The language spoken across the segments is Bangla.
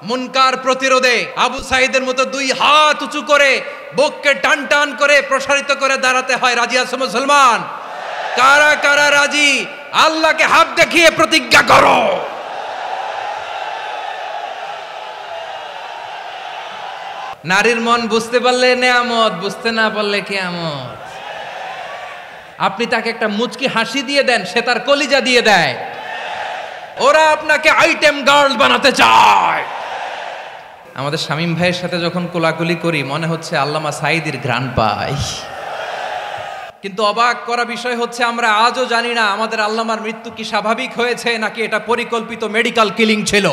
মুনকার প্রতিরোধে আবু সাঈদের মতো দুই হাত উঁচু করে বুককে টান টান করে প্রসারিত করে দাঁড়াতে হয়। রাজি আছো মুসলমান? কারা কারা রাজি? আল্লাহকে হাত দেখিয়ে প্রতিজ্ঞা করো। নারীর মন বুঝতে পারলে নেয়ামত, বুঝতে না পারলে কিয়ামত। আপনি তাকে একটা মুচকি হাসি দিয়ে দেন, সে তার কলিজা দিয়ে দেয়। ওরা আপনাকে আইটেম গার্ল বানাতে চায়। আমাদের শামীম ভাইয়ের সাথে যখন কোলাকুলি করি মনে হচ্ছে আল্লামা সাঈদীর ঘ্রাণ পাই। কিন্তু অবাক করা বিষয় হচ্ছে আমরা আজও জানি না আমাদের আল্লামার মৃত্যু কি স্বাভাবিক হয়েছে নাকি এটা পরিকল্পিত মেডিকেল কিলিং ছিল।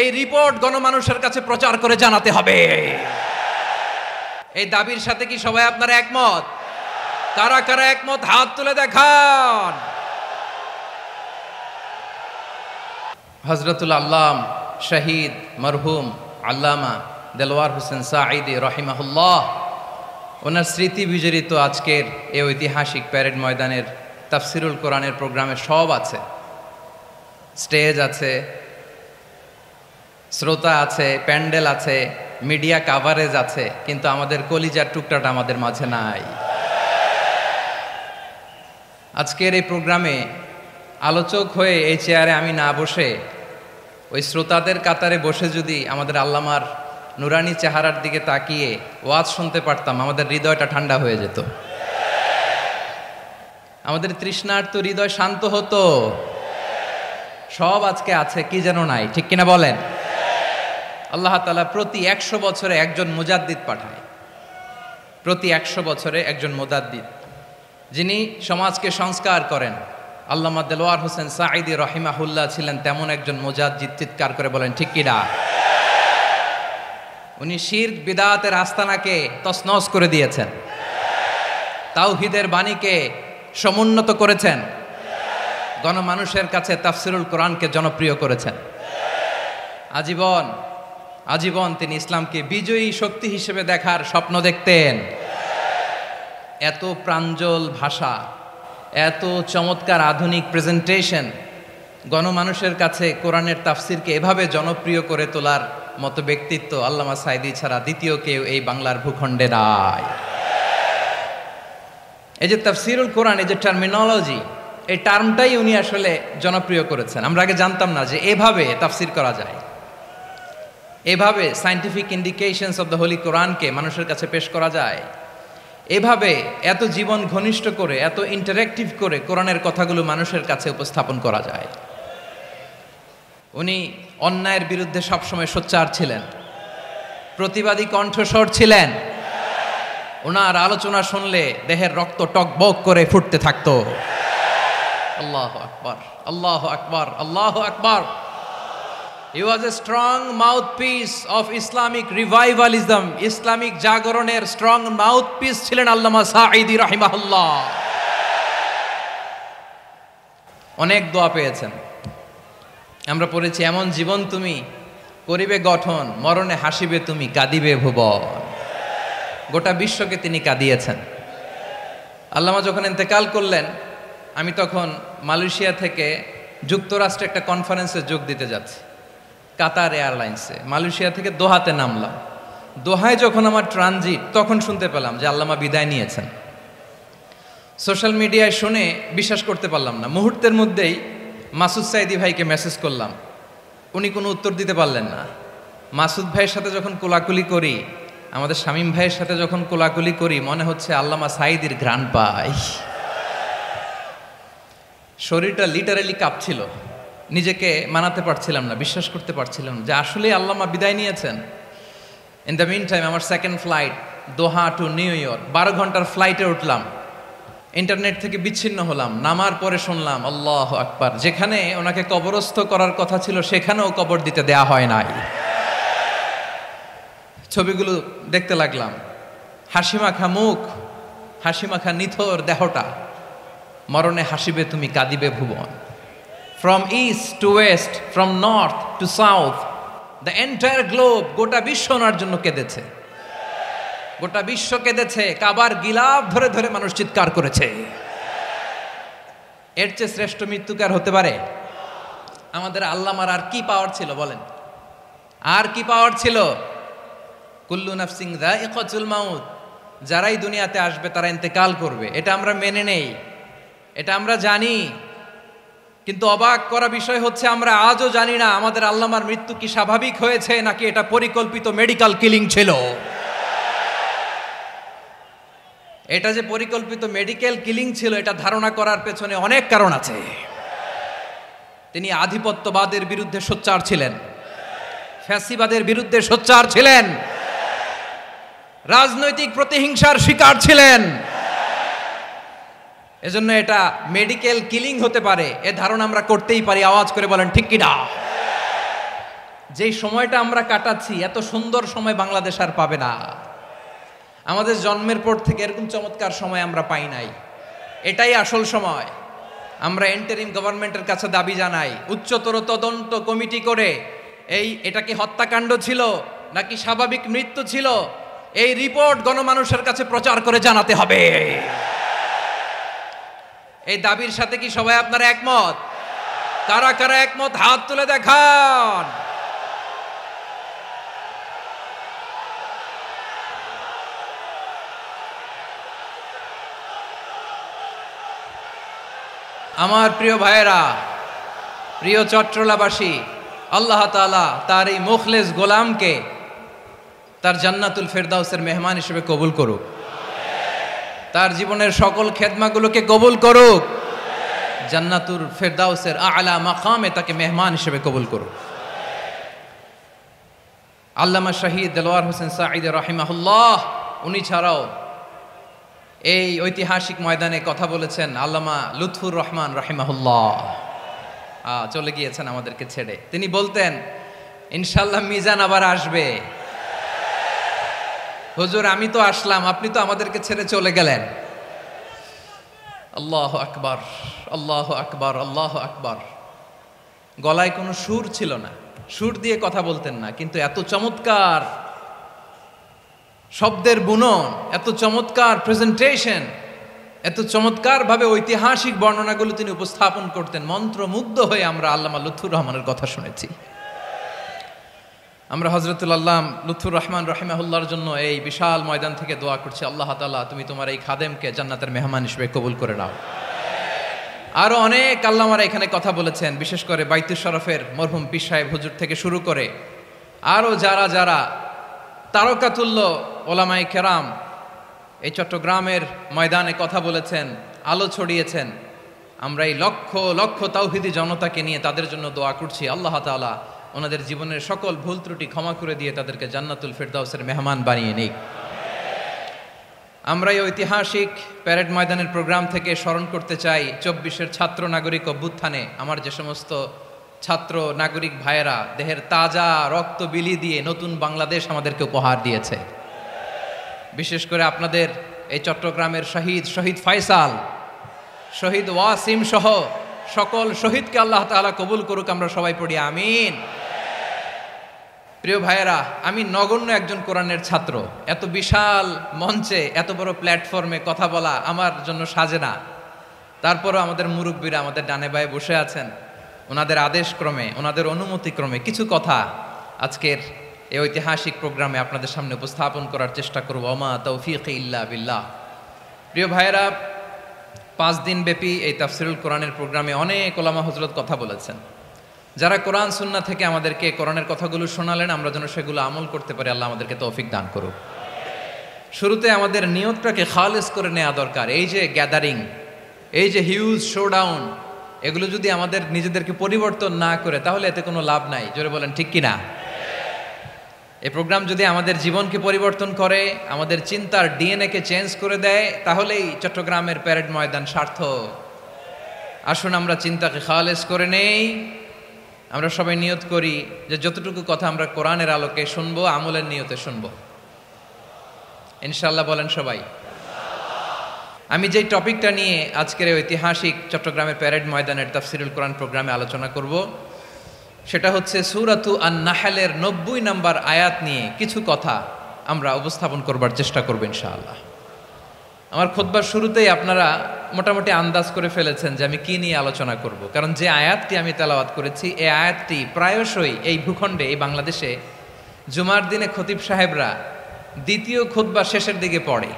এই রিপোর্ট গণমানুষের কাছে প্রচার করে জানাতে হবে। এই দাবির সাথে কি সবাই আপনারা একমত? কারা কারা একমত হাত তুলে দেখান। হযরতুল আল্লাম শহীদ মরহুম আল্লামা দেলওয়ার হোসেন সাঈদী রহিমাহুল্লাহ, ওনার স্মৃতি বিজড়িত আজকের এই ঐতিহাসিক প্যারেড ময়দানের তাফসিরুল কোরআনের প্রোগ্রামে সব আছে। স্টেজ আছে, শ্রোতা আছে, প্যান্ডেল আছে, মিডিয়া কাভারেজ আছে, কিন্তু আমাদের কলিজার টুকটাটা আমাদের মাঝে নাই। আজকের এই প্রোগ্রামে আলোচক হয়ে এই চেয়ারে আমি না বসে ওই শ্রোতাদের কাতারে বসে যদি আমাদের আল্লামার নুরানি চেহারার দিকে তাকিয়ে ওয়াজ শুনতে পারতাম, আমাদের হৃদয়টা ঠান্ডা হয়ে যেত, আমাদের তৃষ্ণার্ত হৃদয় শান্ত হতো। সব আজকে আছে, কি যেন নাই, ঠিক কিনা বলেন? আল্লাহ তাআলা প্রতি 100 বছরে একজন মুজাদ্দিদ পাঠায়, প্রতি 100 বছরে একজন মুজাদ্দিদ, যিনি সমাজকে সংস্কার করেন। আল্লামা দেলওয়ার হোসেন সাঈদী রহিমাহুল্লাহ ছিলেন তেমন একজন মুজাদ্দিদ। চিৎকার করে বলেন ঠিক কিনা? উনি শিরক বিদআতের আস্তানাকে তছনছ করে দিয়েছেন, তাওহীদের বাণীকে সমুন্নত করেছেন, গণমানুষের কাছে তাফসিরুল কোরআনকে জনপ্রিয় করেছেন। আজীবন আজীবন তিনি ইসলামকে বিজয়ী শক্তি হিসেবে দেখার স্বপ্ন দেখতেন। এত প্রাঞ্জল ভাষা, এত চমৎকার আধুনিক প্রেজেন্টেশন, গণমানুষের কাছে কোরআনের তাফসিরকে এভাবে জনপ্রিয় করে তোলার মতো ব্যক্তিত্ব আল্লামা সাঈদী ছাড়া দ্বিতীয় কেউ এই বাংলার ভূখণ্ডে নাই। এই যে তাফসিরুল কোরআন, এই যে টার্মিনোলজি, এই টার্মটাই উনি আসলে জনপ্রিয় করেছেন। আমরা আগে জানতাম না যে এভাবে তাফসির করা যায়, এভাবে scientific indications of the Holi কোরআনকে মানুষের কাছে পেশ করা যায়, এভাবে এত জীবন ঘনিষ্ঠ করে, এত ইন্টারেক্টিভ করে কোরআনের কথাগুলো মানুষের কাছে উপস্থাপন করা যায়। উনি অন্যায়ের বিরুদ্ধে সবসময় সোচ্চার ছিলেন, প্রতিবাদী কণ্ঠস্বর ছিলেন। ওনার আলোচনা শুনলে দেহের রক্ত টকবক করে ফুটতে থাকতো। আল্লাহু আকবার, আল্লাহু আকবার, আল্লাহু আকবার। He was a strong mouthpiece of Islamic revivalism. Islamic জাগরণের স্ট্রং মাউথপিস ছিলেন আল্লামা সাঈদী রাহিমাহুল্লাহ। অনেক দোয়া পেয়েছেন। আমরা পড়েছি, এমন জীবন তুমি করিবে গঠন, মরণে হাসিবে তুমি, কাঁদিবে ভুবন। গোটা বিশ্বকে তিনি কাঁদিয়েছেন। আল্লামা যখন ইন্তেকাল করলেন, আমি তখন মালয়েশিয়া থেকে যুক্তরাষ্ট্রে একটা কনফারেন্সে যোগ দিতে যাচ্ছি, কাতার এয়ারলাইন্সে। মালয়েশিয়া থেকে দোহাতে নামলাম। দোহায় যখন আমার ট্রানজিট, তখন শুনতে পেলাম যে আল্লামা বিদায় নিয়েছেন। সোশ্যাল মিডিয়ায় শুনে বিশ্বাস করতে পারলাম না। মুহূর্তের মধ্যেই মাসুদ সাঈদী ভাইকে মেসেজ করলাম, উনি কোনো উত্তর দিতে পারলেন না। মাসুদ ভাইয়ের সাথে যখন কোলাকুলি করি, আমাদের শামীম ভাইয়ের সাথে যখন কোলাকুলি করি, মনে হচ্ছে আল্লামা সাঈদীর ঘ্রাণ পাই। শরীরটা লিটারালি কাঁপছিল, নিজেকে মানাতে পারছিলাম না, বিশ্বাস করতে পারছিলাম যে আসলে আল্লামা বিদায় নিয়েছেন। ইন দ্য মিন টাইম আমার সেকেন্ড ফ্লাইট দোহা টু নিউ ইয়র্ক, 12 ঘন্টার ফ্লাইটে উঠলাম, ইন্টারনেট থেকে বিচ্ছিন্ন হলাম। নামার পরে শুনলাম আল্লাহু আকবার, যেখানে ওনাকে কবরস্থ করার কথা ছিল সেখানেও কবর দিতে দেয়া হয় নাই। ছবিগুলো দেখতে লাগলাম, হাসিমাখা মুখ, হাসিমাখা নিথর দেহটা, মরণে হাসিবে তুমি, কাঁদিবে ভুবন। From east to west, from north to south, the entire globe, গোটা বিশ্ব ওনার জন্য কেঁদেছে, গোটা বিশ্ব কেঁদেছে। কাবার গিলাফ ধরে ধরে মানুষ চিৎকার করেছে। এর চেয়ে শ্রেষ্ঠ মৃত্যুকার হতে পারে? আমাদের আল্লামার আর কি পাওয়ার ছিল বলেন, আর কি পাওয়ার ছিল? কুল্লু নাফসিন যায়িকাতুল মাউত, যারাই দুনিয়াতে আসবে তারা ইন্তেকাল করবে, এটা আমরা মেনে নেই, এটা আমরা জানি। কিন্তু অবাক করা বিষয় হচ্ছে আমরা আজও জানি না আমাদের আল্লামার মৃত্যু কি স্বাভাবিক হয়েছে নাকি এটা পরিকল্পিত মেডিকেল কিলিং ছিল। এটা যে পরিকল্পিত মেডিকেল কিলিং ছিল এটা ধারণা করার পেছনে অনেক কারণ আছে। তিনি আধিপত্যবাদের বিরুদ্ধে সোচ্চার ছিলেন, ফ্যাসিবাদের বিরুদ্ধে সোচ্চার ছিলেন, রাজনৈতিক প্রতিহিংসার শিকার ছিলেন। এজন্য এটা মেডিকেল কিলিং হতে পারে এ ধারণা আমরা করতেই পারি। আওয়াজ করে বলেন ঠিক কি না? যেই সময়টা আমরা কাটাচ্ছি এত সুন্দর সময় বাংলাদেশ আর পাবে না। আমাদের জন্মের পর থেকে এরকম চমৎকার সময় আমরা পাই নাই, এটাই আসল সময়। আমরা ইন্টারিম গভর্নমেন্টের কাছে দাবি জানাই উচ্চতর তদন্ত কমিটি করে এটা কি হত্যাকাণ্ড ছিল নাকি স্বাভাবিক মৃত্যু ছিল, এই রিপোর্ট গণমানুষের কাছে প্রচার করে জানাতে হবে। এই দাবির সাথে কি সবাই আপনারা একমত? কারা কারা একমত হাত তুলে দেখান। আমার প্রিয় ভাইয়েরা, প্রিয় চট্টলাবাসী, আল্লাহ তাআলা তার এই মুখলেস গোলামকে তার জান্নাতুল ফেরদাউসের মেহমান হিসেবে কবুল করুক, তার জীবনের সকল খেদমাগুলোকে কবুল করুক, জান্নাতুল ফেরদাউসের আলা মাকামে তাকে মেহমান হিসেবে কবুল করুক। আল্লামা শহীদ দেলোয়ার হোসেন সাঈদী রাহিমাহুল্লাহ, উনি ছাড়াও এই ঐতিহাসিক ময়দানে কথা বলেছেন আল্লামা লুৎফুর রহমান রাহিমাহুল্লাহ। চলে গিয়েছেন আমাদেরকে ছেড়ে। তিনি বলতেন ইনশাআল্লাহ মিজান আবার আসবে। হুজুর আমি তো আসলাম, আপনি তো আমাদেরকে ছেড়ে চলে গেলেন। আল্লাহু আকবার, আল্লাহু আকবার, আল্লাহু আকবার। গলায় কোনো সুর ছিল না, সুর দিয়ে কথা বলতেন না, কিন্তু এত চমৎকার শব্দের বুনন, এত চমৎকার প্রেজেন্টেশন, এত চমৎকার ভাবে ঐতিহাসিক বর্ণনাগুলো তিনি উপস্থাপন করতেন। মন্ত্রমুগ্ধ হয়ে আমরা আল্লামা লুৎফুর রহমানের কথা শুনেছি। আমরা হযরতুল আল্লাম লুৎফুর রহমান রাহিমাহুল্লাহর জন্য এই বিশাল ময়দান থেকে দোয়া করছি, আল্লাহ তাআলা তুমি তোমার এই খাদেমকে জান্নাতের মেহমান হিসেবে কবুল করে নাও। আরো অনেক আল্লামারা এখানে কথা বলেছেন, বিশেষ করে বাইতুল শরফের মরহুম পীর সাহেব হুজুর থেকে শুরু করে আরো যারা যারা তারকাতুল্য ওলামায়ে কেরাম এই চট্টগ্রামের ময়দানে কথা বলেছেন, আলো ছড়িয়েছেন। আমরা এই লক্ষ লক্ষ তাওহীদি জনতাকে নিয়ে তাদের জন্য দোয়া করছি, আল্লাহ তাআলা ওনাদের জীবনের সকল ভুল ত্রুটি ক্ষমা করে দিয়ে তাদেরকে জান্নাতুল ফেরদাউসের মেহমান বানিয়ে নিক। আমরা এই ঐতিহাসিক প্যারেড ময়দানের প্রোগ্রাম থেকে স্মরণ করতে চাই 24-এর ছাত্র নাগরিক অভ্যুত্থানে আমার যে সমস্ত ছাত্র নাগরিক ভাইয়েরা দেহের তাজা রক্ত বিলি দিয়ে নতুন বাংলাদেশ আমাদেরকে উপহার দিয়েছে। বিশেষ করে আপনাদের এই চট্টগ্রামের শহীদ ফয়সাল, শহীদ ওয়াসিম সহ সকল শহীদকে আল্লাহ তাআলা কবুল করুক। আমরা সবাই পড়ি আমিন। প্রিয় ভাইয়েরা, আমি নগণ্য একজন কোরআনের ছাত্র, এত বিশাল মঞ্চে এত বড় প্ল্যাটফর্মে কথা বলা আমার জন্য সাজে না। তারপরও আমাদের মুরব্বীরা আমাদের ডানে বায়ে বসে আছেন, ওনাদের আদেশক্রমে ওনাদের অনুমতিক্রমে কিছু কথা আজকের এই ঐতিহাসিক প্রোগ্রামে আপনাদের সামনে উপস্থাপন করার চেষ্টা করব। ওমা তৌফিক ইল্লা বিল্লাহ। প্রিয় ভাইয়েরা, 5 দিন ব্যাপী এই তাফসিরুল কোরআনের প্রোগ্রামে অনেক ওলামা হযরত কথা বলেছেন। যারা কোরআন সুন্নাহ থেকে আমাদেরকে কোরআনের কথাগুলো শোনালেন, আমরা যেন সেগুলো আমল করতে পারি, আল্লাহ আমাদেরকে তৌফিক দান করুক। শুরুতে আমাদের নিয়তটাকে খালেস করে নেওয়া দরকার। এই যে গ্যাদারিং, এই যে হিউজ শোডাউন, এগুলো যদি আমাদের নিজেদেরকে পরিবর্তন না করে তাহলে এতে কোনো লাভ নাই। জোরে বলেন ঠিক কিনা? এই প্রোগ্রাম যদি আমাদের জীবনকে পরিবর্তন করে, আমাদের চিন্তার ডিএনএ-কে চেঞ্জ করে দেয়, তাহলেই চট্টগ্রামের প্যারেড ময়দান সার্থক। আসুন আমরা চিন্তাকে খালেস করে নেই। আমরা সবাই নিয়ত করি যে যতটুকু কথা আমরা কোরআনের আলোকে শুনবো, আমলের নিয়তে শুনবো ইনশাআল্লাহ। বলেন সবাই। আমি যেই টপিকটা নিয়ে আজকের এই ঐতিহাসিক চট্টগ্রামের প্যারেড ময়দানের তাফসিরুল কোরআন প্রোগ্রামে আলোচনা করব, সেটা হচ্ছে সূরাতু আন-নাহলের 90 নম্বর আয়াত নিয়ে কিছু কথা আমরা উপস্থাপন করবার চেষ্টা করব ইনশাআল্লাহ। আমার খুতবার শুরুতেই আপনারা মোটামুটি আন্দাজ করে ফেলেছেন যে আমি কি নিয়ে আলোচনা করব, কারণ যে আয়াতটি আমি তেলাওয়াত করেছি এই আয়াতটি প্রায়শই এই ভূখণ্ডে, এই বাংলাদেশে জুমার দিনে খতিব সাহেবরা দ্বিতীয় খুতবা শেষের দিকে পড়ে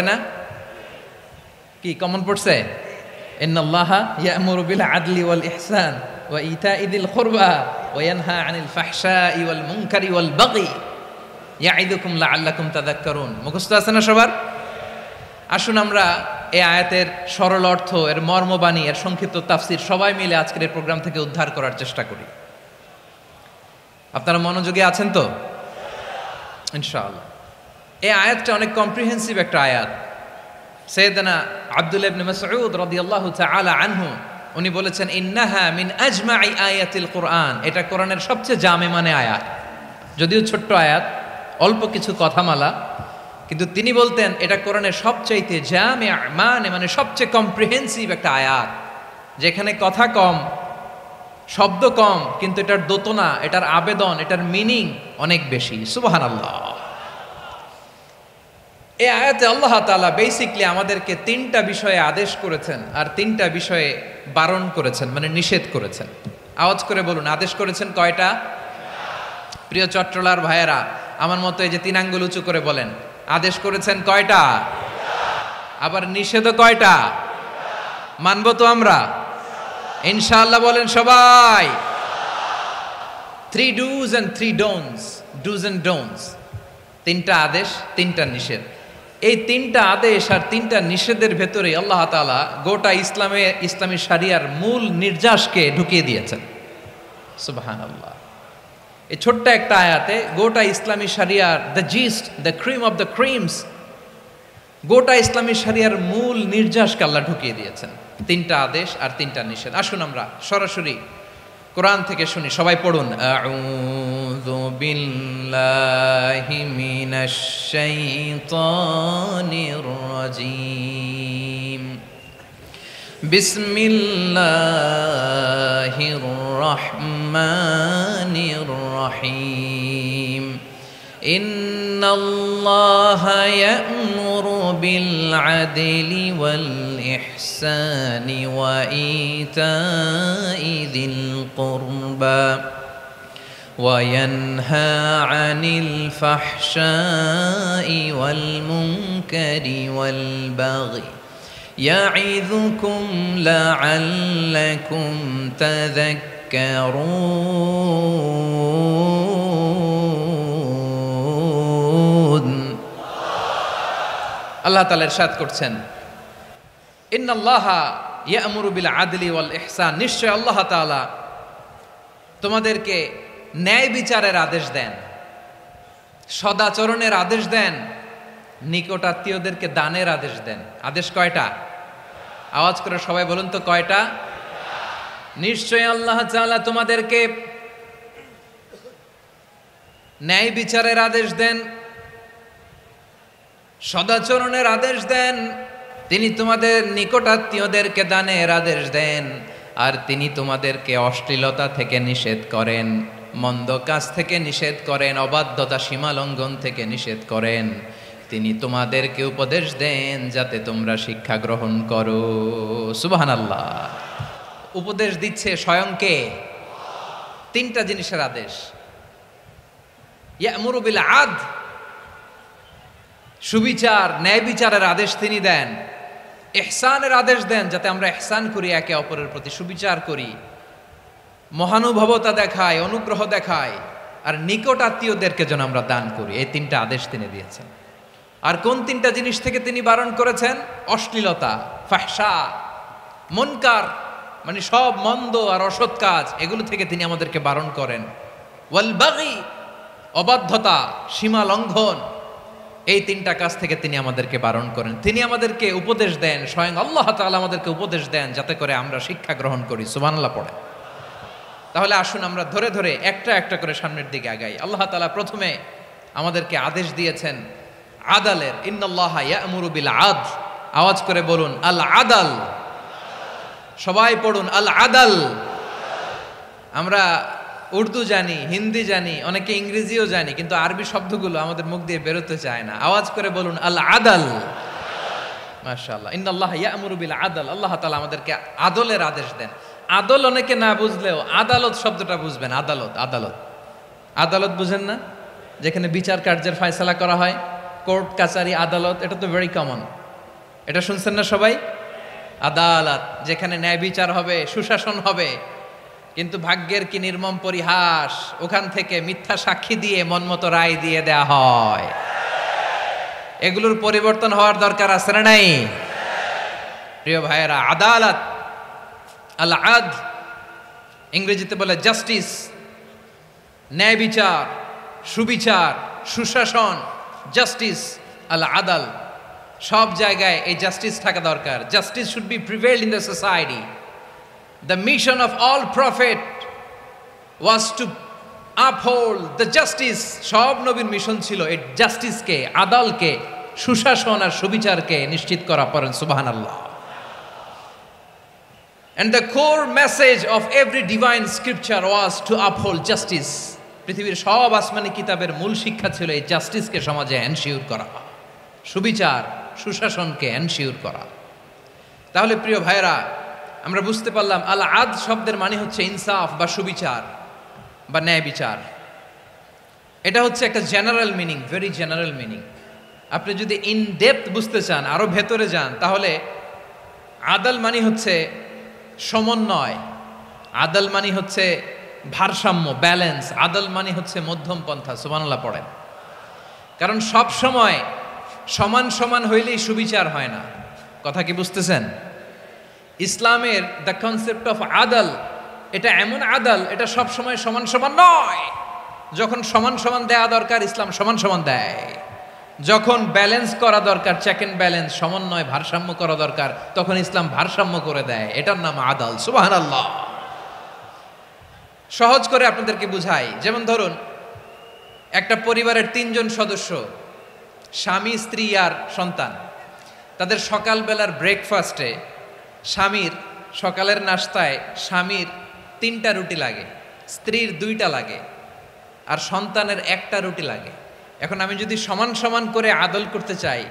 না? কি কমন পড়ছে? ইন্নাল্লাহা ইয়া'মুরু বিল আদলি ওয়াল ইহসান ওয়া ইতা'i যিল কুরবা ওয়া ইয়ানহা আনিল ফাহশাই ওয়াল মুনকারি ওয়াল বাগি ইয়া'iদুকুম লাআল্লাকুম তাযাক্কারুন। মুখস্থ আছে না সবার? আসুন আমরা এই আয়াতের সরল অর্থ, এর মর্মবাণী, এর সংক্ষিপ্ত তাফসীর সবাই মিলে আজকের এই প্রোগ্রাম থেকে উদ্ধার করার চেষ্টা করি। আপনারা মনোযোগী আছেন তো? ইনশাআল্লাহ। এই আয়াতটা অনেক কম্প্রিহেন্সিভ একটা আয়াত। সাইয়েদনা আব্দুল্লাহ ইবনে মাসউদ রাদিয়াল্লাহু তাআলা আনহু উনি বলেছেন, ইন্নাহা মিন আজমাই আয়াতিল কুরআন, এটা কোরআনের সবচেয়ে জামে মানে আয়াত। যদিও ছোট্ট আয়াত, অল্প কিছু কথামালা, কিন্তু তিনি বলতেন এটা কোরআনের সবচাইতে জামে মানে সবচেয়ে কম্প্রিহেন্সিভ একটা আয়াত, যেখানে কথা কম, শব্দ কম, কিন্তু এটার দোতনা, এটার আবেদন, এটার মিনিং অনেক বেশি। সুবহানাল্লাহ। এই আয়াতে আল্লাহ তাআলা বেসিকলি আমাদেরকে তিনটা বিষয়ে আদেশ করেছেন আর তিনটা বিষয়ে বারণ করেছেন, মানে নিষেধ করেছেন। আওয়াজ করে বলুন, আদেশ করেছেন কয়টা? প্রিয় চট্টলার ভাইয়েরা, আমার মতো এই যে তিন আঙ্গুল উঁচু করে বলেন, আদেশ করেছেন কয়টা? আবার নিষেধও কয়টা? মানবো তো আমরা ইনশাআল্লাহ? বলেন সবাই। 3 do's and 3 don'ts, do's and don'ts, তিনটা আদেশ, তিনটা নিষেধ। এই তিনটা আদেশ আর তিনটা নিষেধের ভেতরে আল্লাহ তাআলা গোটা ইসলামী শরিয়ার মূল নির্যাসকে ঢুকিয়ে দিয়েছেন। সুবহানাল্লাহ। এই ছোট্ট একটা আয়াতে গোটা ইসলামী শরিয়ার, the gist, the cream of the creams, গোটা ইসলামী শরিয়ার মূল নির্যাসকে আল্লাহ ঢুকিয়ে দিয়েছেন। তিনটা আদেশ আর তিনটা নিষেধ। আসুন আমরা সরাসরি কোরআন থেকে শুনি, সবাই পড়ুন। আউযু বিল্লাহি মিনাশ শাইতানির রাজীম। বিসমিল্লাহির রহমানির রহিম। ইন্নাল্লাহা ইয়া'মুরু বিল আদলি ওয়াল ইহসানি ওয়া ইতা'i যিল কুরবা ওয়া ইয়ানহা আনিল ফাহশাই ওয়াল মুনকারি ওয়াল বাগি ইয়া'ইযুকুম লা'আল্লাকুম তাযাক্কারুন। আল্লাহ তাআলা ইরশাদ করছেন, ইন্নাল্লাহা ইয়া'মুরু বিল আদলি ওয়াল ইহসান, নিশ্চয় আল্লাহ তাআলা তোমাদেরকে ন্যায় বিচারের আদেশ দেন, সদাচরণের আদেশ দেন, নিকটাত্মীয়দেরকে দানের আদেশ দেন। আদেশ কয়টা? আওয়াজ করে সবাই বলুন তো কয়টা? নিশ্চয় আল্লাহ তাআলা তোমাদেরকে ন্যায় বিচারের আদেশ দেন, সদাচরণের আদেশ দেন, তিনি তোমাদের নিকটাত্মীয়দেরকে দানের আদেশ দেন, আর তিনি তোমাদেরকে অশ্লীলতা থেকে নিষেধ করেন, মন্দ কাজ থেকে নিষেধ করেন, অবাধ্যতা সীমা লঙ্ঘন থেকে নিষেধ করেন। তিনি তোমাদেরকে উপদেশ দেন যাতে তোমরা শিক্ষা গ্রহণ করো। সুবহানাল্লাহ। উপদেশ দিচ্ছে স্বয়ং কে? তিনটা জিনিসের আদেশ। ইয়া'মুরু বিল আদল, সুবিচার, ন্যায় বিচারের আদেশ তিনি দেন। ইহসানের আদেশ দেন, যাতে আমরা ইহসান করি, একে অপরের প্রতি সুবিচার করি, মহানুভবতা দেখায়, অনুগ্রহ দেখায়, আর নিকট আত্মীয়দেরকে যেন আমরা দান করি। এই তিনটা আদেশ তিনি দিয়েছেন। আর কোন তিনটা জিনিস থেকে তিনি বারণ করেছেন? অশ্লীলতা, ফাহশা, মুনকার, মানে সব মন্দ আর অসৎ কাজ, এগুলো থেকে তিনি আমাদেরকে বারণ করেন। ওয়াল বাগি, অবাধ্যতা, সীমা লঙ্ঘন, এই তিনটা কাজ থেকে তিনি আমাদেরকে বারণ করেন। তিনি আমাদেরকে উপদেশ দেন, স্বয়ং আল্লাহ তাআলা আমাদেরকে উপদেশ দেন যাতে করে আমরা শিক্ষা গ্রহণ করি। সুবহানাল্লাহ পড়ে। তাহলে আসুন আমরা ধরে ধরে একটা একটা করে সামনের দিকে আগাই। আল্লাহ তাআলা প্রথমে আমাদেরকে আদেশ দিয়েছেন আদালের। ইন্নাল্লাহা ইয়া'মুরু বিল আদল। আওয়াজ করে বলুন আল আদাল। সবাই পড়ুন আল আদাল। আমরা উর্দু জানি, হিন্দি জানি, অনেকে ইংরেজিও জানি, কিন্তু আরবি শব্দগুলো আমাদের মুখ দিয়ে বেরোতে চায় না। আওয়াজ করে বলুন আল আদাল। মাশাআল্লাহ, ইন্নাল্লাহ ইয়া'মুরু বিল আদল, আল্লাহ তাআলা আমাদেরকে আদলের আদেশ দেন। আদল অনেকে না বুঝলেও আদালত শব্দটা বুঝবেন। আদালত, আদালত, আদালত বুঝেন না? যেখানে বিচার কার্যের ফয়সালা করা হয়, কোর্ট কাচারি আদালত, এটা তো ভেরি কমন। এটা শুনছেন না সবাই? আদালত, যেখানে ন্যায় বিচার হবে, সুশাসন হবে। কিন্তু ভাগ্যের কি নির্মম পরিহাস, ওখান থেকে মিথ্যা সাক্ষী দিয়ে মনমতো রায় দিয়ে দেয়া হয়। এগুলোর পরিবর্তন হওয়ার দরকার আছে না নাই? প্রিয় ভাইয়েরা, আদালত, আল আদল, ইংরেজিতে বলে জাস্টিস, ন্যায় বিচার, সুবিচার, সুশাসন, জাস্টিস, আল আদল, সব জায়গায় এই জাস্টিস থাকা দরকার। Justice should be prevailed in the society. The mission of all prophet was to uphold the justice. সব নবীর মিশন ছিল এই জাস্টিসকে, আদালকে, সুশাসন আর সুবিচারকে নিশ্চিত করা। পড়েন সুবহানাল্লাহ। And the core message of every divine scripture was to uphold justice. পৃথিবীর সব আসমানি কিতাবের মূল শিক্ষা ছিল এই জাস্টিসকে সমাজে এনশিওর করা, সুবিচার, সুশাসনকে এনশিওর করা। তাহলে প্রিয় ভাইরা, আমরা বুঝতে পারলাম আল আদ শব্দের মানে হচ্ছে ইনসাফ বা সুবিচার বা ন্যায় বিচার। এটা হচ্ছে একটা general meaning, very general meaning. আপনি যদি ইন ডেপথ বুঝতে চান, আরো ভেতরে যান, তাহলে আদল মানে হচ্ছে সমন্বয়, আদল মানে হচ্ছে ভারসাম্য, ব্যালেন্স। আদল মানে হচ্ছে মধ্যম পন্থা। সুবহানাল্লাহ পড়েন। কারণ সব সময় সমান সমান হইলেই সুবিচার হয় না। কথা কি বুঝতেছেন? ইসলামের দ্য কনসেপ্ট অফ আদল, এটা এমন আদল, এটা সব সময় সমান সমান নয়। যখন সমান সমান দেয়া দরকার, ইসলাম সমান সমান দেয়। যখন ব্যালেন্স করা দরকার, চেক এন্ড ব্যালেন্স, সমন্বয়, ভারসাম্য করা দরকার, তখন ইসলাম ভারসাম্য করে দেয়। এটার নাম আদল। সুবহানাল্লাহ। সহজ করে আপনাদেরকে বুঝাই। যেমন ধরুন, একটা পরিবারের 3 জন সদস্য, স্বামী, স্ত্রী আর সন্তান। তাদের সকালবেলার ব্রেকফাস্টে, স্বামীর সকালের নাস্তায় স্বামীর 3টা রুটি লাগে, স্ত্রীর 2টা লাগে, আর সন্তানের 1টা রুটি লাগে। এখন আমি যদি সমান সমান করে আদল করতে চাই,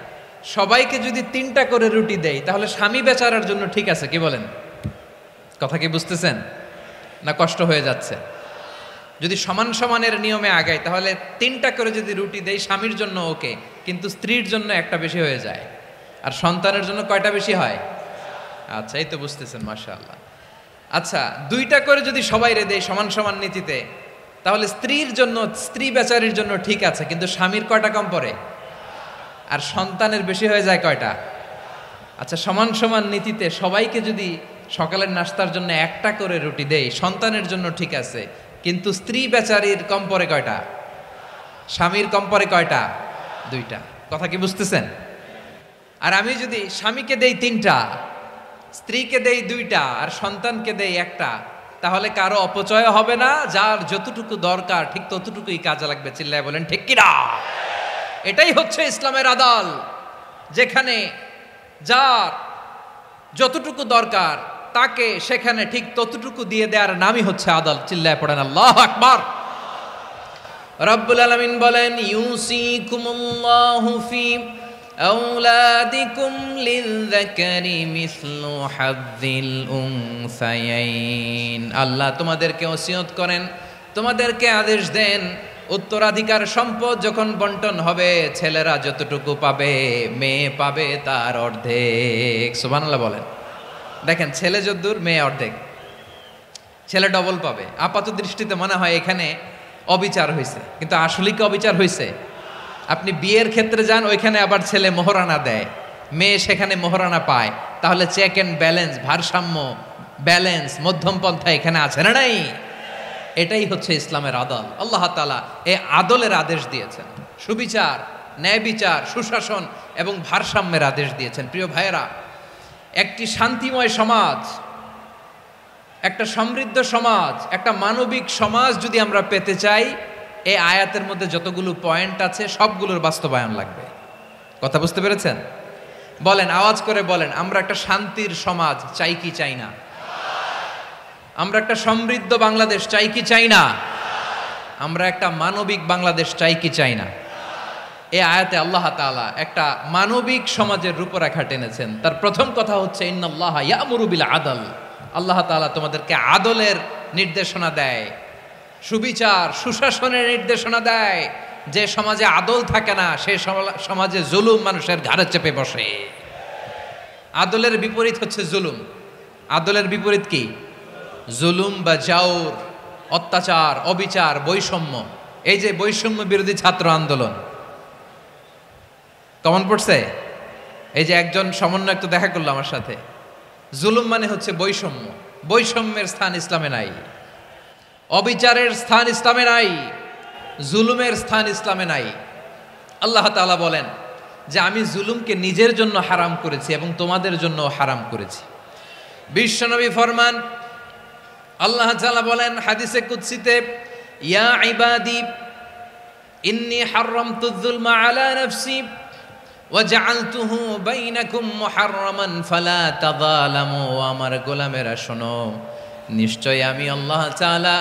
সবাইকে যদি 3টা করে রুটি দেই, তাহলে স্বামী বেচারার জন্য ঠিক আছে? কি বলেন? কথা কি বুঝতেছেন না কষ্ট হয়ে যাচ্ছে? যদি সমান সমানের নিয়মে আগাই, তাহলে 3টা করে যদি রুটি দেই, স্বামীর জন্য ওকে, কিন্তু স্ত্রীর জন্য 1টা বেশি হয়ে যায়। আর সন্তানের জন্য কয়টা বেশি হয়? আচ্ছা, এই তো বুঝতেছেন, মাশাআল্লাহ। আচ্ছা, 2টা করে যদি সবাই দেই সমান সমান নীতিতে, তাহলে স্ত্রীর জন্য, স্ত্রী বেচারির জন্য ঠিক আছে, কিন্তু স্বামীর কয়টা কম পড়ে? আর সন্তানের বেশি হয়ে যায় কয়টা? আচ্ছা, সমান সমান নীতিতে সবাইকে যদি সকালের নাস্তার জন্য 1টা করে রুটি দেই, সন্তানের জন্য ঠিক আছে, কিন্তু স্ত্রী বেচারির কম পড়ে কয়টা? স্বামীর কম পড়ে কয়টা? 2টা। কথা কি বুঝতেছেন? আর আমি যদি স্বামীকে দেই 3টা, স্ত্রীকে দেই 2টা, আর সন্তানকে দেই 1টা, তাহলে কারো অপচয় হবে না। যার যতটুকু দরকার ঠিক ততটুকুই কাজে লাগবে। চিল্লায় বলেন ঠিক কিনা? এটাই হচ্ছে ইসলামের আদল, যেখানে যার যতটুকু দরকার তাকে সেখানে ঠিক ততটুকু দিয়ে দেওয়ার নামই হচ্ছে আদল। চিল্লায় পড়েন আল্লাহু আকবার। রব্বুল আলামিন বলেন, ইউসিকুমুল্লাহু ফি আওলাদিকুম লিযযাকারি মিসলু হাযযিল উনসায়াইন। আল্লাহ তোমাদেরকে ওসিয়ত করেন, তোমাদেরকে আদেশ দেন, উত্তরাধিকার সম্পদ যখন বন্টন হবে, ছেলেরা যতটুকু পাবে, মেয়ে পাবে তার অর্ধেক। সুবহানাল্লাহ বলেন। দেখেন, ছেলে যদ্দূর, মেয়ে অর্ধেক, ছেলে ডবল পাবে। আপাত দৃষ্টিতে মনে হয় এখানে অবিচার হয়েছে, কিন্তু আসলে কি অবিচার হয়েছে? আপনি বিয়ের ক্ষেত্রে যান, ওইখানে আবার ছেলে মোহরানা দেয়, মেয়ে সেখানে মোহরানা পায়। তাহলে চেক এন্ড ব্যালেন্স, ভারসাম্য, ব্যালেন্স, মধ্যম পন্থা এখানে আছে না নাই? এটাই হচ্ছে ইসলামের আদল। আল্লাহ তাআলা এই আদলের আদেশ দিয়েছেন, সুবিচার, ন্যায় বিচার, সুশাসন এবং ভারসাম্যের আদেশ দিয়েছেন। প্রিয় ভাইয়েরা, একটি শান্তিময় সমাজ, একটা সমৃদ্ধ সমাজ, একটা মানবিক সমাজ যদি আমরা পেতে চাই, এই আয়াতের মধ্যে যতগুলো পয়েন্ট আছে সবগুলোর বাস্তবায়ন লাগবে। কথা বুঝতে পেরেছেন? বলেন, আওয়াজ করে বলেন, আমরা একটা শান্তির সমাজ চাই কি চাই না? আমরা একটা সমৃদ্ধ বাংলাদেশ চাই কি চাই না? আমরা একটা মানবিক বাংলাদেশ চাই কি চাই না? এই আয়াতে আল্লাহ তাআলা একটা মানবিক সমাজের রূপরেখা টেনেছেন। তার প্রথম কথা হচ্ছে ইন্নাল্লাহা ইয়ামুরু বিল আদল। আল্লাহ তাআলা তোমাদেরকে আদলের নির্দেশনা দেয়, সুবিচার সুশাসনের নির্দেশনা দেয়। যে সমাজে আদল থাকে না সে সমাজে জুলুম মানুষের ঘাড়ে চেপে বসে। আদলের বিপরীত হচ্ছে জুলুম। আদলের বিপরীত কি? জুলুম বা জাওর, অত্যাচার, অবিচার, বৈষম্য। এই যে বৈষম্য বিরোধী ছাত্র আন্দোলন কমন পড়ছে? এই যে একজন সমন্বয়ক তো দেখা করলো আমার সাথে। জুলুম মানে হচ্ছে বৈষম্য। বৈষম্যের স্থান ইসলামে নাই, অবিচারের স্থান ইসলামে নাই, জুলুমের স্থান ইসলামে নাই। আল্লাহ তাআলা বলেন যে আমি জুলুমকে নিজের জন্য হারাম করেছি এবং তোমাদের জন্য হারাম করেছি। বিশ্বনবী ফরমান, আল্লাহ তাআলা বলেন হাদিসে কুদসিতে, ইয়া ইবাদি ইন্নী হারামতু যুলমা আলা নাফসি ওয়া জাআলতুহু বাইনাকুম মুহাররামান ফালা তাযালামু। আমার গোলামেরা শোনো, নিশ্চয় আমি আল্লাহ তাআলা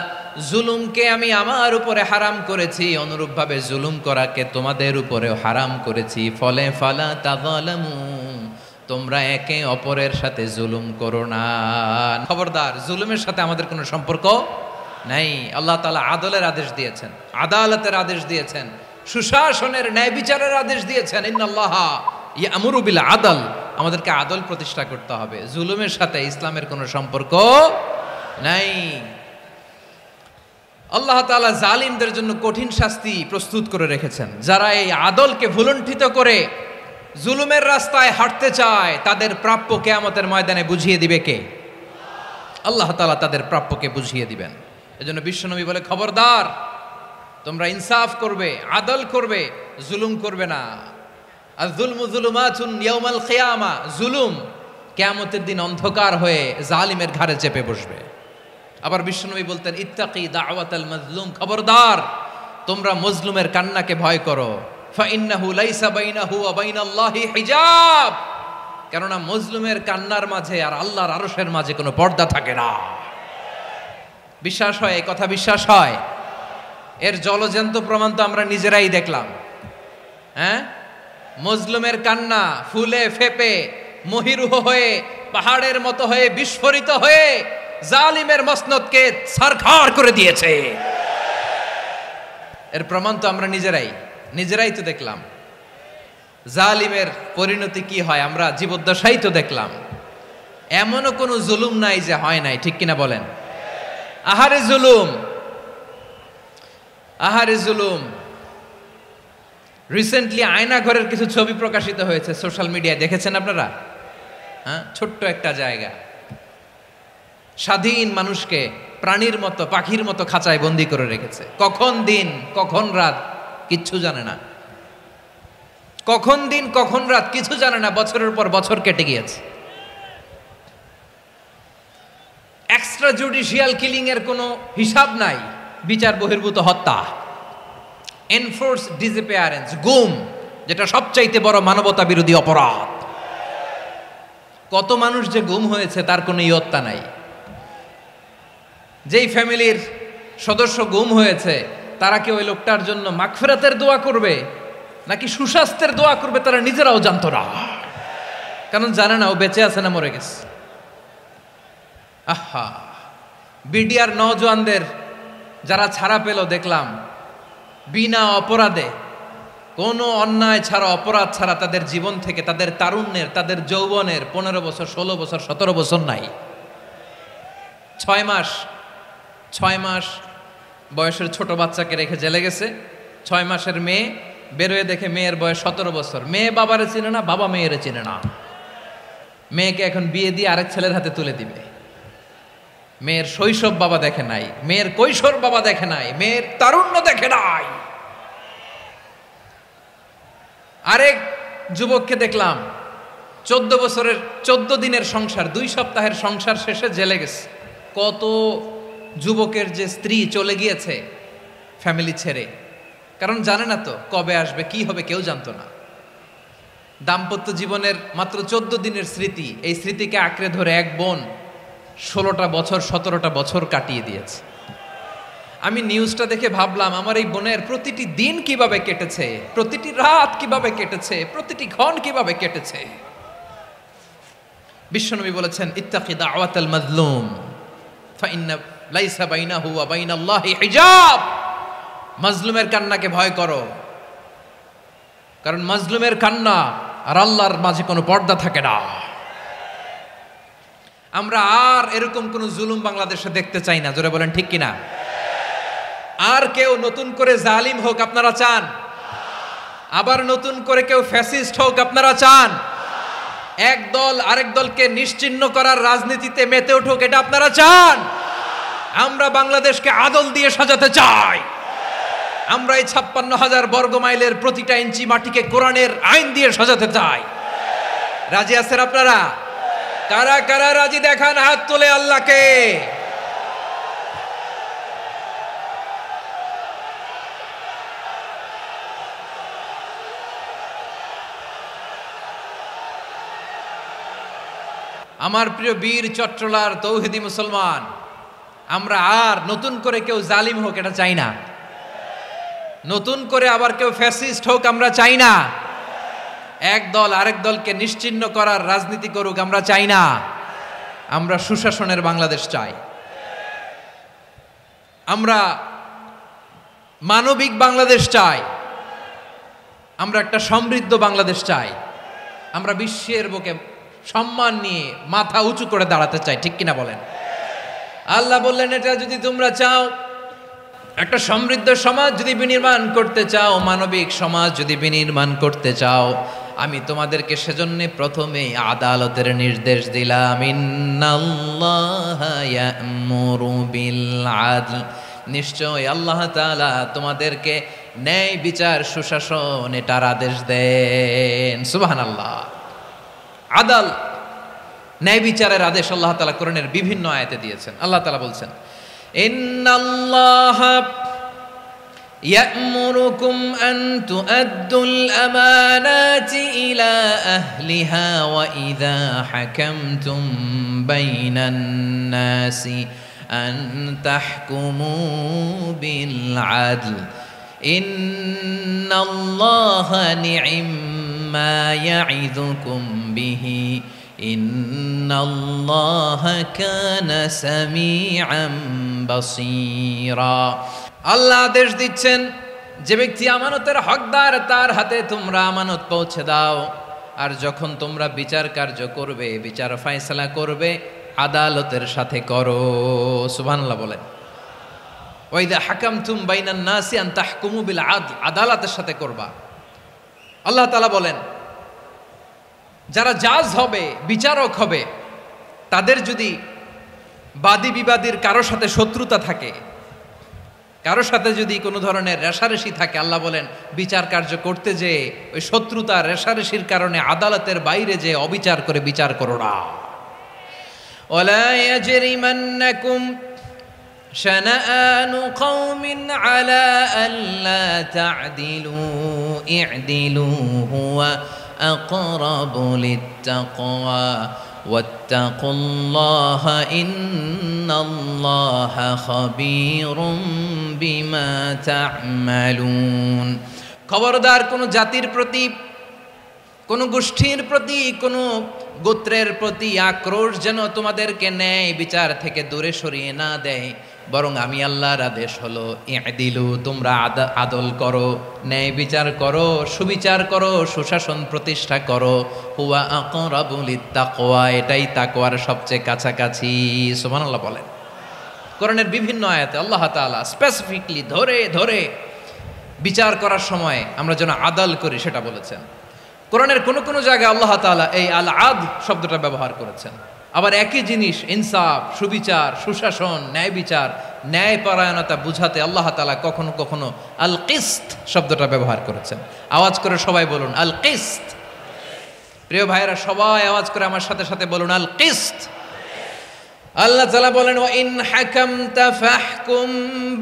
জুলুমকে আমি আমার উপরে হারাম করেছি, অনুরূপভাবে জুলুম করাকে তোমাদের উপরেও হারাম করেছি। ফলে ফালা তাযালামু, তোমরা একে অপরের সাথে জুলুম করো না। খবরদার, জুলুমের সাথে আমাদের কোনো সম্পর্ক নাই। আল্লাহ তাআলা আদলের আদেশ দিয়েছেন, আদালতের আদেশ দিয়েছেন, সুশাসনের ন্যায় বিচারের আদেশ দিয়েছেন। ইন্নাল্লাহা ইয়ামুরু বিল আদল, আমাদেরকে আদল প্রতিষ্ঠা করতে হবে। জুলুমের সাথে ইসলামের কোনো সম্পর্ক নাই। আল্লাহ তাআলা জালিমদের জন্য কঠিন শাস্তি প্রস্তুত করে রেখেছেন। যারা এই আদলকে ভুলুণ্ঠিত করে জুলুমের রাস্তায় হাঁটতে চায় তাদের প্রাপ্য কিয়ামতের ময়দানে বুঝিয়ে দিবে কে? আল্লাহ তাআলা তাদের প্রাপ্যকে বুঝিয়ে দিবেন। এজন্য বিশ্বনবী বলে, খবরদার, তোমরা ইনসাফ করবে, আদল করবে, জুলুম করবে না। আর যুলমু যুলুমাতুন ইয়াউমাল কিয়ামা, জুলুম কিয়ামতের দিন অন্ধকার হয়ে জালিমের ঘাড়ে চেপে বসবে। আবার বিশ্বনবী বলতেন, ইত্তাকি দাওয়াতাল মাজলুম, খবরদার, তোমরা মজলুমের কান্নাকে ভয় করো। ফাইন্নাহু লাইসা বাইনাহু ওয়া বাইনাল্লাহি হিজাব, কেননা মজলুমের কান্নার মাঝে আর আল্লাহর আরশের মাঝে কোনো পর্দা থাকে না। বিশ্বাস হয়? এই কথা বিশ্বাস হয়? এর জলজ্যান্ত প্রমাণ তো আমরা নিজেরাই দেখলাম। হ্যাঁ, মজলুমের কান্না ফুলে ফেপে মহিরুহ হয়ে পাহাড়ের মতো হয়ে বিস্ফোরিত হয়ে জালিমের মসনদকে ছারখার করে দিয়েছে। এর প্রমাণ তো আমরা নিজেরাই তো দেখলাম। জালিমের পরিণতি কি হয় আমরা জীবদ্দশাই তো দেখলাম। এমনও কোনো জুলুম নাই যে হয় নাই, ঠিক কিনা বলেন? আহারে জুলুম, আহারে জুলুম। রিসেন্টলি আয়না ঘরের কিছু ছবি প্রকাশিত হয়েছে সোশ্যাল মিডিয়ায়, দেখেছেন আপনারা? হ্যাঁ, ছোট্ট একটা জায়গা, স্বাধীন মানুষকে প্রাণীর মতো পাখির মতো খাঁচায় বন্দি করে রেখেছে। কখন দিন কখন রাত কিচ্ছু জানে না, কখন দিন কখন রাত কিছু জানে না। বছরের পর বছর কেটে গিয়েছে। এক্সট্রা জুডিশিয়াল কিলিং এর কোনো হিসাব নাই, বিচার বহির্ভূত হত্যা, এনফোর্স ডিসঅ্যাপিয়ারেন্স, গুম, যেটা সবচাইতে বড় মানবতা বিরোধী অপরাধ। কত মানুষ যে গুম হয়েছে তার কোনো ইয়ত্তা নাই। যেই ফ্যামিলির সদস্য গুম হয়েছে তারা কি ওই লোকটার জন্য মাগফিরাতের দোয়া করবে নাকি সুস্বাস্থ্যের দোয়া করবে তারা নিজেরাও জানতো না, কারণ জানে না ও বেঁচে আছে না মরে গেছে। আহা, বিডিআর নওজোয়ানদের যারা ছাড়া পেল দেখলাম, বিনা অপরাধে, কোনো অন্যায় ছাড়া, অপরাধ ছাড়া তাদের জীবন থেকে, তাদের তারুণ্যের, তাদের যৌবনের 15 বছর 16 বছর 17 বছর নাই, 6 মাস বয়সের ছোট বাচ্চাকে রেখে জেলে গেছে। 6 মাসের মেয়ে বেরোয় দেখে মেয়ের বয়স 17 বছর। মেয়ে বাবারে চিনে না, বাবা মেয়েরে চিনে না। মেয়েকে এখন বিয়ে দিয়ে আরেক ছেলের হাতে তুলে দিবে। মেয়ের শৈশব বাবা দেখে নাই, মেয়ের কৈশোর বাবা দেখে নাই, মেয়ের তারুণ্য দেখে নাই। আরেক যুবককে দেখলাম 14 বছরের 14 দিনের সংসার, 2 সপ্তাহের সংসার শেষে জেলে গেছে। কত যুবকের যে স্ত্রী চলে গিয়েছে ফ্যামিলি ছেড়ে, কারণ জানে না তো কবে আসবে, কি হবে, কেউ জানতো না। দাম্পত্য জীবনের মাত্র 14 দিনের স্মৃতি, এই স্মৃতিকে আঁকড়ে ধরে এক বোন 16টা বছর 17টা বছর কাটিয়ে দিয়েছে। আমি নিউজটা দেখে ভাবলাম আমার এই বোনের প্রতিটি দিন কিভাবে কেটেছে, প্রতিটি রাত কিভাবে কেটেছে, প্রতিটি ক্ষণ কিভাবে কেটেছে। বিশ্বনবী বলেছেন, ইত্তাকি দাওয়াতাল মাজলুম ফাইন্না লাইসা বাইনাহু ওয়া বাইনাল্লাহি হিজাব। মাজলুমের কান্নাকে ভয় করো, কারণ মাজলুমের কান্না আর আল্লাহর মাঝে কোনো পর্দা থাকে না। আমরা আর এরকম কোন জুলুম বাংলাদেশে দেখতে চাই না, জোরে বলেন ঠিক কিনা? আর কেউ নতুন করে জালিম হোক আপনারা চান? আবার নতুন করে কেউ ফ্যাসিস্ট হোক আপনারা চান? এক দল আরেক দলকে নিশ্চিহ্ন করার রাজনীতিতে মেতে উঠুক এটা আপনারা চান? আমরা বাংলাদেশকে আদল দিয়ে সাজাতে চাই। আমরা এই 56,000 বর্গ মাইলের প্রতিটা ইঞ্চি মাটিকে কোরআনের আইন দিয়ে সাজাতে চাই। রাজি আছেন আপনারা? কারা কারা রাজি দেখান হাত তুলে আল্লাহকে। আমার প্রিয় বীর চট্টলার তৌহিদি মুসলমান, আমরা আর নতুন করে কেউ জালিম হোক এটা চাই না, নতুন করে আবার কেউ ফ্যাসিস্ট হোক আমরা চাই না, এক দল আরেক দলকে নিশ্চিহ্ন করার রাজনীতি করুক আমরা চাই না। আমরা সুশাসনের বাংলাদেশ চাই, আমরা মানবিক বাংলাদেশ চাই, আমরা একটা সমৃদ্ধ বাংলাদেশ চাই, আমরা বিশ্বের বুকে সম্মান নিয়ে মাথা উঁচু করে দাঁড়াতে চাই, ঠিক কিনা বলেন? আল্লাহ বললেন, এটা যদি তোমরা চাও, একটা সমৃদ্ধ সমাজ যদি বিনির্মাণ করতে চাও, মানবিক সমাজ যদি বিনির্মাণ করতে চাও, আমি তোমাদেরকে সেজন্য প্রথমে আদালতের নির্দেশ দিলাম। ইন্নাল্লাহা ইয়া'মুরু বিল আদল, নিশ্চয় আল্লাহ তাআলা তোমাদেরকে ন্যায় বিচার সুশাসন এটার আদেশ দেন। সুবহানাল্লাহ। আদাল, ন্যায় বিচারের আদেশ আল্লাহ তাআলা কোরআনের বিভিন্ন আয়াতে দিয়েছেন। আল্লাহ তাআলা বলছেন, ইন্নাল্লাহা ইয়া'মুরুকুম আন তুআদ্দুল আমানাতি ইলা আহলিহা ওয়া ইযা হাকামতুম বাইনান নাসি আন তাহকুমু বিল আদল ইন্নাল্লাহা নি'ম্মা ইয়া'iযুকুম বিহি ইন্নাল্লাহা কানা সামিআন বাসীরা। আল্লাহ আদেশ দিচ্ছেন, যে ব্যক্তি আমানতের হকদার তার হাতে তোমরা আমানত পৌঁছে দাও, আর যখন তোমরা বিচার কার্য করবে, বিচার ফয়সালা করবে, আদালতের সাথে করো। সুবহানাল্লাহ বলেন। ওয়া ইযা হাকামতুম বাইনান নাসি আন তাহকুমু বিল আদল, আদালতের সাথে করবা। আল্লাহ তাআলা বলেন, যারা জাজ হবে, বিচারক হবে, তাদের যদি বাদী বিবাদীর কারো সাথে শত্রুতা থাকে, কারো সাথে যদি কোনো ধরনের রেষারেষি থাকে, আল্লাহ বলেন বিচার কার্য করতে যে ওই শত্রুতা রেষারেষির কারণে আদালতের বাইরে যে অবিচার করে বিচার করো না। ওয়ালা ইয়াজরিমান্নাকুম শানাআনু কওমিন আলা আল্লা তা'দিলু ই'দিলু হুয়া أقرب للتقوى واتقوا الله إن الله خبير بما تعملون। খবরদার কোন জাতির প্রতি, কোন গোষ্ঠীর প্রতি, কোন গোত্রের প্রতি আক্রোশ যেন তোমাদেরকে ন্যায় বিচার থেকে দূরে সরিয়ে না দেয়, বরং আমি আল্লাহর আদেশ হলো ই'দিলু, তোমরা আদল করো, ন্যায় বিচার করো, সুবিচার করো, সুশাসন প্রতিষ্ঠা করো। হুয়া আকরাবু লিত্তাকওয়া, এটাই তাকওয়ার সবচেয়ে কাছাকাছি। সুবহানাল্লাহ বলেন। কোরআনের বিভিন্ন আয়াতে আল্লাহ তাআলা স্পেসিফিকলি ধরে ধরে বিচার করার সময় আমরা যেন আদল করি সেটা বলেছেন। কোরআনের কোন কোন জায়গায় আল্লাহ তাআলা এই আল আদল শব্দটা ব্যবহার করেছেন। আবার একই জিনিস ইনসাফ, সুবিচার, সুশাসন, ন্যায় বিচার, ন্যায় পরায়ণতা বুঝাতে আল্লাহ তাআলা কখনো কখনো আল কিসত শব্দটা ব্যবহার করেছেন। আওয়াজ করে সবাই বলুন আল কিসত। প্রিয় ভাইরা, সবাই আওয়াজ করে আমার সাথে সাথে বলুন আল কিসত। আল্লাহ তাআলা বলেন, ওয়া ইন হাকামতা ফাহকুম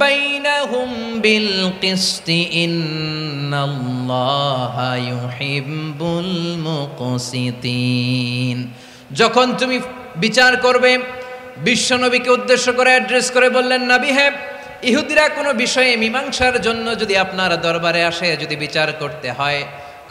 বাইনাহুম বিল কিসতি ইন্নাল্লাহা ইউহিব্বুল মুকসিতিন। যখন তুমি বিচার করবে, বিশ্বনবীকে উদ্দেশ্য করে অ্যাড্রেস করে বললেন, নবী হে, ইহুদিরা কোনো বিষয়ে মীমাংসার জন্য যদি আপনার দরবারে আসে, যদি বিচার করতে হয়,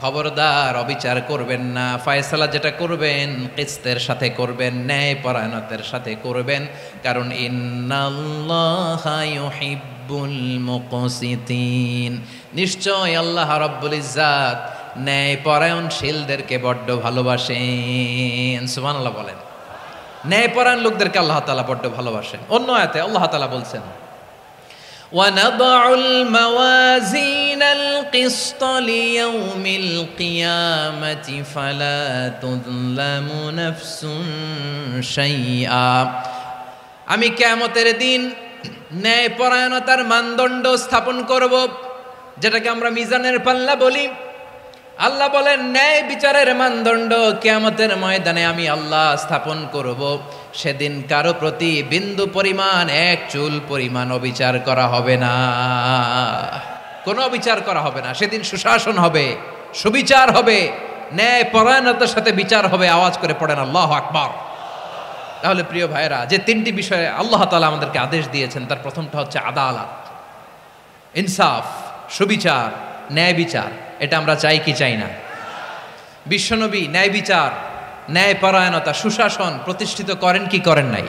খবরদার অবিচার করবেন না। ফয়সালা যেটা করবেন কিসতের সাথে করবেন, ন্যায় পরায়ণতার সাথে করবেন, কারণ ইন্নাল্লাহা ইউহিব্বুল মুকসিতিন, নিশ্চয় আল্লাহ রাব্বুল ইজ্জাত ন্যায় পরায়ণশীলদেরকে বড্ড ভালোবাসেন। সুবহানাল্লাহ বলেন। ন্যায় পরায়ণ লোকদেরকে আল্লাহ তাআলা বড্ড ভালোবাসেন। অন্য আয়াতে আল্লাহ তাআলা বলছেন, وَنَضَعُ الْمَوَازِينَ الْقِسْطَ لِيَوْمِ الْقِيَامَةِ فَلَا تُظْلَمُ نَفْسٌ شَيْئًا, আমি কিয়ামতের দিন ন্যায়পরায়ণতার মানদণ্ড স্থাপন করব, যেটাকে আমরা মিজানের পাল্লা বলি। আল্লাহ বলেন ন্যায় বিচারের মানদণ্ড কিয়ামতের ময়দানে আমি আল্লাহ স্থাপন করব। সেদিন কারো প্রতি বিন্দু পরিমাণ, এক চুল পরিমাণ অবিচার করা হবে না, কোনো অবিচার করা হবে না। সেদিন সুশাসন হবে, সুবিচার হবে, ন্যায় পরায়ণতার সাথে বিচার হবে। আওয়াজ করে পড়েন আল্লাহু আকবার। তাহলে প্রিয় ভাইরা, যে তিনটি বিষয়ে আল্লাহ তাআলা আমাদেরকে আদেশ দিয়েছেন, তার প্রথমটা হচ্ছে আদালত, ইনসাফ, সুবিচার, ন্যায় বিচার। এটা আমরা চাই কি চাই না? বিশ্বনবী ন্যায় বিচার, ন্যায় পরায়ণতা, সুশাসন প্রতিষ্ঠিত করেন কি করেন নাই?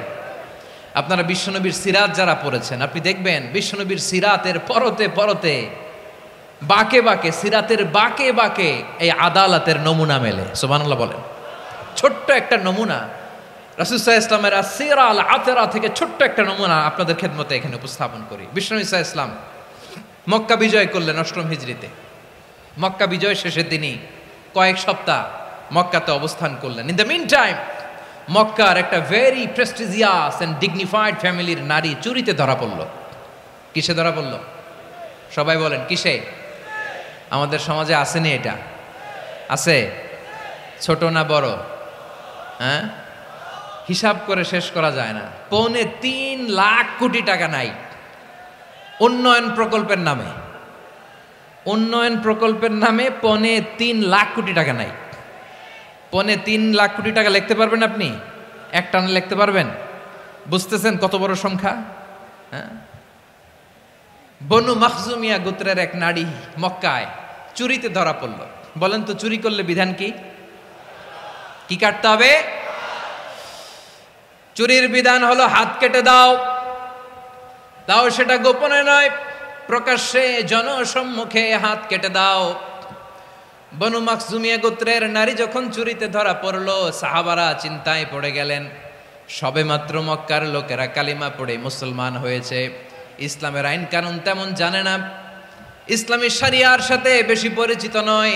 আপনারা বিশ্বনবীর সিরাত যারা পড়েছেন, আপনি দেখবেন বিশ্বনবীর সিরাতের পরতে পরতে, বাঁকে বাঁকে, সিরাতের বাঁকে বাঁকে এই আদালতের নমুনা মেলে। সুবহানাল্লাহ বলেন। ছোট্ট একটা নমুনা রাসূল সাল্লাল্লাহু আলাইহি ওয়াসাল্লামের আসসিরা আল আতরা থেকে ছোট্ট একটা নমুনা আপনাদের খেদমতে এখানে উপস্থাপন করি। বিশ্বনবী সাল্লাল্লাহু আলাইহি ওয়াসাল্লাম মক্কা বিজয় করলেন ৮ম হিজরিতে। মক্কা বিজয় শেষে তিনি কয়েক সপ্তাহ মক্কাতে অবস্থান করলেন। ইন দ্য মিন টাইম মক্কার একটা ভেরি প্রেস্টিজিয়াস এন্ড ডিগনিফাইড ফ্যামিলির নারী চুরিতে ধরা পড়ল। কিসে ধরা পড়ল? সবাই বলেন কিসে? আমাদের সমাজে আসেনি এটা? আছে? ছোট না বড়? হ্যাঁ, হিসাব করে শেষ করা যায় না। ৩.৫ লাখ কোটি টাকা নাই উন্নয়ন প্রকল্পের নামে। উন্নয়ন প্রকল্পের নামে ৩.৫ লাখ কোটি টাকা নাই। ৩.৫ লাখ কোটি টাকা লিখতে পারবেন আপনি? এক টানে লিখতে পারবেন? বুঝতেছেন কত বড় সংখ্যা? হ্যাঁ, বনু মাখজুমিয়া গোত্রের এক নারী মক্কায় চুরিতে ধরা পড়ল। বলেন তো চুরি করলে বিধান কি? কি কাটতে হবে? চুরির বিধান হলো হাত কেটে দাও। তাও সেটা গোপনে নয়, প্রকাশ্যে জনসম্মুখে হাত কেটে দাও। বনু মাখজুমিয়া গোত্রের নারী যখন চুরিতে ধরা পড়লো, সাহাবারা চিন্তায় পড়ে গেলেন। সবেমাত্র মক্কার লোকেরা কালিমা পড়ে মুসলমান হয়েছে, ইসলামের আইন কানুন তেমন জানে না, ইসলামী শরিয়ার সাথে বেশি পরিচিত নয়।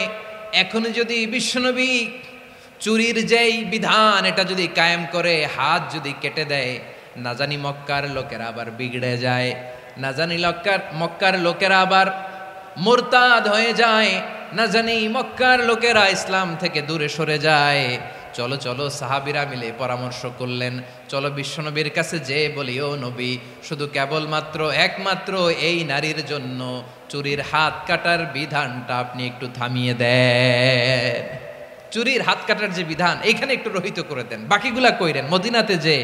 এখন যদি বিশ্বনবী চুরির যেই বিধান এটা যদি কায়েম করে হাত যদি কেটে দেয়, না জানি মক্কার লোকেরা আবার বিগড়ে যায়, না জানি মক্কার লোকেরা আবার মুরতাদ হয়ে যায়, না জানি মক্কার লোকেরা ইসলাম থেকে দূরে সরে যায়। চলো চলো, সাহাবীরা মিলে পরামর্শ করলেন, চলো বিশ্বনবীর কাছে যে বলি, ও নবী, শুধু কেবলমাত্র একমাত্র এই নারীর জন্য চুরির হাত কাটার বিধানটা আপনি একটু থামিয়ে দেন। চুরির হাত কাটার যে বিধান এখানে একটু রহিত করে দেন, বাকিগুলা কইরেন মদিনাতে যে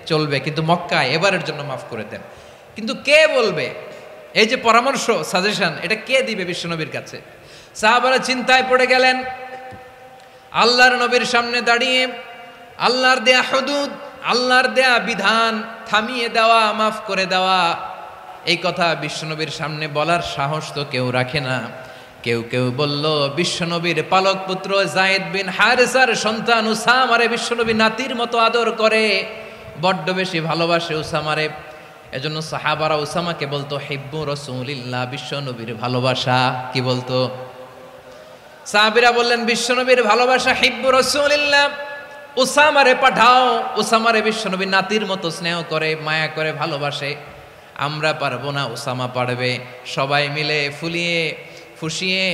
চলবে, কিন্তু মক্কায় এবারের জন্য মাফ করে দেন। কিন্তু কে বলবে? এই যে পরামর্শ, সাজেশন, এটা কে দিবে বিশ্বনবীর কাছে? সাহাবারা চিন্তায় পড়ে গেলেন। আল্লাহর নবীর সামনে দাঁড়িয়ে আল্লাহর দেয়া হুদুদ, আল্লাহর দেয়া বিধান থামিয়ে দেওয়া, মাফ করে দেওয়া, এই কথা বিশ্বনবীর সামনে বলার সাহস তো কেউ রাখে না। কেউ কেউ বলল, বিশ্বনবীর পালক পুত্র যায়েদ বিন হারেসার সন্তান উসামারে বিশ্বনবী নাতির মতো আদর করে, বড্ড বেশি ভালোবাসে উসামারে। এজন্য সাহাবারা উসামাকে বলতো হিব্বু রাসূলিল্লাহ, বিশ্বনবীর ভালোবাসা। কি বলতো? সাহাবীরা বললেন বিশ্বনবীর ভালোবাসা হিব্বু রাসূলিল্লাহ, উসামারে পাঠাও। উসামারে বিশ্বনবী নাতির মতো স্নেহ করে, মায়া করে, ভালোবাসে। আমরা পারবো না, উসামা পারবে। সবাই মিলে ফুলিয়ে ফুসিয়ে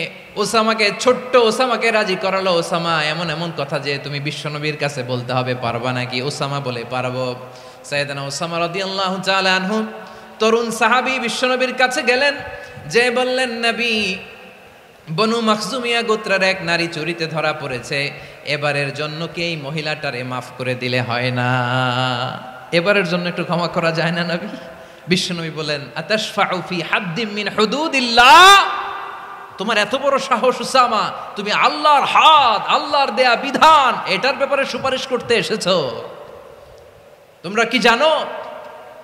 ওসামাকে, ছোট্ট ওসামাকে রাজি করালো। ওসামা, এমন এমন কথা যে তুমি বিশ্বনবীর কাছে বলতে হবে, পারবা নাকি? ওসামা বলে পারবো। সাইয়েদনা ওসামা রাদিয়াল্লাহু তাআলা আনহু তরুণ সাহাবী বিশ্বনবীর কাছে গেলেন, যে বললেন, নবী, বনু মাখজুমিয়া গোত্রের এক নারী চুরিতে ধরা পড়েছে, এবারের জন্য কি এই মহিলাটারে মাফ করে দিলে হয় না? এবারের জন্য একটু ক্ষমা করা যায় না নবী? বিশ্বনবী বলেন, আতাশফাউ ফি হাদ্দিম মিন হুদুদিল্লাহ, তোমার এত বড় সাহস উসামা, তুমি আল্লাহর হাত, আল্লাহর দেয়া বিধান, এটার ব্যাপারে সুপারিশ করতে এসেছো? তোমরা কি জানো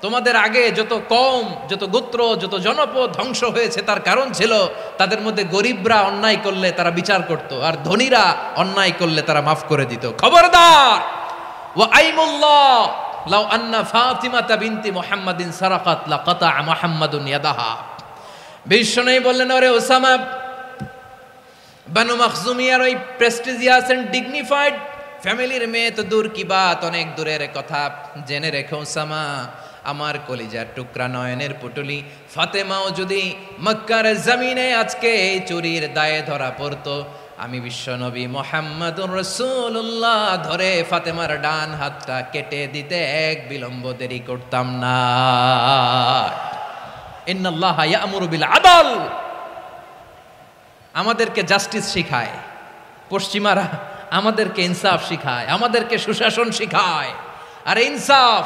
তোমাদের আগে যত কওম, যত গোত্র, যত জনপদ ধ্বংস হয়েছে তার কারণ ছিল তাদের মধ্যে গরিবরা অন্যায় করলে তারা বিচার করত, আর ধনীরা অন্যায় করলে তারা মাফ করে দিত। খবরদার, ওয়া আইমুল্লাহ লাউ আন্না ফাতিমাতা বিনতি মুহাম্মাদিন সারাকাত লাকাতা মুহাম্মাদুন ইয়াদাহা। বিশ্বনবী বললেন, ওরে ওসামা, বানু মাখজুমিয়ার ওই প্রেস্টিজিয়াস এন্ড ডিগনিফাইড ফ্যামিলির মেয়ে তো দূর কি বাত, অনেক দূরের কথা। জেনে রেখো ওসামা, আমার কলিজার টুকরা নয়নের পুটুলি ফাতেমাও যদি মক্কার জমিনে আজকে এই চুরির দায়ে ধরা পড়তো, আমি বিশ্বনবী মুহাম্মাদুর রাসূলুল্লাহ ধরে ফাতেমার ডান হাতটা কেটে দিতে এক বিলম্ব দেরি করতাম না। ইন্নাল্লাহা ইয়া'মুরু বিল আদল, আমাদেরকে জাস্টিস শিখায় পশ্চিমারা, আমাদেরকে ইনসাফ শিখায়, আমাদেরকে সুশাসন শিখায়। আর ইনসাফ,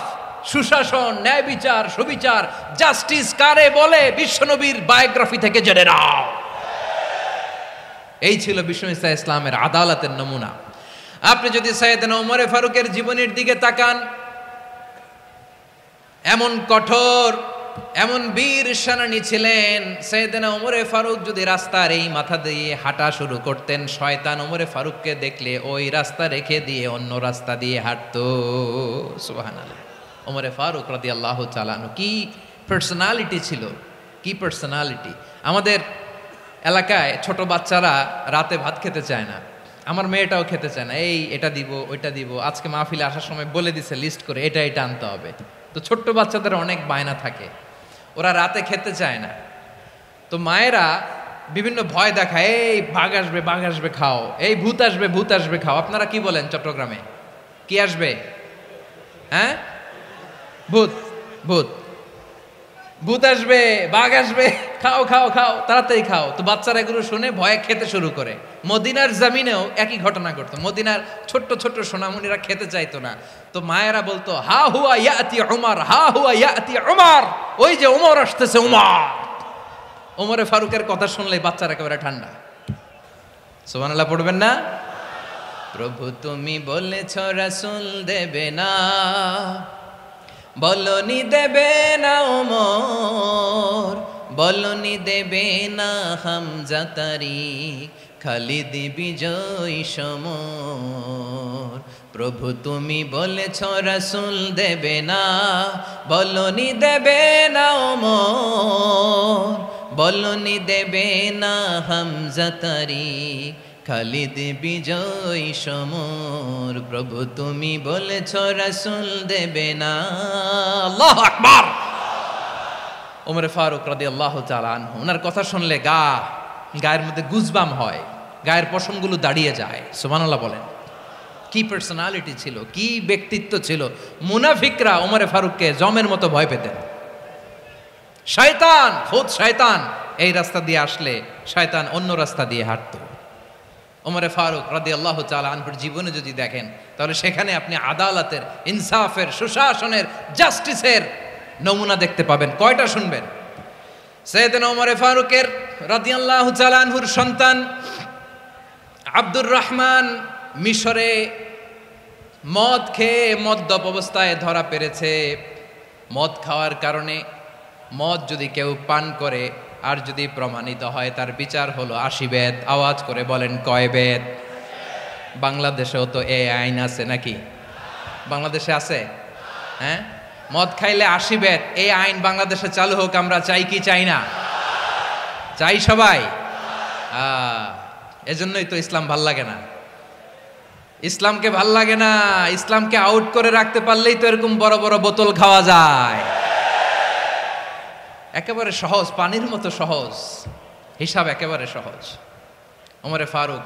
সুশাসন, ন্যায় বিচার, সুবিচার, জাস্টিস কারে বলে বিশ্বনবীর বায়োগ্রাফি থেকে জেনে নাও। এই ছিল বিশ্বনবী ইসলামের আদালতের নমুনা। আপনি যদি সাইয়েদনা ওমর ফারুকের জীবনের দিকে তাকান, এমন কঠোর, এমন বীর সেনানী ছিলেন। সাইয়েদনা ওমর ফারুক যদি রাস্তার এই মাথা দিয়ে হাঁটা শুরু করতেন, শয়তান ওমর ফারুককে দেখলে ওই রাস্তা রেখে দিয়ে অন্য রাস্তা দিয়ে হাঁটতো। সুবহানাল্লাহ। ওমর ফারুক রাদিয়াল্লাহু তাআলা আনহু কি পার্সোনালিটি ছিল, কি পার্সোনালিটি। আমাদের এলাকায় ছোট বাচ্চারা রাতে ভাত খেতে চায় না, আমার মেয়েটাও খেতে চায় না। এই এটা দিব, ওইটা দিব, আজকে মাহফিলে আসার সময় বলে দিছে লিস্ট করে এটা এটা আনতে হবে। তো ছোট্ট বাচ্চাদের অনেক বায়না থাকে, ওরা রাতে খেতে চায় না। তো মায়েরা বিভিন্ন ভয় দেখায়, এই বাঘ আসবে, বাঘ আসবে খাও, এই ভূত আসবে, ভূত আসবে খাও। আপনারা কি বলেন চট্টগ্রামে? কি আসবে? হ্যাঁ, ভূত, ভূত, ভূত আসবে, বাঘ আসবে, খাও খাও খাও, তাড়াতাড়ি খাও। তো বাচ্চারা এগুলো শুনে ভয়ে খেতে শুরু করে। মদিনার জমিনেও একই ঘটনা ঘটতো। মদিনার ছোট্ট ছোট্ট সোনামণিরা খেতে চাইতো না। তো মায়েরা বলতো, হা হুয়া ইয়াতি উমর, হা হুয়া ইয়াতি উমর, ওই যে ওমর আসতেছে, ওমর। ওমরে ফারুকের কথা শুনলে বাচ্চারা একেবারে ঠান্ডা। সুবহানাল্লাহ পড়বেন না? প্রভু তুমি বলেছ রাসূল দেবে না, বলনি দেবে না ওমর, বলনি দেবে না হামজা তারিক, খালিদ বিজয় সমর। প্রভু তুমি বলেছ রাসূল দেবে না, বলনি দেবে না ওমর, বলনি দেবে না হামজা তারিক, খালিদ বিজয় সমর। প্রভু তুমি বলেছ রাসূল দেবে না। আল্লাহু আকবার। ওমর ফারুক রাদিয়াল্লাহু তাআলা আনহু, ওনার কথা শুনলে গায়ের মধ্যে গুজবাম হয়, গায়ের পশমগুলো দাঁড়িয়ে যায়। সুবহানাল্লাহ বলেন। কি পার্সোনালিটি ছিল, কি ব্যক্তিত্ব ছিল। মুনাফিকরা ওমর ফারুককে জমের মতো ভয় পেতেন। শয়তান, খুদ শয়তান এই রাস্তা দিয়ে আসলে শয়তান অন্য রাস্তা দিয়ে হাঁটতো। ওমর ফারুক রাদিয়াল্লাহু তাআলা আনহুর জীবনে যদি দেখেন, তাহলে সেখানে আপনি আদালতের, ইনসাফের, সুশাসনের, জাস্টিসের নমুনা দেখতে পাবেন। কয়টা শুনবেন? সাইয়েদনা ওমর ফারুকের রাদিয়াল্লাহু তাআলা আনহুর সন্তান আব্দুর রহমান মিশরে মদ খেয়ে মদ্যপ অবস্থায় ধরা পড়েছে। মদ খাওয়ার কারণে, মদ যদি কেউ পান করে আর যদি প্রমাণিত হয়, তার বিচার হলো 80 বেত। আওয়াজ করে বলেন কয় বেত? বাংলাদেশেও তো এই আইন আছে নাকি? বাংলাদেশে আছে? হ্যাঁ, মদ খাইলে 80 বেত, এই আইন বাংলাদেশে চালু হোক। আমরা চাই কি চাই না? চাই সবাই। এজন্যই তো ইসলাম ভাল লাগে না। ইসলামকে ভাল লাগে না। ইসলামকে আউট করে রাখতে পারলেই তো এরকম বড় বড় বোতল খাওয়া যায়। একেবারে সহজ, পানির মতো সহজ, হিসাব একেবারে সহজ। ওমর ফারুক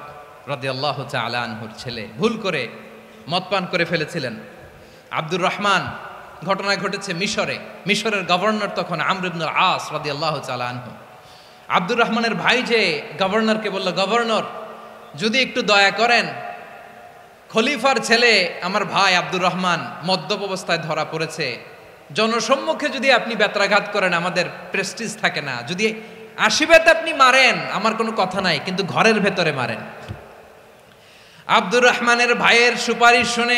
রাদিয়াল্লাহু তাআলা আনহুর ছেলে ভুল করে মদ পান করে ফেলেছিলেন। আব্দুর রহমান, ঘটনা ঘটেছে মিশরে। মিশরের গভর্নর তখন আমর ইবনুল আস রাদিয়াল্লাহু তাআলা আনহু। আব্দুর রহমানের ভাই যে গভর্নরকে বলল, গভর্নর যদি একটু দয়া করেন, খলিফার ছেলে আমার ভাই আব্দুর রহমান মদ্যপ অবস্থায় ধরা পড়েছে, জনসম্মুখে যদি আপনি বেত্রাঘাত করেন, আমাদের প্রেস্টিজ থাকে না। যদি 80 বেত আপনি মারেন, আমার কোনো কথা নাই, কিন্তু ঘরের ভেতরে মারেন। আব্দুর রহমানের ভাইয়ের সুপারিশ শুনে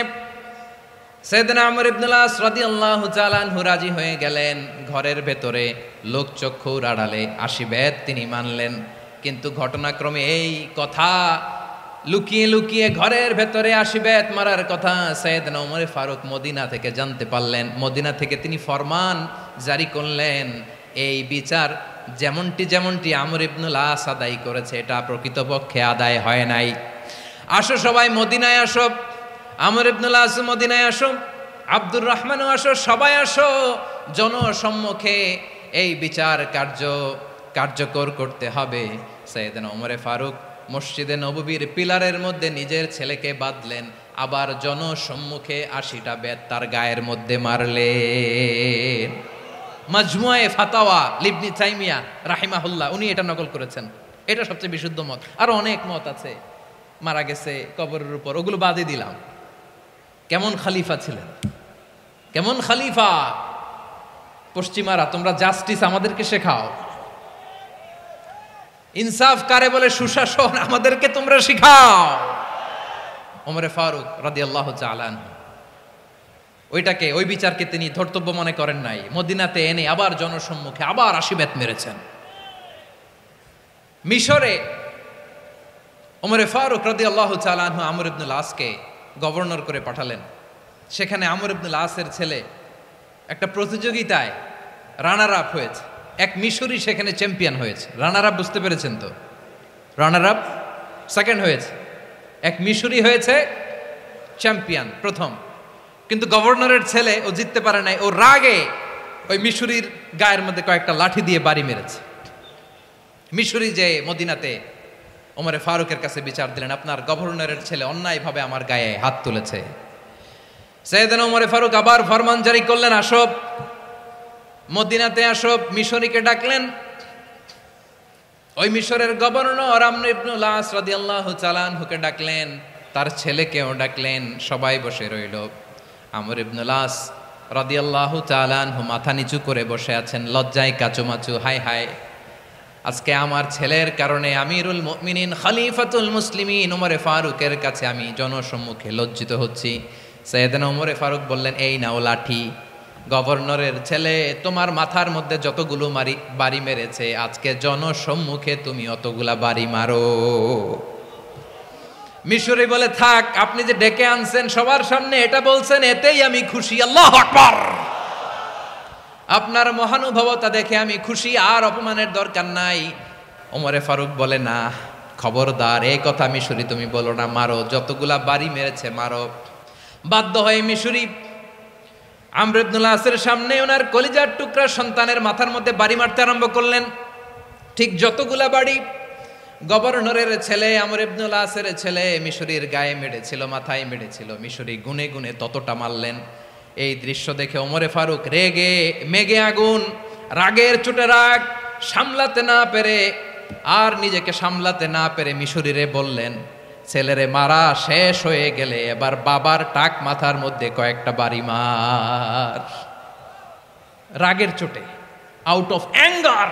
সাইয়েদনা আমর ইবনুল আস রাদিয়াল্লাহু তাআলা আনহু রাজি হয়ে গেলেন। ঘরের ভেতরে লোকচক্ষুর আড়ালে 80 বেত তিনি মানলেন। কিন্তু ঘটনাক্রমে এই কথা লুকিয়ে লুকিয়ে ঘরের ভেতরে 80 বেত মারার কথা সাইয়েদনা ওমর ফারুক মদিনা থেকে জানতে পারলেন। মদিনা থেকে তিনি ফরমান জারি করলেন, এই বিচার যেমনটি আমর ইবনুল আস আদায় করেছে, এটা প্রকৃতপক্ষে আদায় হয় নাই। আসো সবাই মদিনায় আসো, আমর ইবনুল আস মদিনায় আসো, আব্দুর রহমানও আসো, সবাই আসো, জনসম্মুখে এই বিচার কার্যকর করতে হবে। সাইয়েদনা ওমর ফারুক মসজিদে নববীর পিলারের মধ্যে নিজের ছেলেকে বাঁধলেন, আবার জনসম্মুখে 80টা বেত তার গায়ের মধ্যে মারলেন। মাজমুয়ে ফাতাওয়া ইবনে তাইমিয়া রাহিমাহুল্লাহ উনি এটা নকল করেছেন। এটা সবচেয়ে বিশুদ্ধ মত। আরো অনেক মত আছে, মারা গেছে কবরের উপর, ওগুলো বাদই দিলাম। কেমন খলিফা ছিলেন, কেমন খলিফা! পশ্চিমারা তোমরা জাস্টিস আমাদেরকে শেখাও, ইনসাফ কারে বলে সুশাসন আমাদেরকে তোমরা শিখাও। ওমর ফারুক রাদিয়াল্লাহু তাআলা আনহু ওই বিচারকে তিনি ধর্তব্য মনে করেন নাই। মদিনাতে এনে আবার জনসম্মুখে আবার 80 বেত মেরেছেন। মিশরে ওমর ফারুক রাদিয়াল্লাহু তাআলা আনহু আমর ইবনুল আসকে গভর্নর করে পাঠালেন। সেখানে আমর ইবনুল আসের ছেলে একটা প্রতিযোগিতায় রানার আপ হয়েছে। এক মিশরি সেখানে চ্যাম্পিয়ন হয়েছে। রানার আপ বুঝতে পেরেছেন তো? রানার আপ সেকেন্ড হয়েছে, এক মিশরি হয়েছে চ্যাম্পিয়ন প্রথম। কিন্তু গভর্নরের ছেলে ও জিততে পারে নাই। ও রাগে ওই মিশরির গায়ের মধ্যে কয়েকটা লাঠি দিয়ে বাড়ি মেরেছে। মিশরি যে মদিনাতে ওমর ফারুকের কাছে বিচার দিলেন, আপনার গভর্নরের ছেলে অন্যায়ভাবে আমার গায়ে হাত তুলেছে। সাইয়েদনা ওমর ফারুক আবার ফরমান জারি করলেন, আসো মদিনাতে আসো। মিশরীকে ডাকলেন। ওই মিশরের গভর্নর আমর ইবনুল আস রাদিয়াল্লাহু তাআলা আনহুকে ডাকলেন, তার ছেলেকেও ডাকলেন। সবাই বসে রইল। আমর ইবনুল আস রাদিয়াল্লাহু তাআলা আনহু মাথা নিচু করে বসে আছেন, লজ্জায় কাচুমাচু। হায় হায়, আজকে আমার ছেলের কারণে আমিরুল মুমিনিন খলিফাতুল মুসলিমিন ওমর ফারুকের কাছে আমি জনসম্মুখে লজ্জিত হচ্ছি। সাইয়েদনা ওমর ফারুক বললেন, এই নাও লাঠি। গভর্নরের ছেলে তোমার মাথার মধ্যে যতগুলো বাড়ি মেরেছে, আজকে জনসম্মুখে তুমি অতগুলা বাড়ি মারো। মিশরি বলে, থাক, আপনি যে ডেকে আনছেন সবার সামনে এটা বলছেন, এতেই আমি খুশি। আল্লাহু আকবার! আপনার মহানুভবতা দেখে আমি খুশি, আর অপমানের দরকার নাই। ওমর ফারুক বলে, না, খবরদার, এই কথা মিশরি তুমি বলো না, মারো, যতগুলা বাড়ি মেরেছে মারো। বাধ্য হয়ে মিশরি আমর ইবনুল আসের সামনে ওনার কলিজার টুকরা সন্তানের মাথার মধ্যে বাড়ি মারতে আরম্ভ করলেন। ঠিক যতগুলা বাড়ি গভর্নরের ছেলে আমর ইবনুল আসের ছেলে মিশরির গায়ে মেরেছিল, মাথায় মেরেছিল, মিশরি গুনে গুনে ততটা মারলেন। এই দৃশ্য দেখে ওমর ফারুক রেগে মেগে আগুন, রাগের চোটে রাগ সামলাতে না পেরে আর নিজেকে সামলাতে না পেরে মিশরিরে বললেন, ছেলেরে মারা শেষ হয়ে গেলে এবার বাবার টাক মাথার মধ্যে কয়েকটা বাড়ি মার। রাগের চোটে, আউট অফ অ্যাঙ্গার,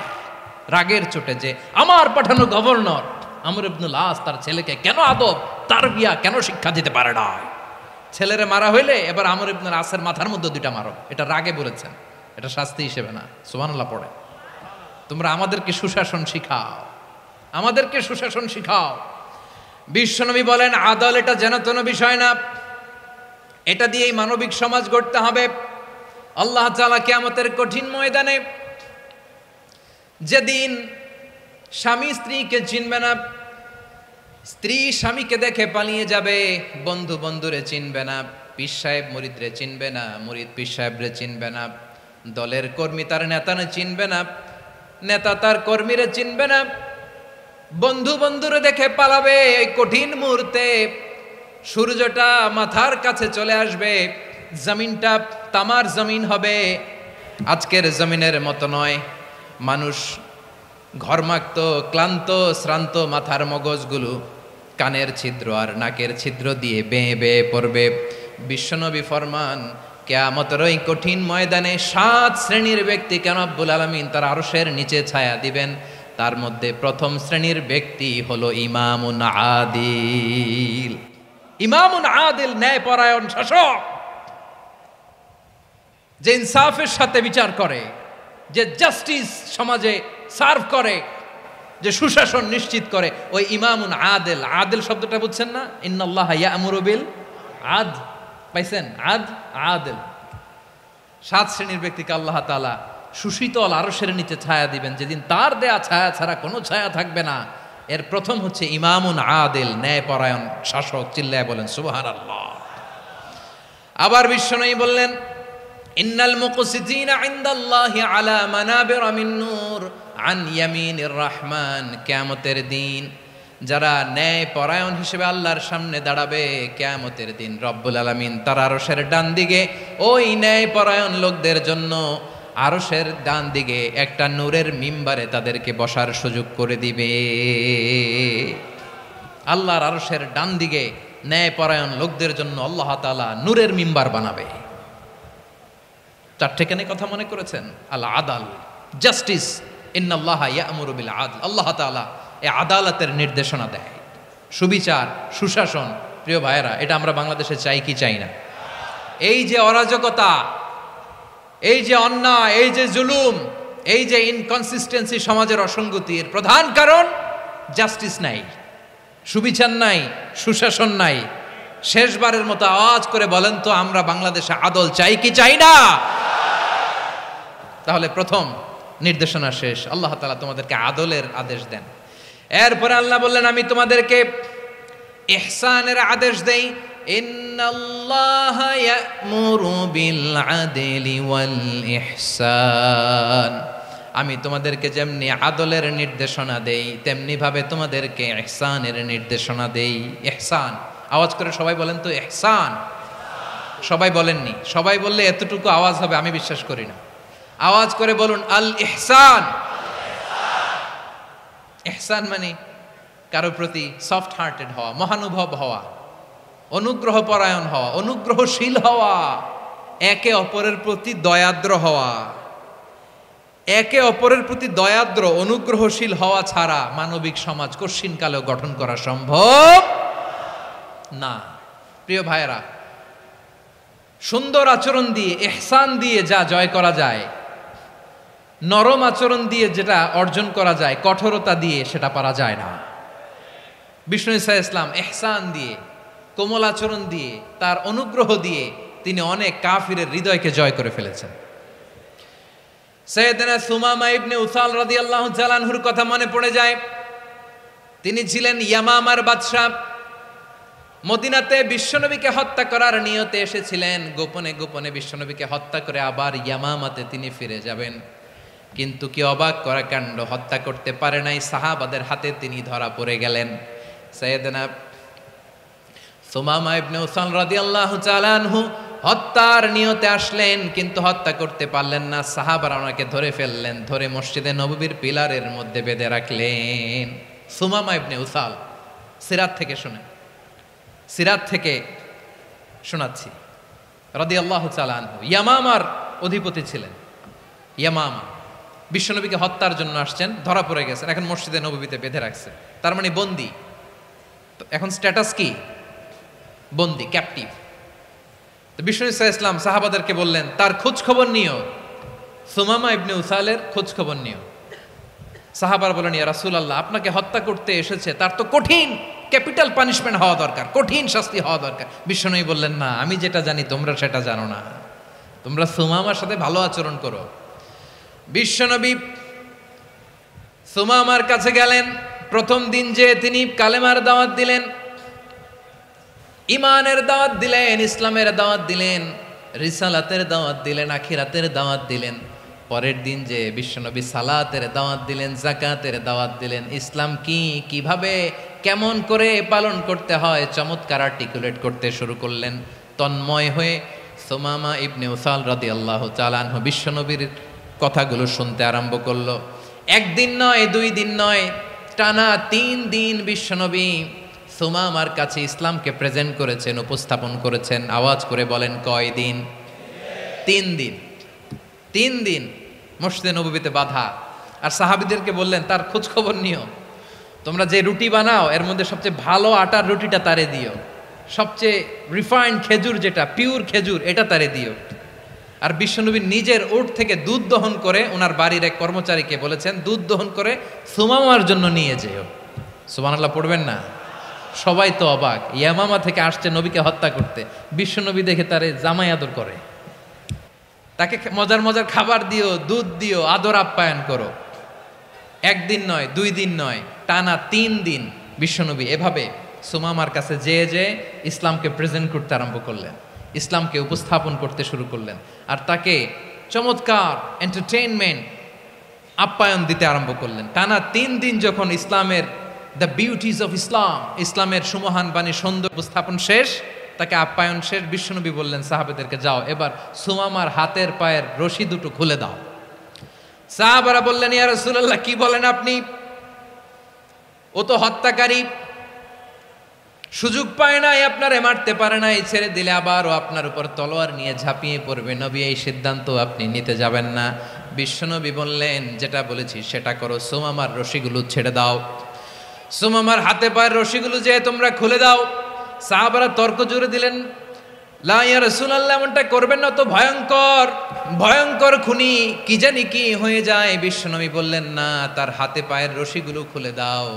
রাগের চোটে, যে আমার পাঠানো গভর্নর আমর ইবনুল আস তার ছেলেকে কেন আদব তারবিয়া কেন শিক্ষা দিতে পারে না। ছেলেরে মারা হইলে এবার আমর ইবনুল আসের মাথার মধ্যে দুইটা মারো। এটা রাগে বলেছেন, এটা শাস্তি হিসেবে না। সুবহানাল্লাহ পড়ে। তোমরা আমাদেরকে সুশাসন শিখাও, আমাদেরকে সুশাসন শিখাও। বিশ্বনবী বলেন, আদল এটা যেন তেন বিষয় না, এটা দিয়েই মানবিক সমাজ গড়তে হবে। আল্লাহ তাআলা কিয়ামতের কঠিন ময়দানে যেদিন স্বামী স্ত্রীকে চিনবে না, স্ত্রী স্বামীকে দেখে পালিয়ে যাবে, বন্ধু বন্ধুরে চিনবে না, পীর সাহেব মুরিদরে চিনবে না, মুরিদ পীর সাহেবরে চিনবে না, দলের কর্মী তার নেতারে চিনবে না, নেতা তার কর্মীরে চিনবে না, বন্ধু বন্ধুরে দেখে পালাবে। এই কঠিন মুহূর্তে সূর্যটা মাথার কাছে চলে আসবে, জমিনটা তামার জমিন হবে। আজকের জমিনের মতো নয়। মানুষ ঘর্মাক্ত, ক্লান্ত, শ্রান্ত মাথার মগজগুলো কানের ছিদ্র আর নাকের ছিদ্র দিয়ে বেয়ে বেয়ে পড়বে। বিশ্বনবী ফরমান, কিয়ামতের ওই কঠিন ময়দানে 7 শ্রেণীর ব্যক্তিকে রব্বুল আলামিন তার আরশের নিচে ছায়া দিবেন। তার মধ্যে প্রথম শ্রেণীর ব্যক্তি হলো ইমামুন আদিল। ইমামুন আদিল, ন্যায়পরায়ণ শাসক, যে ইনসাফের সাথে বিচার করে, যে জাস্টিস সমাজে সার্ভ করে, যে সুশাসন নিশ্চিত করে, ওই ইমামুন আদিল। আদিল শব্দটা বুঝছেন না? ইন্নাল্লাহা ইয়া'মুরু বিল আদল, পাইছেন? আদিল। 7 শ্রেণীর ব্যক্তিকে আল্লাহ তাআলা সুশীতল আরশের নিচে ছায়া দিবেন, যেদিন তার দেয়া ছায়া ছাড়া কোনো ছায়া থাকবে না। এর প্রথম হচ্ছে ইমামুন আদিল, ন্যায়পরায়ণ শাসক। চিল্লায় বলেন সুবহানাল্লাহ। আবার বিশ্বনবী বললেন, ইন্নাল মুকসিতিনা ইনদাল্লাহি আলা মানাবির মিন নূর আন ইয়ামিনির রহমান। কিয়ামতের দিন যারা ন্যায়পরায়ণ হিসেবে আল্লাহর সামনে দাঁড়াবে, কিয়ামতের দিন রব্বুল আলামিন তার আরশের ডান দিকে ওই ন্যায়পরায়ণ লোকদের জন্য আরশের ডান দিকে একটা নূরের মিম্বারে তাদেরকে বসার সুযোগ করে দিবে। আল্লাহর আরশের ডান দিকে ন্যায়পরায়ণ লোকদের জন্য আল্লাহ তাআলা নূরের মিম্বার বানাবে। 4টেখানে কথা মনে করেছেন? আল আদাল, জাস্টিস। ইন্নাল্লাহা ইয়া'মুরু বিল আদল। আল্লাহ তাআলা এই আদালতের নির্দেশনা দেয়, সুবিচার, সুশাসন। প্রিয় ভাইয়েরা, এটা আমরা বাংলাদেশে চাই কি চাই না? এই যে অরাজকতা, এই যে অন্যায়, এই যে জুলুম, এই যে ইনকনসিস্টেন্সি সমাজের অসঙ্গতির প্রধান কারণ জাস্টিস নাই, সুবিচার নাই, সুশাসন নাই। শেষবারের মতো আওয়াজ করে বলেন তো, আমরা বাংলাদেশে আদল চাই কি চাই না? তাহলে প্রথম নির্দেশনা শেষ। আল্লাহ তাআলা তোমাদেরকে আদলের আদেশ দেন। এরপরে আল্লাহ বললেন, আমি তোমাদেরকে ইহসানের আদেশ দেই। ইন্নাল্লাহা ইয়া'মুরু বিল আদলি ওয়াল ইহসান। আমি তোমাদেরকে যেমনি আদলের নির্দেশনা দেই, তেমনি ভাবে তোমাদেরকে ইহসানের নির্দেশনা দেই। ইহসান, আওয়াজ করে সবাই বলেন তো ইহসান। সবাই বলেননি? সবাই বললে এতটুকু আওয়াজ হবে আমি বিশ্বাস করি না। আওয়াজ করে বলুন আল ইহসান। ইহসান মানে কারো প্রতি সফট হার্টেড হওয়া, মহানুভব হওয়া, অনুগ্রহ পরায়ণ হওয়া, অনুগ্রহশীল হওয়া, একে অপরের প্রতি দয়াদ্র হওয়া। একে অপরের প্রতি দয়াদ্র, অনুগ্রহশীল হওয়া ছাড়া মানবিক সমাজ কশিনকালেও গঠন করা সম্ভব না। প্রিয় ভাইয়েরা, সুন্দর আচরণ দিয়ে, ইহসান দিয়ে যা জয় করা যায়, নরম আচরণ দিয়ে যেটা অর্জন করা যায়, কঠোরতা দিয়ে সেটা পারা যায় না। বিষ্ণু ঈসা ইসলাম ইহসান দিয়ে, কোমল আচরণ দিয়ে, তার অনুগ্রহ দিয়ে তিনি অনেক কাফিরের হৃদয়কে জয় করে ফেলেছেন। সাইয়েদনা সুমামা ইবনে উসাল রাদিয়াল্লাহু তাআলা আনহুর কথা মনে পড়ে যায়। তিনি ছিলেন ইয়ামামার বাদশা। মদিনাতে বিশ্বনবীকে হত্যা করার নিয়তে এসেছিলেন। গোপনে গোপনে বিশ্বনবীকে হত্যা করে আবার ইয়ামামাতে তিনি ফিরে যাবেন। কিন্তু কি অবাক করা কাণ্ড, হত্যা করতে পারে নাই, সাহাবাদের হাতে তিনি ধরা পড়ে গেলেন। সাইয়েদনা সুমামা ইবনে উসাল রাদিয়াল্লাহু তাআলা আনহু হত্যার নিয়তে আসলেন, কিন্তু হত্যা করতে পারলেন না। সাহাবারা ওনাকে ধরে ফেললেন, ধরে মসজিদে নববীর পিলারের মধ্যে বেঁধে রাখলেন। সুমামা ইবনে উসাল, সিরাত থেকে শুনেন, সিরাত থেকে শোনাচ্ছি। রাদিয়াল্লাহু তাআলা আনহু ইয়ামামার অধিপতি ছিলেন। ইয়ামামা বিশ্বনবীকে হত্যার জন্য আসছেন, ধরা পড়ে গেছেন, এখন মসজিদে নববীতে বেঁধে রাখছে, তার মানে বন্দী। এখন স্ট্যাটাস কি? বন্দী, ক্যাপটিভ। তো বিষ্ণু ঈসা ইসলাম সাহাবাদেরকে বললেন, তার খোঁজ খবর নিও, সুমামা ইবনে উসালের খোঁজ খবর নিও। সাহাবার বলেন, ইয়া রাসূলুল্লাহ, আপনাকে হত্যা করতে এসেছে, তার তো কঠিন ক্যাপিটাল পানিশমেন্ট হওয়া দরকার, কঠিন শাস্তি হওয়া দরকার। বিশ্বনবী বললেন, না, আমি যেটা জানি তোমরা সেটা জানো না, তোমরা সুমামার সাথে ভালো আচরণ করো। বিশ্বনবী সুমামার কাছে গেলেন। প্রথম দিন যে তিনি কালেমার দাওয়াত দিলেন, ইমানের দাওয়াত দিলেন, ইসলামের দাওয়াত দিলেন, রিসালাতের দাওয়াত দিলেন, আখিরাতের দাওয়াত দিলেন। পরের দিন যে বিশ্বনবী সালাতের দাওয়াত দিলেন, যাকাতের দাওয়াত দিলেন, ইসলাম কি, কিভাবে, কেমন করে পালন করতে হয় চমৎকার আর্টিকুলেট করতে শুরু করলেন। তন্ময় হয়ে সুমামা ইবনে উসাল রাদিয়াল্লাহু তাআলা আনহু বিশ্বনবীর কথাগুলো শুনতে আরম্ভ করলো। একদিন নয়, 2 দিন নয়, টানা 3 দিন বিশ্বনবী সুমামার কাছে ইসলামকে প্রেজেন্ট করেছেন, উপস্থাপন করেছেন। আওয়াজ করে বলেন, কয়দিন? 3 দিন 3 দিন মসজিদে নববীতে বাধা। আর সাহাবীদেরকে বললেন তার খোঁজ খবর নিও, তোমরা যে রুটি বানাও এর মধ্যে সবচেয়ে ভালো আটার রুটিটা তারে দিও, সবচেয়ে রিফাইন্ড খেজুর যেটা পিওর খেজুর এটা তারে দিও। আর বিশ্বনবী নিজের উট থেকে দুধ দহন করে ওনার বাড়ির এক কর্মচারীকে বলেছেন দুধ দহন করে সুমামার জন্য নিয়ে যেও। সুবহানাল্লাহ পড়বেন না? সবাই তো অবাক, ইয়ামামা থেকে আসছে নবীকে হত্যা করতে, বিশ্বনবী দেখে তারে জামাই আদর করে, তাকে মজার মজার খাবার দিও, দুধ দিও, আদর আপ্যায়ন করো। 1 দিন নয় 2 দিন নয়, টানা 3 দিন বিশ্বনবী এভাবে সুমামার কাছে যেয়ে ইসলামকে প্রেজেন্ট করতে আরম্ভ করলেন, ইসলামকে উপস্থাপন করতে শুরু করলেন, আর তাকে চমৎকার এন্টারটেইনমেন্ট আপ্যায়ন দিতে আরম্ভ করলেন। টানা 3 দিন যখন ইসলামের দ্য বিউটিজ অফ ইসলামের সুমহান বাণী সৌন্দর্য উপস্থাপন শেষ, তাকে আপ্যায়ন শেষ, বিশ্বনবী বললেন সাহাবাদেরকে যাও এবার সুমামার হাতের পায়ের রশি দুটো খুলে দাও। সাহাবারা বললেন ইয়া রাসূলুল্লাহ কি বলেন আপনি, ও তো হত্যাকারী, সুযোগ পায় নাই, আপনারে মারতে পারে নাই, ছেড়ে দিলে আবার ও আপনার উপর তলোয়ার নিয়ে ঝাঁপিয়ে পড়বে, নবী এই সিদ্ধান্ত আপনি নিতে যাবেন না। বিশ্বনবী বললেন যেটা বলেছি সেটা করো, সুমামার রশিগুলো ছেড়ে দাও, সুমামার হাতে পায়ের রশিগুলো যে তোমরা খুলে দাও। সাহাবারা তর্ক জুড়ে দিলেন লা ইয়া রাসূলুল্লাহ এমনটা করবেন না, তো ভয়ঙ্কর ভয়ঙ্কর খুনি, কি জানি কি হয়ে যায়। বিশ্বনবী বললেন না, তার হাতে পায়ের রশিগুলো খুলে দাও।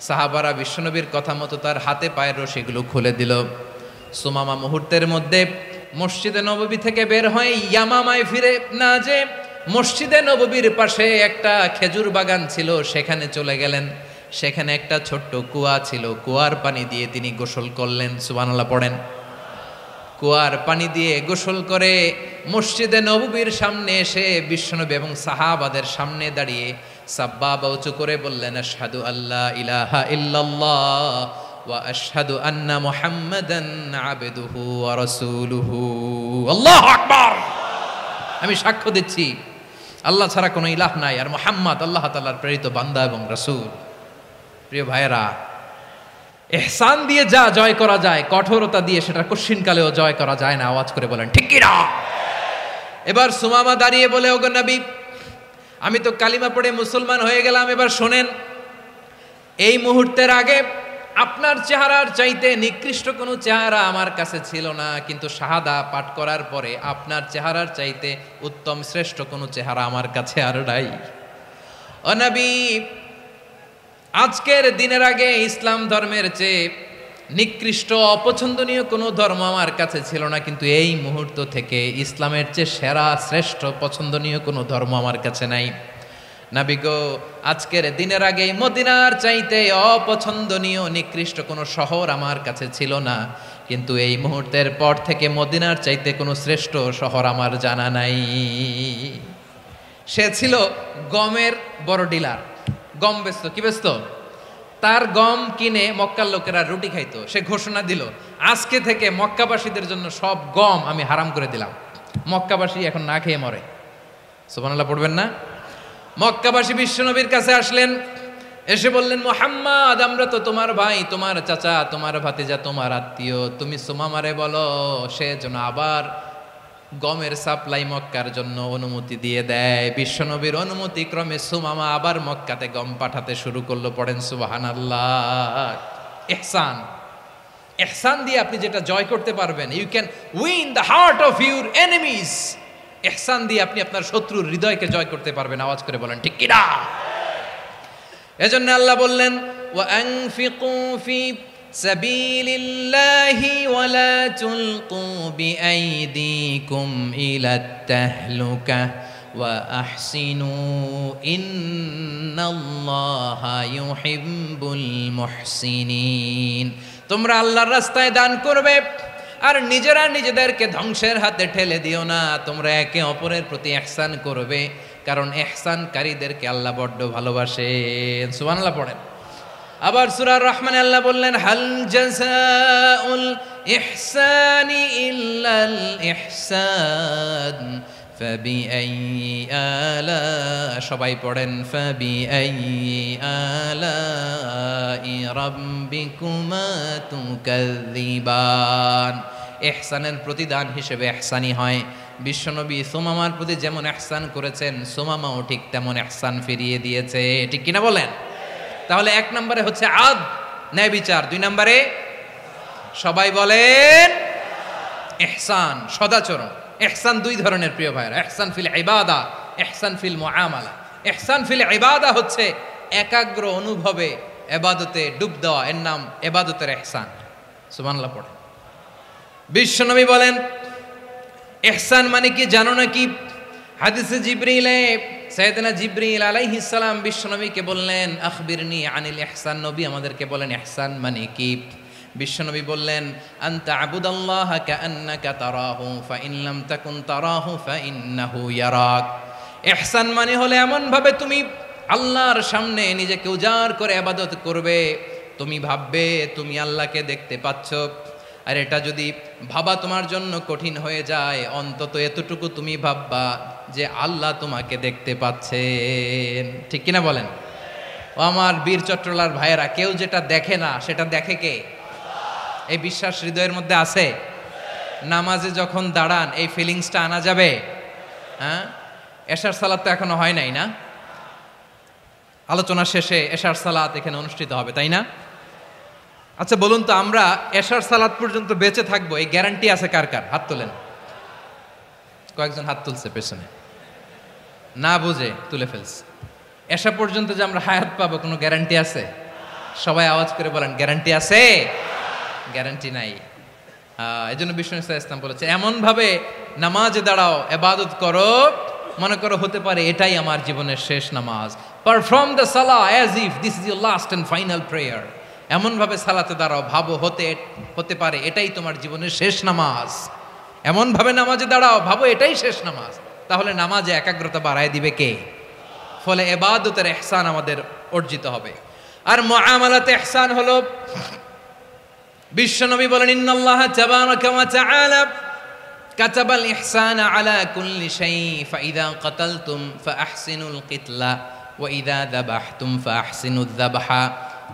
সাহাবারা বিশ্বনবীর কথা মতো তার হাতে পায়ের রশিগুলো খুলে দিল। সুমামা মুহূর্তের মধ্যে মসজিদে নববী থেকে বের হয়ে ইয়ামামায় ফিরে না যে মসজিদে নববীর পাশে একটা খেজুর বাগান ছিল সেখানে চলে গেলেন। সেখানে একটা ছোট্ট কুয়া ছিল, কুয়ার পানি দিয়ে তিনি গোসল করলেন। সুবহানাল্লাহ পড়েন। কুয়ার পানি দিয়ে গোসল করে মসজিদে নববীর সামনে এসে বিশ্বনবী এবং সাহাবাদের সামনে দাঁড়িয়ে সাব্বাবা উঁচু করে বললেন আশহাদু আল্লা ইলাহা ইল্লাল্লাহ ওয়া আশহাদু আন্না মুহাম্মাদান আবদুহু ওয়া রাসূলুহু। আল্লাহু আকবার। আমি সাক্ষ্য দিচ্ছি আল্লাহ ছাড়া কোনো ইলাহ নাই, আর মুহাম্মদ আল্লাহ তাআলার প্রেরিত বান্দা এবং রাসূল। প্রিয় ভাইয়েরা, ইহসান দিয়ে যা জয় করা যায়, কঠোরতা দিয়ে সেটা কঠিনকালেও জয় করা যায় না। আওয়াজ করে বলেন ঠিক কি না? এবার সুমামা দাঁড়িয়ে বলে ওগো নবী, আমি তো কালিমা পড়ে মুসলমান হয়ে গেলাম, এবার শোনেন, এই মুহূর্তের আগে আপনার চেহারার চাইতে নিকৃষ্ট কোনো চেহারা আমার কাছে ছিল না, কিন্তু শাহাদা পাঠ করার পরে আপনার চেহারার চাইতে উত্তম শ্রেষ্ঠ কোনো চেহারা আমার কাছে আর নাই। ও নবী, আজকের দিনের আগে ইসলাম ধর্মের চেয়ে নিকৃষ্ট অপছন্দনীয় কোনো ধর্ম আমার কাছে ছিল না, কিন্তু এই মুহূর্ত থেকে ইসলামের চেয়ে সেরা শ্রেষ্ঠ পছন্দনীয় কোনো ধর্ম আমার কাছে নাই। নবী গো, আজকের দিনের আগে মদিনার চাইতে অপছন্দনীয় নিকৃষ্ট কোনো শহর আমার কাছে ছিল না, কিন্তু এই মুহূর্তের পর থেকে মদিনার চাইতে কোনো শ্রেষ্ঠ শহর আমার জানা নাই। সে ছিল গমের বড় ডিলার, গম বেচত। কি বেচত? তার গম কিনে মক্কার লোকেরা রুটি খাইতো। সে ঘোষণা দিল আজকে থেকে মক্কাবাসীদের জন্য সব গম আমি হারাম করে দিলাম, মক্কাবাসী এখন না খেয়ে মরে। সুবহানাল্লাহ পড়বেন না? মক্কাবাসী বিশ্বনবীর কাছে আসলেন, এসে বললেন মুহাম্মদ, আমরা তো তোমার ভাই, তোমার চাচা, তোমার ভাতিজা, তোমার আত্মীয়, তুমি সুমামারে বলো সে যেন আবার গমের সাপ্লাই মক্কার জন্য অনুমতি দিয়ে দেয়। বিশ্বনবীর অনুমতি ক্রমে সুমামা আবার মক্কাতে গম পাঠাতে শুরু করলো। পড়েন সুবহানাল্লাহ। ইহসান, ইহসান দিয়ে আপনি যেটা জয় করতে পারবেন, you can win the heart of your enemies. ইহসান দিয়ে আপনি আপনার শত্রুর হৃদয়কে জয় করতে পারবেন। আওয়াজ করে বলেন ঠিক কি না? এজন্য আল্লাহ বললেন ওয়া আনফিকু ফি সাবিলিল্লাহি ওয়া লা তুলকু বিআইদিকুম ইলাত তাহলুকা ওয়া আহসিনু ইন্নাল্লাহা ইউহিব্বুল মুহসিনিন। তোমরা আল্লাহর রাস্তায় দান করবে আর নিজেরা নিজেদেরকে ধ্বংসের হাতে ঠেলে দিও না। তোমরা একে অপরের প্রতি ইহসান করবে, কারণ ইহসানকারীদেরকে আল্লাহ বড্ড ভালোবাসেন। সুবহানাল্লাহ পড়েন। আবার সূরা রহমানে আল্লাহ বললেন হাল জাযাউল ইহসানি ইল্লাল ইহসান ফাবিআইয়ি আলা, সবাই পড়েন ফাবিআইয়ি আলাই রাব্বিকুমা তুকাযযিবান। ইহসানের প্রতিদান হিসেবে ইহসানি হয়, বিশ্বনবী সুমামার প্রতি যেমন ইহসান করেছেন, সুমামাও ঠিক তেমন ইহসান ফিরিয়ে দিয়েছে। ঠিক কিনা বলেন? তাহলে 1 নম্বরে হচ্ছে আদ, ন্যায় বিচার। 2 নম্বরে সবাই বলেন ইহসান, সদাচরণ। ইহসান 2 ধরনের প্রিয় ভাইরা, ইহসান ফিল ইবাদা, ইহসান ফিল মুআমালা। ইহসান ফিল ইবাদা হচ্ছে একাগ্র অনুভবে ইবাদতে ডুব দেওয়া, এর নাম ইবাদতের ইহসান। সুবহানাল্লাহ পড়ে। বিশ্বনবী বলেন ইহসান মানে কি জানো নাকি? হাদিসে জিবরিলে সাইয়েদনা জিবরিল আলাইহিস সালাম বিশ্বনবীকে বললেন আখবিরনি আনিল ইহসান। নবী আমাদেরকে বলেন ইহসান মানে কি? বিশ্বনবী বললেন আনতা আবুদাল্লাহা কাআন্নাকা তারাহু ফাইন লাম তাকুন তারাহু ফাইন্নাহু ইয়ারাক। ইহসান মানে হলো এমন ভাবে তুমি আল্লাহর সামনে নিজেকে উজাড় করে ইবাদত করবে, তুমি ভাববে তুমি আল্লাহকে দেখতে পাচ্ছ। আর এটা যদি ভাবা তোমার জন্য কঠিন হয়ে যায়, অন্তত এতটুকু তুমি ভাববা যে আল্লাহ তোমাকে দেখতে পাচ্ছেন। ঠিক কিনা বলেন? ও আমার বীর চট্টলার ভাইয়েরা, কেউ যেটা দেখে না সেটা দেখে কে? এই বিশ্বাস হৃদয়ের মধ্যে আছে? নামাজে যখন দাঁড়ান এই ফিলিংসটা আনা যাবে? হ্যাঁ, এশার সালাত তো এখনো হয় নাই না? আলোচনা শেষে এশার সালাত এখানে অনুষ্ঠিত হবে, তাই না? আচ্ছা বলুন তো, আমরা এশার সালাত পর্যন্ত বেঁচে থাকবো এই গ্যারান্টি আছে কার কার? হাত তোলেন। কয়েকজন হাত তুলছে পেছনে, না বুঝে তুলে ফেলছে। এশা পর্যন্ত যে আমরা হায়াত পাবো কোনো গ্যারান্টি আছে? সবাই আওয়াজ করে বলেন গ্যারান্টি আছে? গ্যারান্টি নাই। এই জন্য বিষ্ণু ইসলাম বলেছে এমন ভাবে নামাজে দাঁড়াও, ইবাদত করো, মনে করো হতে পারে এটাই আমার জীবনের শেষ নামাজ। পারফর্ম দ্য সালাহ as if this is your last and final prayer. এমন ভাবে সালাতে দাঁড়াও, ভাবো হতে পারে এটাই তোমার জীবনের শেষ নামাজ। এমন ভাবে নামাজে দাঁড়াও, ভাবো এটাই শেষ নামাজ। তাহলে নামাজে একাগ্রতা বাড়ায় দিবে কে? ফলে ইবাদতের ইহসান আমাদের অর্জিত হবে। আর মুআমালাতে ইহসান হলো, বিশ্বনবী বলেন ইন্নাল্লাহা তাবারাকা ওয়া তাআলা কাতাবাল ইহসানা আলা কুল্লি শাই ফাইদা কাতালতুম ফাআহসিনুল কিতলা ওয়া ইযা যাবাহতুম ফাআহসিনুয যাবহা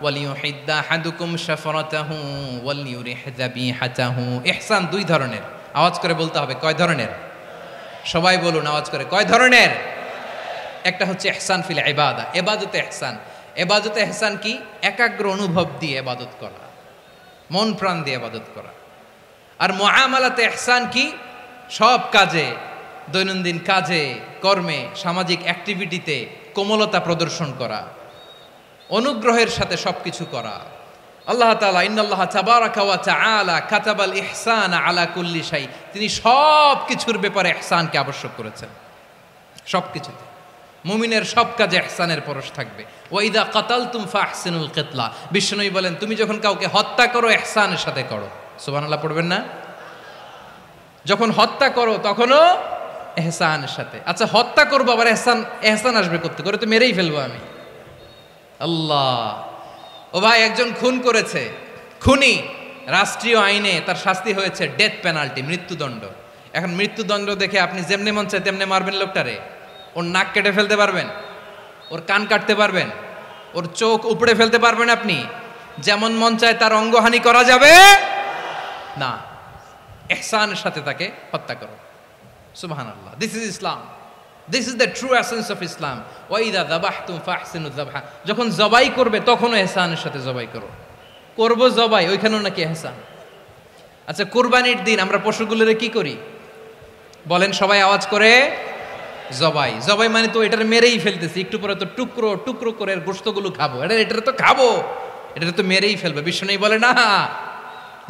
ওয়ালিউহিদ্দা আহাদুকুম শাফরাতাহু ওয়ালিউরিহ যাবিহাতাহু। ইহসান 2 ধরনের। আওয়াজ করে বলতে হবে কয় ধরনের? সবাই বলুন আওয়াজ করে, কয় ধরনের? একটা হচ্ছে ইহসান ফিল ইবাদা, ইবাদতে ইহসান। ইবাদতে ইহসান কি? একাগ্র অনুভব দিয়ে ইবাদত করা, মন প্রাণ দিয়ে ইবাদত করা। আর মুআমালাতে ইহসান কি? সব কাজে, দৈনন্দিন কাজে, কর্মে, সামাজিক অ্যাক্টিভিটিতে কোমলতা প্রদর্শন করা, অনুগ্রহের সাথে সবকিছু করা। আল্লাহ তাআলা ইন্নাল্লাহা তাবারাকা ওয়া তাআলা কাতাবাল ইহসানা আলা কুল্লি শাই, তিনি সব কিছুর ব্যাপারে ইহসানকে আবশ্যক করেছেন। সব কিছুতে মুমিনের সব কাজে ইহসানের পরশ থাকবে। ওয়া ইযা কাতালতুম ফাহসিনুল কিতলা, বিশ্বনবী বলেন তুমি যখন কাউকে হত্যা করো ইহসানের সাথে করো। সুবহানাল্লাহ পড়বেন না? যখন হত্যা করো তখনও ইহসানের সাথে। আচ্ছা হত্যা করবো আবার ইহসান আসবে করতে করে, তো মেরেই ফেলবো আমি। আল্লাহ, ও ভাই একজন খুন করেছে, খুনি, রাষ্ট্রীয় আইনে তার শাস্তি হয়েছে ডেথ পেনাল্টি, মৃত্যুদণ্ড। এখন মৃত্যুদণ্ড দেখে আপনি যেমনি মন চায় তেমনি মারবেন লোকটারে? ওর নাক কেটে ফেলতে পারবেন? ওর কান কাটতে পারবেন? ওর চোখ উপড়ে ফেলতে পারবেন আপনি? যেমন মন চায় তার অঙ্গহানি করা যাবে না। ইহসানের সাথে তাকে হত্যা করো। সুবহানাল্লাহ, this is Islam, this is the true essence of Islam. ওয়া ইযা যাবাহতুম ফাহসিনুয যাবহা, যখন জবাই করবে তখনও ইহসানের সাথে জবাই করো। করব জবাই, ওইখানেও নাকি ইহসান। আচ্ছা কুরবানির দিন আমরা পশুগুলোরে কি করি বলেন সবাই আওয়াজ করে? জবাই। জবাই মানে তো এটারে মেরেই ফেলতেছি, একটু পরে তো টুকরো টুকরো করে গোশতগুলো খাবো, এটারে তো খাবো, এটারে তো মেরেই ফেলবে। বিষ্ণু বলে না,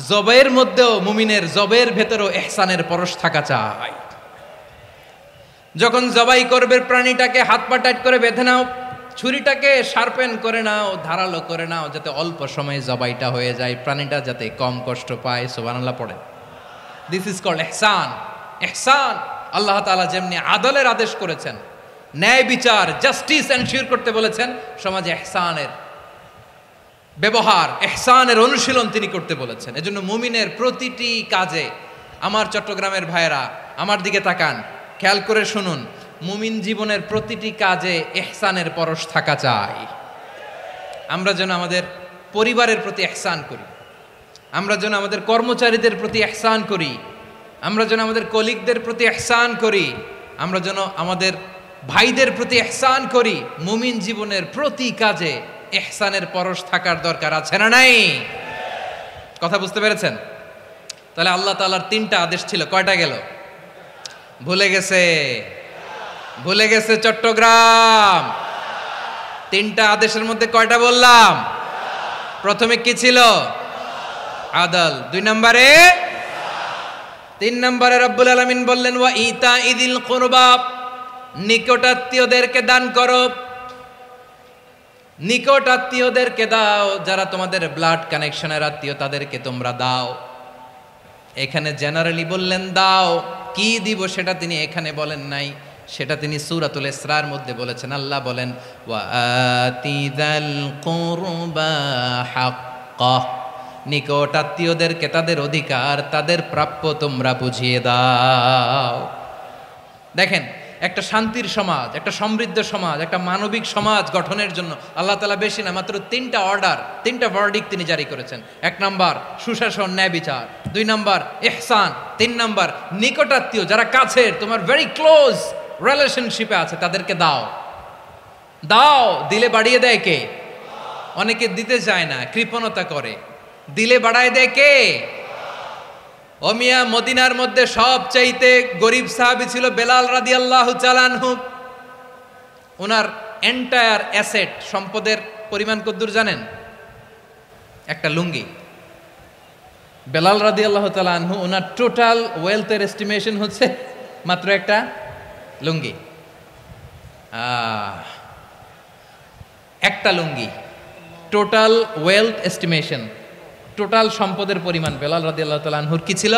জবাইয়ের মধ্যেও মুমিনের জবের ভেতরেও ইহসানের পরশ থাকা চাই। যখন জবাই করবে প্রাণীটাকে হাত পা টাইট করে বেঁধে নাও, ছুরিটাকে শার্পেন করে নাও, ধারালো করে নাও, যাতে অল্প সময়ে জবাইটা হয়ে যায়, প্রাণীটা যাতে কম কষ্ট পায়। সুবহানাল্লাহ পড়ে। দিস ইজ কল্ড ইহসান। ইহসান আল্লাহ তাআলা যেমনি আদলের আদেশ করেছেন, ন্যায় বিচার, জাস্টিস এনশিওর করতে বলেছেন, সমাজে ইহসানের ব্যবহার, ইহসানের অনুশীলন তিনি করতে বলেছেন। এজন্য মুমিনের প্রতিটি কাজে, আমার চট্টগ্রামের ভাইয়েরা আমার দিকে তাকান, খেয়াল করে শুনুন, মুমিন জীবনের প্রতিটি কাজে ইহসানের পরশ থাকা চাই। আমরা যেন আমাদের পরিবারের প্রতি ইহসান করি, আমরা যেন আমাদের কর্মচারীদের প্রতি ইহসান করি, আমরা যেন আমাদের কলিগদের প্রতি ইহসান করি, আমরা যেন আমাদের ভাইদের প্রতি ইহসান করি। মুমিন জীবনের প্রতি কাজে ইহসানের পরশ থাকার দরকার আছে না নাই? কথা বুঝতে পেরেছেন? তাহলে আল্লাহ তাআলার 3টা আদেশ ছিল, কয়টা গেল? ভুলে গেছে চট্টগ্রাম। 3টা আদেশের মধ্যে কয়টা বললাম? প্রথমে কি ছিল? আদল। 2 নম্বরে 3 নম্বরে রব্বুল আলামিন বললেন ওয়া ইতা ইদিল কুরবা, নিকটাত্মীয়দেরকে দান করো। নিকটাত্মীয়দেরকে দাও, যারা তোমাদের ব্লাড কানেকশনের আত্মীয় তাদেরকে তোমরা দাও। এখানে জেনারেলি বললেন দাও, কি দিব সেটা তিনি এখানে বলেন নাই, সেটা তিনি সূরাতুল ইসরার মধ্যে বলেছেন। আল্লাহ বলেন ওয়া আতিযাল কুরবা হাক্কাহ, নিকটাত্মীয়দেরকে তাদের অধিকার, তাদের প্রাপ্য তোমরা বুঝিয়ে দাও। দেখেন, একটা শান্তির সমাজ, একটা সমৃদ্ধ সমাজ, একটা মানবিক সমাজ গঠনের জন্য আল্লাহ তাআলা বেশি না, মাত্র 3টা অর্ডার, 3টা ভার্ডিক্ট তিনি জারি করেছেন। 1 নাম্বার সুশাসন, ন্যায় বিচার। 2 নাম্বার ইহসান। 3 নাম্বার নিকটাত্মীয়, যারা কাছের, তোমার ভেরি ক্লোজ রিলেশনশিপে আছে, তাদেরকে দাও। দিলে বাড়িয়ে দেয় কে? অনেকে দিতে চায় না, কৃপণতা করে। দিলে বাড়ায় দেয় কে? ও মিয়া, মদিনার মধ্যে সবচাইতে গরিব সাহাবী ছিল বেলাল রাদিয়াল্লাহু তাআলা আনহু। ওনার এন্টায়ার অ্যাসেট, সম্পদের পরিমাণ কতদূর জানেন? একটা লুঙ্গি। বেলাল রাদিয়াল্লাহু তাআলা আনহু, ওনার টোটাল ওয়েলথের এস্টিমেশন হচ্ছে মাত্র একটা লুঙ্গি। একটা লুঙ্গি, টোটাল ওয়েলথ এস্টিমেশন, টোটাল সম্পদের পরিমাণ বেলাল রাদিয়াল্লাহু তাআলা আনহুর কি ছিল?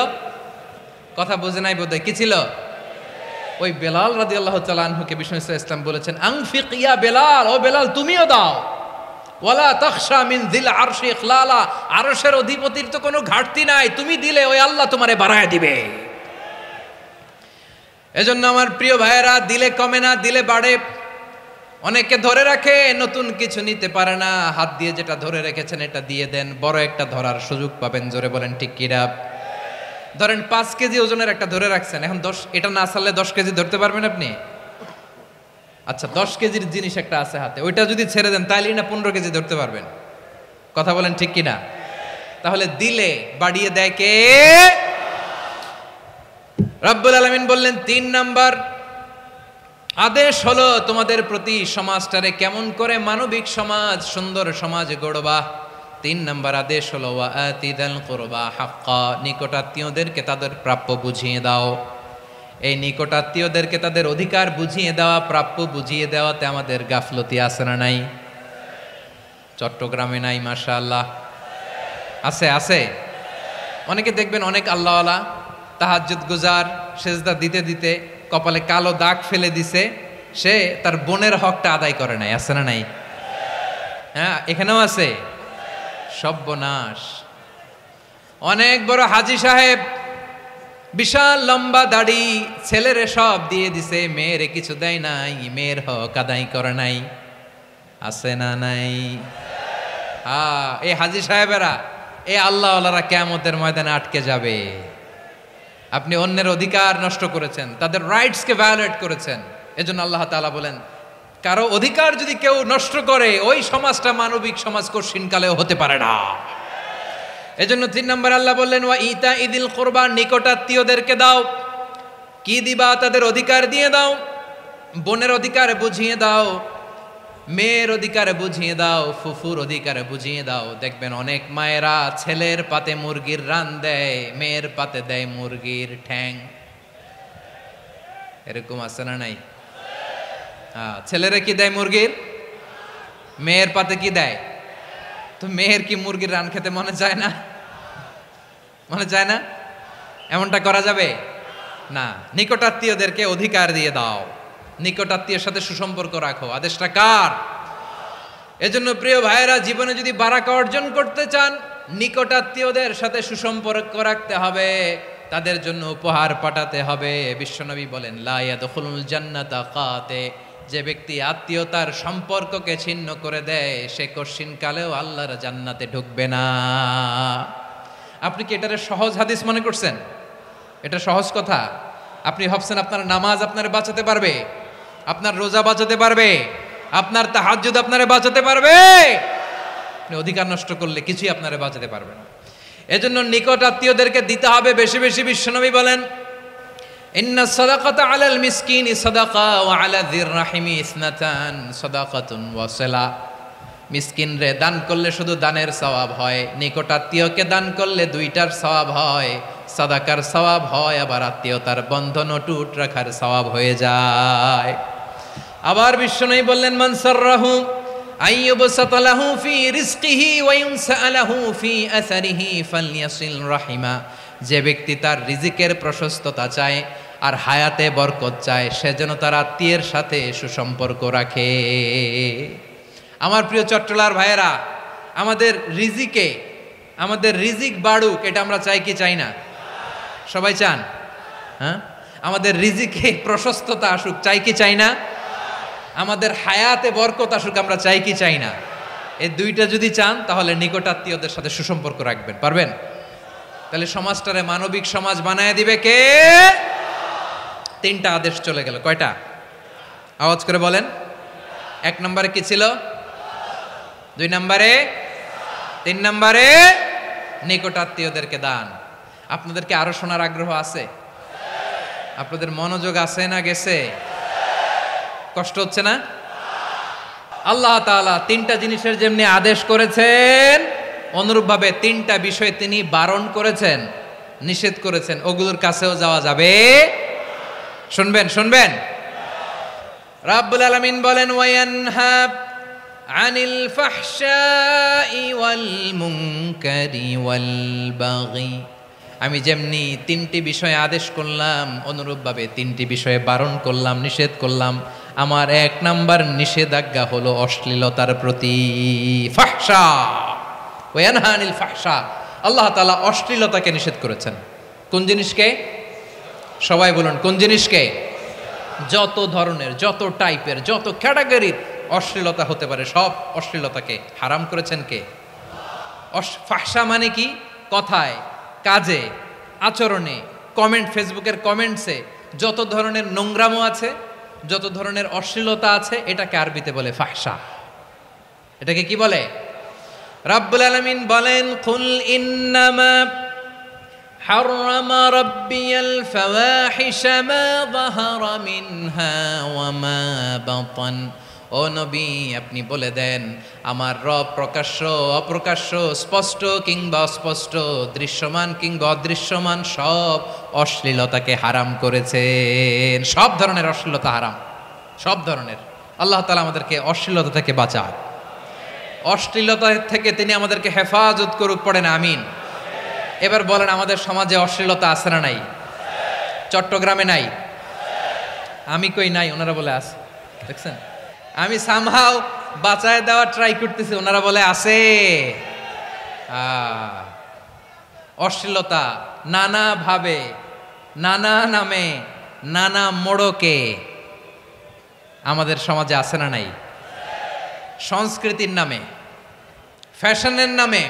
কথা বোঝে নাই বোধহয়। কি ছিল? ওই বেলাল রাদিয়াল্লাহু তাআলা আনহুকে বিষ্ণু ইসলাম বলেছেন আনফিক ইয়া বেলাল, ও বেলাল তুমিও দাও। ওয়ালা তাখশা মিন যিল আরশি ইখলালা, আরশের অধিপতির তো কোনো ঘাটতি নাই, তুমি দিলে ওই আল্লাহ তোমারে বাড়ায় দিবে। এজন্য আমার প্রিয় ভাইয়েরা, দিলে কমে না, দিলে বাড়ে। অনেকে ধরে রাখে, নতুন কিছু নিতে পারে না, হাত দিয়ে যেটা ধরে রেখেছেন এটা দিয়ে দেন, বড় একটা ধরার সুযোগ পাবেন। জোরে বলেন ঠিক কিনা? ধরেন 5 কেজি ওজনের একটা ধরে রাখছেন, এখন 10, এটা না ছাড়লে 10 কেজি ধরতে পারবেন আপনি? আচ্ছা, 10 কেজির জিনিস একটা আছে হাতে, ওইটা যদি ছেড়ে দেন তাইলে না 15 কেজি ধরতে পারবেন? কথা বলেন ঠিক কিনা? তাহলে দিলে বাড়িয়ে দেয় কে? রব্বুল আলামিন বললেন 3 নাম্বার আদেশ হলো তোমাদের প্রতি সমাজটারে কেমন করে মানবিক সমাজ, সুন্দর সমাজ গড়বা। 3 নাম্বার আদেশ হলো ওয়া আতিদাল কুরবা হাক্কা, নিকটাত্মীয়দেরকে তাদের প্রাপ্য বুঝিয়ে দাও। এই নিকটাত্মীয়দেরকে তাদের অধিকার বুঝিয়ে দেওয়া, প্রাপ্য বুঝিয়ে দেওয়াতে আমাদের গাফলতি আছে না নাই? চট্টগ্রামে নাই? মাশাআল্লাহ আছে। অনেকে দেখবেন অনেক আল্লাহওয়ালা, তাহাজ্জুদ গুজার, সেজদা দিতে দিতে কপালে কালো দাগ ফেলে দিছে, সে তার বোনের হকটা আদায় করে নাই। আছে না নাই? হ্যাঁ, এখানেও আছে। সর্বনাশ। অনেক বড় হাজী সাহেব, বিশাল লম্বা দাড়ি, ছেলেরে সব দিয়ে দিছে, মেয়েরে কিছু দেয় নাই, মেয়ের হক আদায় করে নাই। আছে না নাই? এই হাজী সাহেবেরা, এই আল্লাহওয়ালারা কিয়ামতের ময়দানে আটকে যাবে। আপনি অন্যের অধিকার নষ্ট করেছেন, তাদের রাইটসকে ভায়োলেট করেছেন। এজন্য আল্লাহ তাআলা বলেন, কারো অধিকার যদি কেউ নষ্ট করে, ওই সমাজটা মানবিক সমাজ কঠিনকালেও হতে পারে না। এজন্য 3 নম্বর আল্লাহ বললেন ওয়া ইতা ইদিল কুরবা, নিকটাত্মীয়দেরকে দাও। কি দিবা? তাদের অধিকার দিয়ে দাও। বোনের অধিকার বুঝিয়ে দাও, মেয়ের অধিকার বুঝিয়ে দাও, ফুফুর অধিকার বুঝিয়ে দাও। দেখবেন অনেক মায়েরা ছেলের পাতে মুরগির রান দেয়, মেয়ের পাতে দেয় মুরগির ঠ্যাং। এরকম আছে না নাই? ছেলেরা কি দেয়? মুরগির। মেয়ের পাতে কি দেয়? তো মেয়ের কি মুরগির রান খেতে মনে চায় না? মনে চায় না? এমনটা করা যাবে না। নিকটাত্মীয়দেরকে অধিকার দিয়ে দাও, নিকটাত্মীয়ের সাথে সুসম্পর্ক রাখো। আদেশটা কার? এজন্য প্রিয় ভাইয়েরা, জীবনে যদি বারাকা অর্জন করতে চান, নিকটাত্মীয়দের সাথে সুসম্পর্ক রাখতে হবে, তাদের জন্য উপহার পাঠাতে হবে। বিশ্বনবী বলেন লা ইয়াদখুলুল জান্নাতা কাতে, যে ব্যক্তি আত্মীয়তার সম্পর্ককে ছিন্ন করে দেয়, সে কঠিনকালেও আল্লাহর জান্নাতে ঢুকবে না। আপনি কি এটারে সহজ হাদিস মনে করছেন? এটা সহজ কথা। আপনি ভাবছেন আপনার নামাজ আপনারে বাঁচাতে পারবে, আপনার রোজা বাঁচাতে পারবে, আপনার তাহাজ্জুদ আপনারে বাঁচাতে পারবে? আপনি অধিকার নষ্ট করলে কিছুই আপনারে বাঁচাতে পারবে না। এজন্য নিকট আত্মীয়দেরকে দিতে হবে বেশি বেশি। বিশ্বনবী বলেন, ইন্না সাদাকাতা আলাল মিসকিনি সাদাকা ওয়া আলা যির রাহিমি ইসনাতান সাদাকাতুন ওয়া সিলা। মিসকিন রে দান করলে শুধু দানের সওয়াব হয়, নিকট আত্মীয়কে দান করলে দুইটার সওয়াব হয়, সাদাকার সওয়াব হয়, আবার আত্মীয়তার বন্ধন অটুট রাখার সওয়াব হয়ে যায়। আবার বিশ্বনবী বললেন, মান সাররাহু আইয়ুবসাতা লাহু ফি রিজকিহি ওয়া ইউনসা লাহু ফি আসারিহি ফালইয়াসিল রাহিমা। যে ব্যক্তি তার রিজিকের প্রশস্ততা চায় আর হায়াতে বরকত চায়, সে যেন তার আত্মীয়ের সাথে সুসম্পর্ক রাখে। আমার প্রিয় চট্টলার ভাইয়েরা, আমাদের রিজিক বাড়ুক, এটা আমরা চাই কি চাই না? সবাই চান? হ্যাঁ, আমাদের রিজিকে প্রশস্ততা আসুক, চাই কি চাই না? আমাদের হায়াতে বরকত আসুক, আমরা চাই কি চাই না? এই দুইটা যদি চান তাহলে নিকট আত্মীয়দের সাথে সুসম্পর্ক রাখবেন, পারবেন? তাহলে সমাজটারে মানবিক সমাজ বানায় দিবে কে? তিনটা আদেশ চলে গেল। কয়টা? আওয়াজ করে বলেন। 1 নম্বরে কি ছিল? 2 নম্বরে, 3 নম্বরে নিকট আত্মীয়দেরকে দান। আপনাদেরকে আরো শোনার আগ্রহ আছে? আপনাদের মনোযোগ আছে না গেছে? কষ্ট হচ্ছে না? আল্লাহ তাআলা 3টা জিনিসের যেমনি আদেশ করেছেন, অনুরূপভাবে 3টা বিষয় তিনি বারণ করেছেন, নিষেধ করেছেন। ওগুলোর কাছেও যাওয়া যাবে? শুনবেন। রাব্বুল আলামিন বলেন, ওয়ায়ানহা আনিল ফাহশাই ওয়াল মুনকারি ওয়াল বাগি। আমি যেমনি 3টি বিষয়ে আদেশ করলাম, অনুরূপভাবে 3টি বিষয়ে বারণ করলাম, নিষেধ করলাম। আমার 1 নাম্বার নিষেধাজ্ঞা হলো অশ্লীলতার প্রতি। ফাহশা, ওয়ায়ানহা আনিল ফাহশা। আল্লাহ তাআলা অশ্লীলতাকে নিষেধ করেছেন। কোন জিনিসকে? সবাই বলুন, কোন জিনিসকে? যত ধরনের, যত টাইপের, যত ক্যাটাগরির অশ্লীলতা হতে পারে, সব অশ্লীলতাকে হারাম করেছেন কে? ফাহশা মানে কি? কথায়, কাজে, আচরণে, কমেন্ট, ফেসবুকের কমেন্টসে যত ধরনের নোংরামো আছে, যত ধরনের অশ্লীলতা আছে, এটাকে আরবিতে বলে ফাহশা। এটাকে কি বলে? রাব্বুল আলামিন বলেন, কুল ইন্নামা হাররামা রাব্বিয়াল ফাওয়াহিশা মা যাহারা মিনহা ওয়া মা বাতান। ও নবী, আপনি বলে দেন, আমার রব প্রকাশ্য, অপ্রকাশ্য, স্পষ্ট কিংবা অস্পষ্ট, দৃশ্যমান কিংবা অদৃশ্যমান সব অশ্লীলতাকে হারাম করেছেন। সব ধরনের অশ্লীলতা হারাম, সব ধরনের। আল্লাহ তাআলা আমাদেরকে অশ্লীলতা থেকে বাঁচান, অশ্লীলতা থেকে তিনি আমাদেরকে হেফাজত করুক। পড়েন আমিন। এবার বলেন, আমাদের সমাজে অশ্লীলতা আছে না নাই? চট্টগ্রামে নাই? আমি কই নাই, ওনারা বলে আছে। দেখছেন, আমি সামহাও বাঁচায় দেওয়ার ট্রাই করতেছি, ওনারা বলে আছে। অশ্লীলতা নানা ভাবে, নানা নামে, নানা মোড়কে আমাদের সমাজে আছে না নাই? সংস্কৃতির নামে, ফ্যাশনের নামে,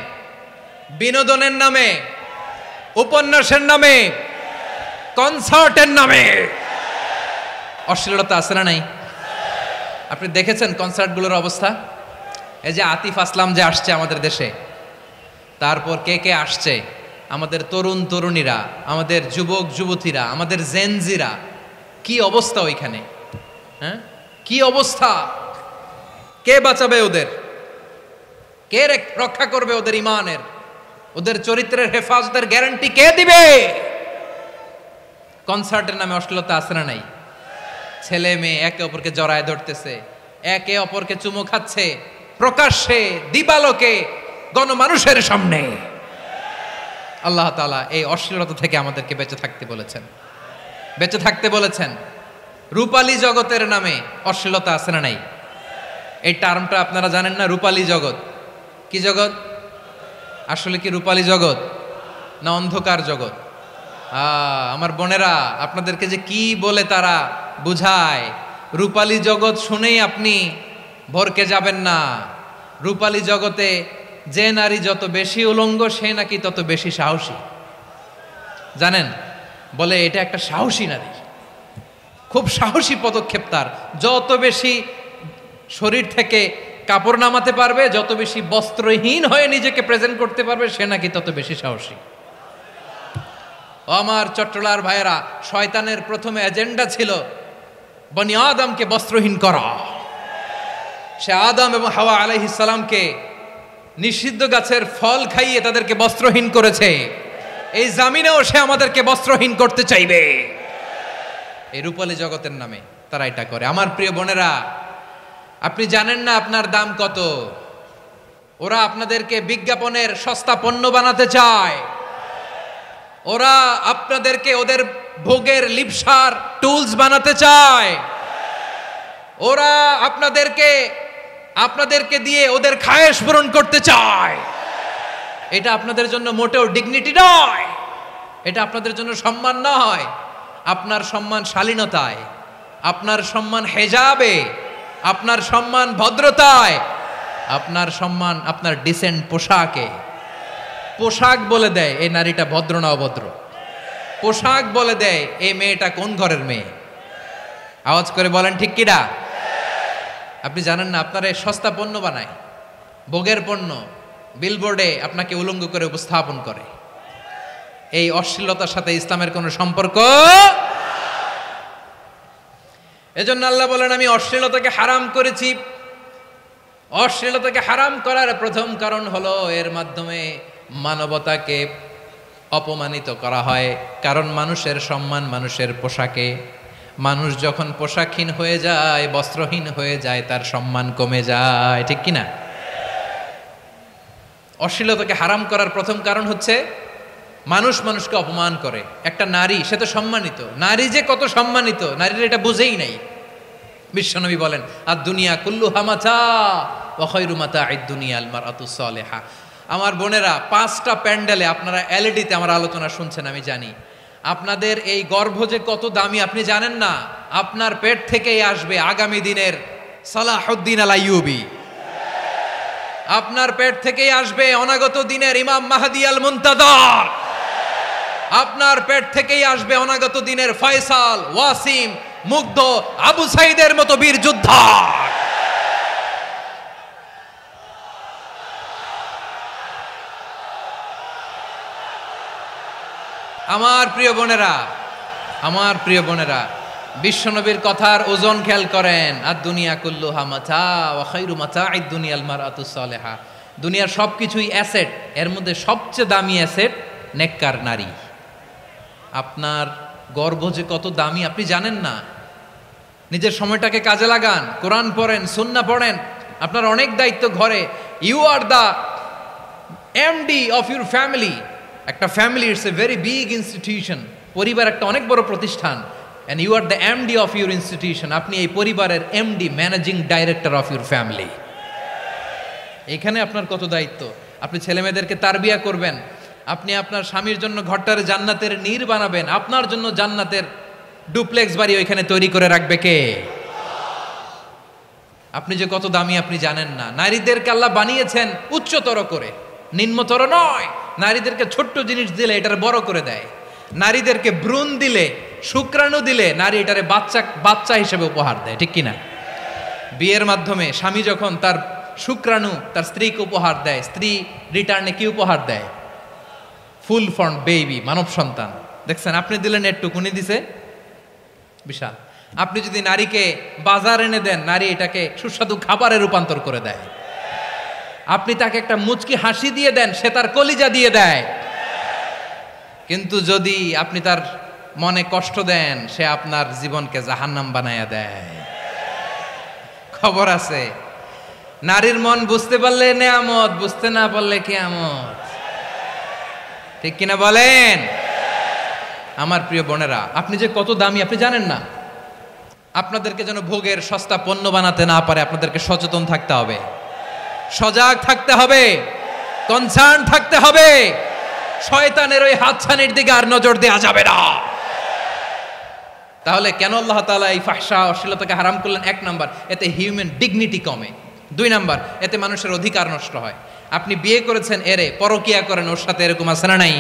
বিনোদনের নামে, উপন্যাসের নামে, কনসার্টের নামে অশ্লীলতা আছে না নাই? আপনি দেখেছেন কনসার্টগুলোর অবস্থা? এই যে আতিফ আসলাম যে আসছে আমাদের দেশে, তারপর কে কে আসছে, আমাদের তরুণ তরুণীরা, আমাদের যুবক যুবতীরা, আমাদের জেনজিরা, কি অবস্থা ওইখানে? হ্যাঁ, কি অবস্থা? কে বাঁচাবে ওদের? কে রক্ষা করবে ওদের ইমানের, ওদের চরিত্রের হেফাজতের গ্যারান্টি কে দিবে? কনসার্টের নামে অশ্লীলতা আছে না নাই? ছেলে মেয়ে একে অপরকে জড়ায় ধরতেছে, একে অপরকে চুমু খাচ্ছে, প্রকাশ্যে, দিবালোকে, গণমানুষের সামনে। আল্লাহ তাআলা এই অশ্লীলতা থেকে আমাদেরকে বেঁচে থাকতে বলেছেন, বেঁচে থাকতে বলেছেন। রূপালী জগতের নামে অশ্লীলতা আছে না নাই? এই টার্মটা আপনারা জানেন না? রূপালী জগৎ কি জগৎ? আসলে কি রূপালী জগৎ না অন্ধকার জগৎ? আমার বোনেরা, আপনাদেরকে যে কি বলে তারা বুঝায়, রূপালী জগৎ শুনেই আপনি ভরকে যাবেন না। রূপালী জগতে যে নারী যত বেশি উলঙ্গ, সে নাকি তত বেশি সাহসী। জানেন, বলে এটা একটা সাহসী নারী, খুব সাহসী পদক্ষেপ তার। যত বেশি শরীর থেকে কাপড় নামাতে পারবে, যত বেশি বস্ত্রহীন হয়ে নিজেকে প্রেজেন্ট করতে পারবে, সে নাকি তত বেশি সাহসী। আমার চট্টলার ভাইয়েরা, শয়তানের প্রথমে এজেন্ডা ছিল বনি আদমকে বস্ত্রহীন করা। সে আদম এবং হাওয়া আলাইহিস সালামকে নিষিদ্ধ গাছের ফল খাইয়ে তাদেরকে বস্ত্রহীন করেছে। এই জামিনেও সে আমাদেরকে বস্ত্রহীন করতে চাইবে। এই রূপালী জগতের নামে তারা এটা করে। আমার প্রিয় বোনেরা, আপনি জানেন না আপনার দাম কত। ওরা আপনাদেরকে বিজ্ঞাপনের সস্তা পণ্য বানাতে চায়। ওরা আপনাদেরকে ওদের ভোগের লিপসার টুলস বানাতে চায়। ওরা আপনাদেরকে দিয়ে ওদের খায়েশ পূরণ করতে চায়। এটা আপনাদের জন্য মোটেও ডিগনিটি নয়, এটা আপনাদের জন্য সম্মান নয়। আপনার সম্মান শালীনতায়, আপনার সম্মান হেজাবে, আপনার সম্মান ভদ্রতায়, আপনার সম্মান আপনার ডিসেন্ট পোশাকে। পোশাক বলে দেয় এই নারীটা ভদ্র না অভদ্র। পোশাক বলে দেয় এই মেয়েটা কোন ঘরের মেয়ে। আওয়াজ করে বলেন ঠিক কিনা? আপনি জানেন না, আপনার এই সস্তা পণ্য বানায়, ভোগের পণ্য, বিলবোর্ডে আপনাকে উলঙ্গ করে উপস্থাপন করে। এই অশ্লীলতার সাথে ইসলামের কোনো সম্পর্ক। এজন্য আল্লাহ বলেন, আমি অশ্লীলতাকে হারাম করেছি। অশ্লীলতাকে হারাম করার প্রথম কারণ হলো এর মাধ্যমে মানবতাকে অপমানিত করা হয়। কারণ মানুষের সম্মান মানুষের পোশাকে। মানুষ যখন পোশাকহীন হয়ে যায়, বস্ত্রহীন হয়ে যায়, তার সম্মান কমে যায়, ঠিক কিনা? অশ্লীলতাকে হারাম করার প্রথম কারণ হচ্ছে মানুষ মানুষকে অপমান করে। একটা নারী, সে তো সম্মানিত, নারী যে কত সম্মানিত নারীর এটা বুঝেই নাই। বিশ্বনবী বলেন, আর দুনিয়া কুল্লুহা মাতা ওয়া খায়রু মাতা'আদ দুনিয়া আল মারআতুস সালিহা। আমার বোনেরা, 5টা প্যান্ডেলে আপনারা এলইডিতে আমার আলোচনা শুনছেন, আমি জানি। আপনাদের এই গর্ভ যে কত দামি আপনি জানেন না। আপনার পেট থেকেই আসবে আগামী দিনের সালাহুদ্দিন আল আইয়ুবী। আপনার পেট থেকেই আসবে অনাগত দিনের ইমাম মাহদী আল মুনতাজার। আপনার পেট থেকেই আসবে অনাগত দিনের ফয়সাল, ওয়াসিম, মুগ্ধ, আবু সাইদের মতো বীর যোদ্ধা। আমার প্রিয় বোনেরা, আমার প্রিয় বোনেরা, বিশ্বনবীর কথার ওজন খেয়াল করেন। আর দুনিয়া কুল্লুহা মাতা ওয়া খায়রু মাতা'আদ দুনিয়াল মারআতুস সালিহা। দুনিয়ার সবকিছুই অ্যাসেট, এর মধ্যে সবচেয়ে দামি অ্যাসেট নেককার নারী। আপনার গর্ভ যে কত দামি আপনি জানেন না। নিজের সময়টাকে কাজে লাগান, কোরআন পড়েন, সুন্নাহ পড়েন। আপনার অনেক দায়িত্ব ঘরে। You are the MD of your family. একটা family it's a very big institution. পরিবার একটা অনেক বড় প্রতিষ্ঠান। and you are the MD of your institution. আপনি এই পরিবারের MD, managing director of your family. এখানে আপনার কত দায়িত্ব। আপনি ছেলেমেয়েদেরকে তারবিয়া করবেন। আপনি আপনার স্বামীর জন্য ঘরটার জান্নাতের নীর বানাবেন। আপনার জন্য জান্নাতের ডুপ্লেক্স বাড়ি ওইখানে তৈরি করে রাখবে কে? আপনি যে কত দামি আপনি জানেন না। নারীদেরকে আল্লাহ বানিয়েছেন উচ্চতর করে, নিম্নতর নয়। নারীদেরকে ছোট্ট জিনিস দিলে এটার বড় করে দেয়। নারীদেরকে ভ্রূণ দিলে, শুক্রাণু দিলে নারী এটারে বাচ্চা হিসেবে উপহার দেয়, ঠিক কিনা? বিয়ের মাধ্যমে স্বামী যখন তার শুক্রাণু তার স্ত্রীকে উপহার দেয়, স্ত্রী রিটার্নে কি উপহার দেয়? ফুল ফর্ম বেবি, মানব সন্তান। দেখছেন, আপনি দিলেন একটু, উনি দিছে বিশাল। আপনি যদি নারীকে বাজার এনে দেন, নারী এটাকে সুস্বাদু খাবারে রূপান্তর করে দেয়। আপনি তাকে একটা মুচকি হাসি দিয়ে দেন, সে তার কলিজা দিয়ে দেয়। কিন্তু যদি আপনি তার মনে কষ্ট দেন, সে আপনার জীবনকে জাহান্নাম বানায়া দেয়। খবর আছে, নারীর মন বুঝতে পারলে নেয়ামত, বুঝতে না পারলে কিয়ামত, ঠিক কিনা বলেন? আমার প্রিয় বোনেরা, আপনি যে কত দামি আপনি জানেন না। আপনাদেরকে যেন ভোগের সস্তা পণ্য বানাতে না পারে, আপনাদেরকে সচেতন থাকতে হবে, সজাগ থাকতে হবে, কনসার্ন থাকতে হবে। শয়তানের ওই হাতছানির দিকে আর নজর দেওয়া যাবে না। তাহলে কেন আল্লাহ তাআলা এই ফাহশা, অশ্লীলতাকে হারাম করলেন? 1 নাম্বার, এতে হিউম্যান ডিগনিটি কমে। 2 নাম্বার, এতে মানুষের অধিকার নষ্ট হয়। আপনি বিয়ে করেছেন, এরে পরকিয়া করেন, ওর সাথে এরকম আছে না নাই?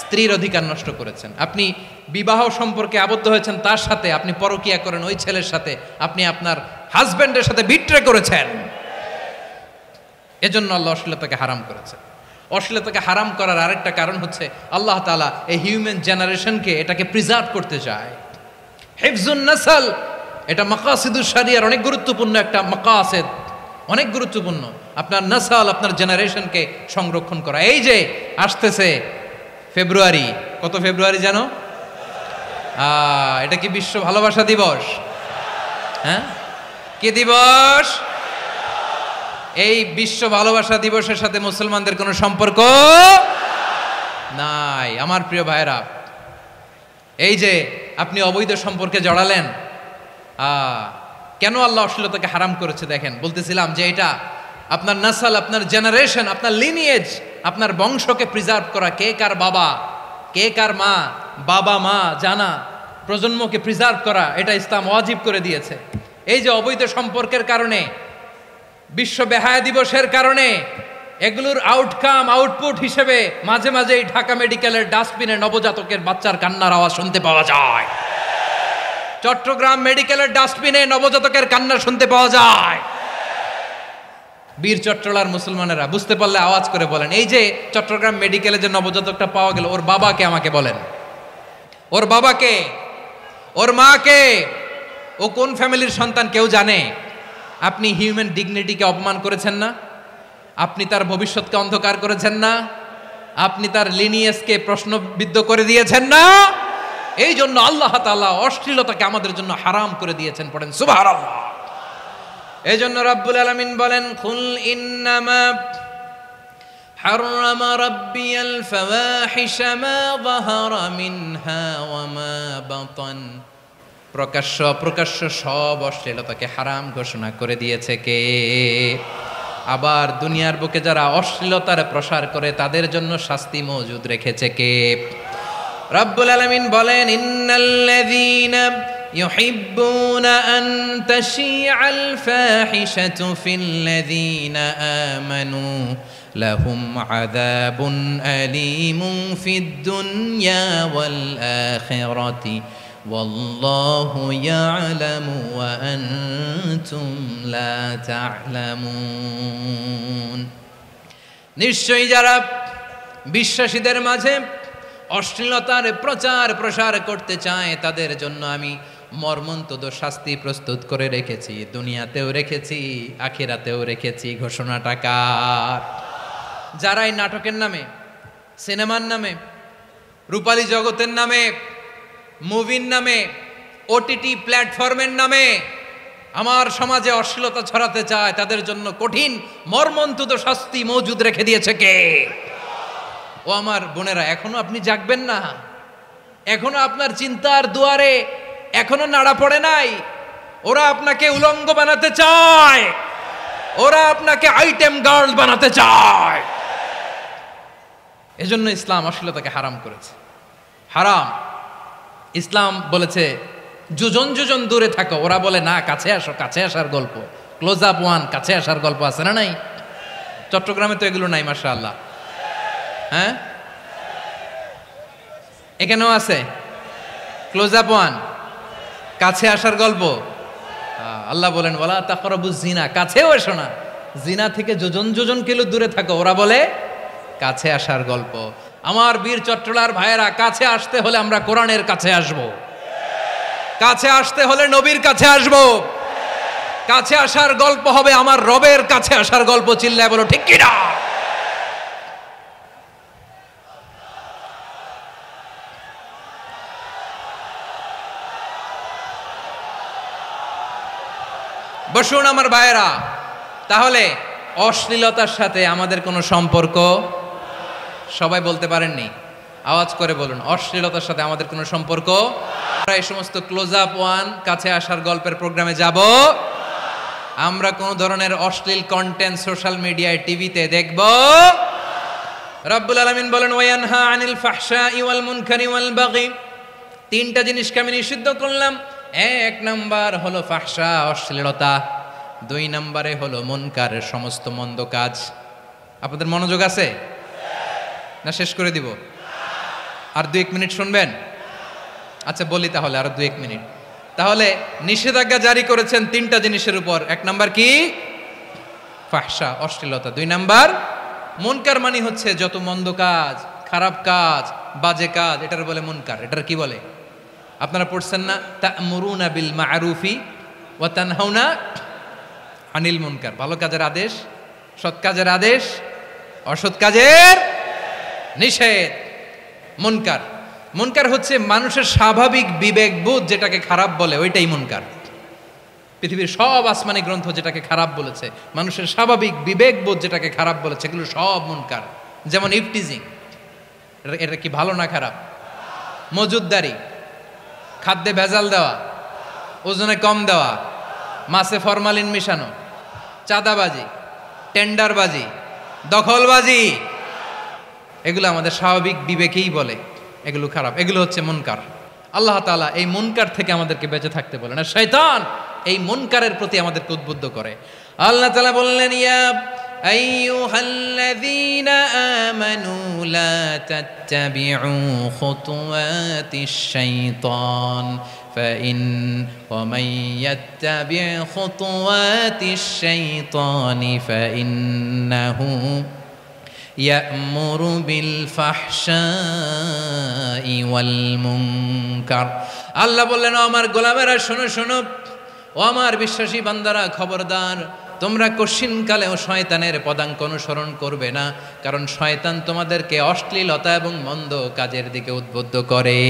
স্ত্রীর অধিকার নষ্ট করেছেন, আপনি বিবাহ সম্পর্কে আবদ্ধ হয়েছেন তার সাথে, আপনি পরকিয়া করেন ওই ছেলের সাথে, আপনি আপনার হাজবেন্ডের সাথে বিট্রে করেছেন। এজন্য আল্লাহ অশ্লীলতাকে হারাম করেছেন। অশ্লীলতাকে হারাম করার আরেকটা কারণ হচ্ছে আল্লাহ তাআলা এই হিউম্যান জেনারেশনকে এটাকে প্রিজার্ভ করতে চায়। হিফজুন নাসল, এটা মাকাসিদুশ শরিয়ার অনেক গুরুত্বপূর্ণ একটা মাকাসিদ, অনেক গুরুত্বপূর্ণ। আপনার নাসাল, আপনার জেনারেশনকে সংরক্ষণ করা। এই যে আসতেছে ফেব্রুয়ারি, কত ফেব্রুয়ারি জানো? এটা কি বিশ্ব ভালোবাসা দিবস? হ্যাঁ, কি দিবস? এই বিশ্ব ভালোবাসা দিবসের সাথে মুসলমানদের কোনো সম্পর্ক নাই। আমার প্রিয় ভাইরা, এই যে আপনি অবৈধ সম্পর্কে জড়ালেন, কেন আল্লাহ অশ্লীলতাকে হারাম করেছে দেখেন। বলতেছিলাম যে এটা আপনার নাসাল, আপনার জেনারেশন, আপনার লিনিয়েজ, আপনার বংশকে প্রিজার্ভ করা। কে কার বাবা, কে কার মা, বাবা মা জানা, প্রজন্মকে প্রিজার্ভ করা, এটা ইসলাম ওয়াজিব করে দিয়েছে। এই যে অবৈধ সম্পর্কের কারণে, বিশ্ব বেহায়া দিবসের কারণে, এগুলোর আউটকাম আউটপুট হিসেবে মাঝে মাঝেই ঢাকা মেডিকেলের ডাস্টবিনে নবজাতকের বাচ্চার কান্নার আওয়াজ শুনতে পাওয়া যায়। চট্টগ্রাম মেডিকেলের ডাস্টবিনে নবজাতকের কান্না শুনতে পাওয়া যায়। বীর চট্টলার মুসলমানেরা বুঝতে পারলে আওয়াজ করে বলেন, এই যে চট্টগ্রাম মেডিকেলে যে নবজাতকটা পাওয়া গেল, ওর বাবাকে আমাকে বলেন, ওর বাবাকে, ওর মাকে, ও কোন ফ্যামিলির সন্তান কেউ জানে? আপনি হিউম্যান ডিগনিটিকে অপমান করেছেন না? আপনি তার ভবিষ্যৎকে অন্ধকার করেছেন না? আপনি তার লিনিয়েজকে প্রশ্নবিদ্ধ করে দিয়েছেন না? এই জন্য আল্লাহ তাআলা অশ্লীলতাকে আমাদের জন্য হারাম করে দিয়েছেন। পড়েন সুবহানাল্লাহ। এই জন্য রাব্বুল আলামিন বলেন, কুল ইন্নামা হাররামা রাব্বিয়াল ফাওয়াহিশা মা যাহারা মিনহা ওয়া মা বাতান। প্রকাশ্য অপ্রকাশ্য সব অশ্লীলতাকে হারাম ঘোষণা করে দিয়েছে কে? আবার দুনিয়ার বুকে যারা অশ্লীলতার প্রসার করে তাদের জন্য শাস্তি মজুদ রেখেছে কে? রাব্বুল আলামিন বলেন, ইন্নাল্লাযীনা ইউহিব্বুনা আন তাশিআল ফাহিশাতু ফিল্লাযীনা আমানু লাহুম আযাবুন আলীমুন ফিদ দুনিয়া ওয়াল আখিরাতি ওয়াল্লাহু ইয়ালামু ওয়া আনতুম লা তা'লামুন। নিশ্চয়ই যারা বিশ্বাসীদের মাঝে অশ্লীলতার প্রচার প্রসার করতে চায় তাদের জন্য আমি মর্মন্তুদ শাস্তি প্রস্তুত করে রেখেছি, দুনিয়াতেও রেখেছি, আখিরাতেও রেখেছি। ঘোষণাটা কার? যারা এই নাটকের নামে, সিনেমার নামে, রূপালী জগতের নামে, মুভির নামে, ওটিটি প্ল্যাটফর্মের নামে আমার সমাজে অশ্লীলতা ছড়াতে চায় তাদের জন্য কঠিন মর্মন্তুদ শাস্তি মজুদ রেখে দিয়েছে কে? ও আমার বোনেরা, এখনো আপনি জাগবেন না? এখনো আপনার চিন্তার দুয়ারে এখনো নাড়া পড়ে নাই? ওরা আপনাকে উলঙ্গ বানাতে চায়, ওরা আপনাকে আইটেম গার্ল বানাতে চায়। এজন্য ইসলাম অশ্লীলতাকে হারাম করেছে। হারাম। ইসলাম বলেছে যোজন যোজন দূরে থাকো, ওরা বলে না কাছে আসো, কাছে আসার গল্প, ক্লোজ আপ ওয়ান, কাছে আসার গল্প আছে না নাই? চট্টগ্রামে তো এগুলো নাই মাশাআল্লাহ। হ্যাঁ, এখানেও আছে ক্লোজ আপ ওয়ান, কাছে আসার গল্প। আল্লাহ বলেন ওয়ালা তাকরাবুজ জিনা, কাছেও এসো না, জিনা থেকে যোজন যোজন কিলো দূরে থাকো, ওরা বলে কাছে আসার গল্প। আমার বীর চট্টলার ভাইয়েরা, কাছে আসতে হলে আমরা কোরআনের কাছে আসব, কাছে আসতে হলে নবীর কাছে আসব, কাছে আসার গল্প হবে আমার রবের কাছে আসার গল্প। চিল্লায় বলো ঠিক কিনা? বসুন আমার ভাইয়েরা। তাহলে অশ্লীলতার সাথে আমাদের কোনো সম্পর্ক? সবাই বলতে পারেননি, আওয়াজ করে বলুন, অশ্লীলতার সাথে আমাদের কোনো সম্পর্ক? আমরা এই সমস্ত ক্লোজ আপ ওয়ান, কাছে আসার গল্পের প্রোগ্রামে যাব? আমরা কোন ধরনের অশ্লীল কন্টেন্ট সোশ্যাল মিডিয়ায়, টিভিতে দেখব? রব্বুল আলামিন বলেন ওয়ায়ানহা আনিল ফাহশাই ওয়াল মুনকারি ওয়াল বাগি। তিনটা জিনিসকে আমি নিষিদ্ধ করলাম। এক নাম্বার হলো ফাহশা, অশ্লীলতা। দুই নম্বরে হলো মুনকার, সমস্ত মন্দ কাজ। আপনাদের মনোযোগ আছে না? শেষ করে দিব? আর 2-1 মিনিট শুনবেন? আচ্ছা বলি তাহলে, আরো 2-1 মিনিট। তাহলে নিষেধাজ্ঞা জারি করেছেন 3টা জিনিসের উপর। 1 নাম্বার কি? ফাহশা, অশ্লীলতা। 2 নাম্বার মুনকার, মানে হচ্ছে যত মন্দ কাজ, খারাপ কাজ, বাজে কাজ, এটার বলে মুনকার। এটার কি বলে? আপনারা পড়ছেন না, তা'মুরুনা বিল মা'রুফি ওয়া তানহাউনা আনিল মুনকার। ভালো কাজের আদেশ, সৎ কাজের আদেশ, অসৎ কাজের নিষেধ। মুনকার, মুনকার হচ্ছে মানুষের স্বাভাবিক বিবেকবোধ যেটাকে খারাপ বলে, ওইটাই মুনকার। পৃথিবীর সব আসমানি গ্রন্থ যেটাকে খারাপ বলেছে, মানুষের স্বাভাবিক বিবেকবোধ যেটাকে খারাপ বলেছে, এগুলো সব মুনকার। যেমন ইফটিজিং, এটা কি ভালো না খারাপ? মজুদদারি, খাদ্যে ভেজাল দেওয়া, ওজনে কম দেওয়া, মাছে ফরমালিন মিশানো, চাঁদাবাজি, টেন্ডারবাজি, দখলবাজি, এগুলো আমাদের স্বাভাবিক বিবেকেই বলে এগুলো খারাপ, এগুলো হচ্ছে মুনকার। আল্লাহ তাআলা এই মুনকার থেকে আমাদেরকে বেঁচে থাকতে বলেন, আর শয়তান এই মুনকারের প্রতি আমাদেরকে উদ্বুদ্ধ করে। আল্লাহ তাআলা বললেন, ইয়া আইয়ুহাল্লাযীনা আমানু লা তাত্তাবিউ খুতুওয়াতিশ শাইতান ফাইন ওয়া মান ইয়াত্তাবি' খুতুওয়াতিশ শাইতানি ফাইন্নাহু ইয়া'মুরু বিল ফাহশাই ওয়াল মুনকার। আল্লাহ বললেন, ও আমার গোলামেরা শোনো শোনো, ও আমার বিশ্বাসী বান্দারা খবরদার, তোমরা কশিনকালেও শয়তানের পদাঙ্ক অনুসরণ করবে না, কারণ শয়তান তোমাদেরকে অশ্লীলতা এবং মন্দ কাজের দিকে উদ্বুদ্ধ করে।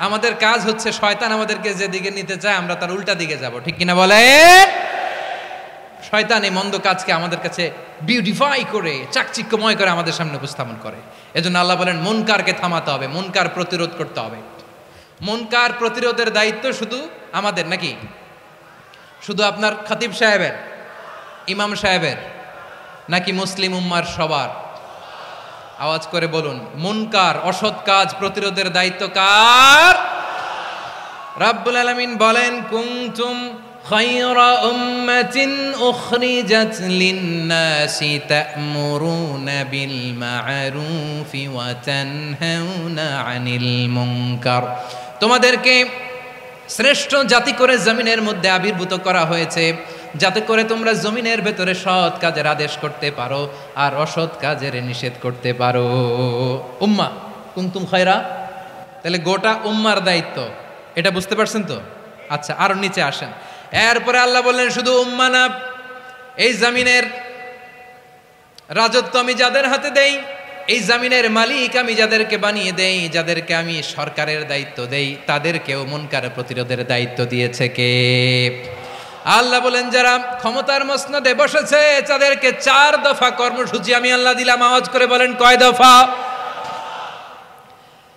আমাদের কাজ হচ্ছে শয়তান আমাদেরকে যেদিকে নিতে চায় আমরা তার উল্টা দিকে যাব, ঠিক কিনা বলে? শয়তান এই মন্দ কাজকে আমাদের কাছে বিউটিফাই করে, চাকচিক্যময় করে আমাদের সামনে উপস্থাপন করে। এজন্য আল্লাহ বলেন মুনকারকে থামাতে হবে, মুনকার প্রতিরোধ করতে হবে। মুনকার প্রতিরোধের দায়িত্ব শুধু আমাদের নাকি? শুধু আপনার খতিব সাহেবের, ইমাম সাহেবের, নাকি মুসলিম উম্মার সবার? আওয়াজ করে বলুন, মুনকার অসৎ কাজ প্রতিরোধের দায়িত্ব কার? রাব্বুল আলামিন বলেন, কুনতুম খায়রা উম্মাতিন উখরিজাত লিন-নাসি তা'মুরুনা বিল মা'রুফি ওয়া তানহাউনা আনিল মুনকার। তোমাদেরকে শ্রেষ্ঠ জাতি করে জমিনের মধ্যে আবির্ভূত করা হয়েছে, যাতে করে তোমরা জমিনের ভেতরে সৎ কাজের আদেশ করতে পারো আর অসৎ কাজের নিষেধ করতে পারো। উম্মা কুনতুম খায়রা, তাহলে গোটা উম্মার দায়িত্ব, এটা বুঝতে পারছেন তো? আচ্ছা, আরো নিচে আসেন। এরপরে আল্লাহ বললেন, শুধু উম্মা না, এই জমিনের রাজত্ব আমি যাদের হাতে দেই, এই জমিনের মালিক আমি যাদেরকে বানিয়ে দেই, যাদেরকে আমি সরকারের দায়িত্ব দেই, তাদেরকেও মুনকার প্রতিরোধের দায়িত্ব দিয়েছে কে? আল্লাহ বলেন, যারা ক্ষমতার মসনদে বসেছে তাদেরকে 4 দফা কর্মসূচি আমি আল্লাহ দিলাম। আওয়াজ করে বলেন, কয় দফা?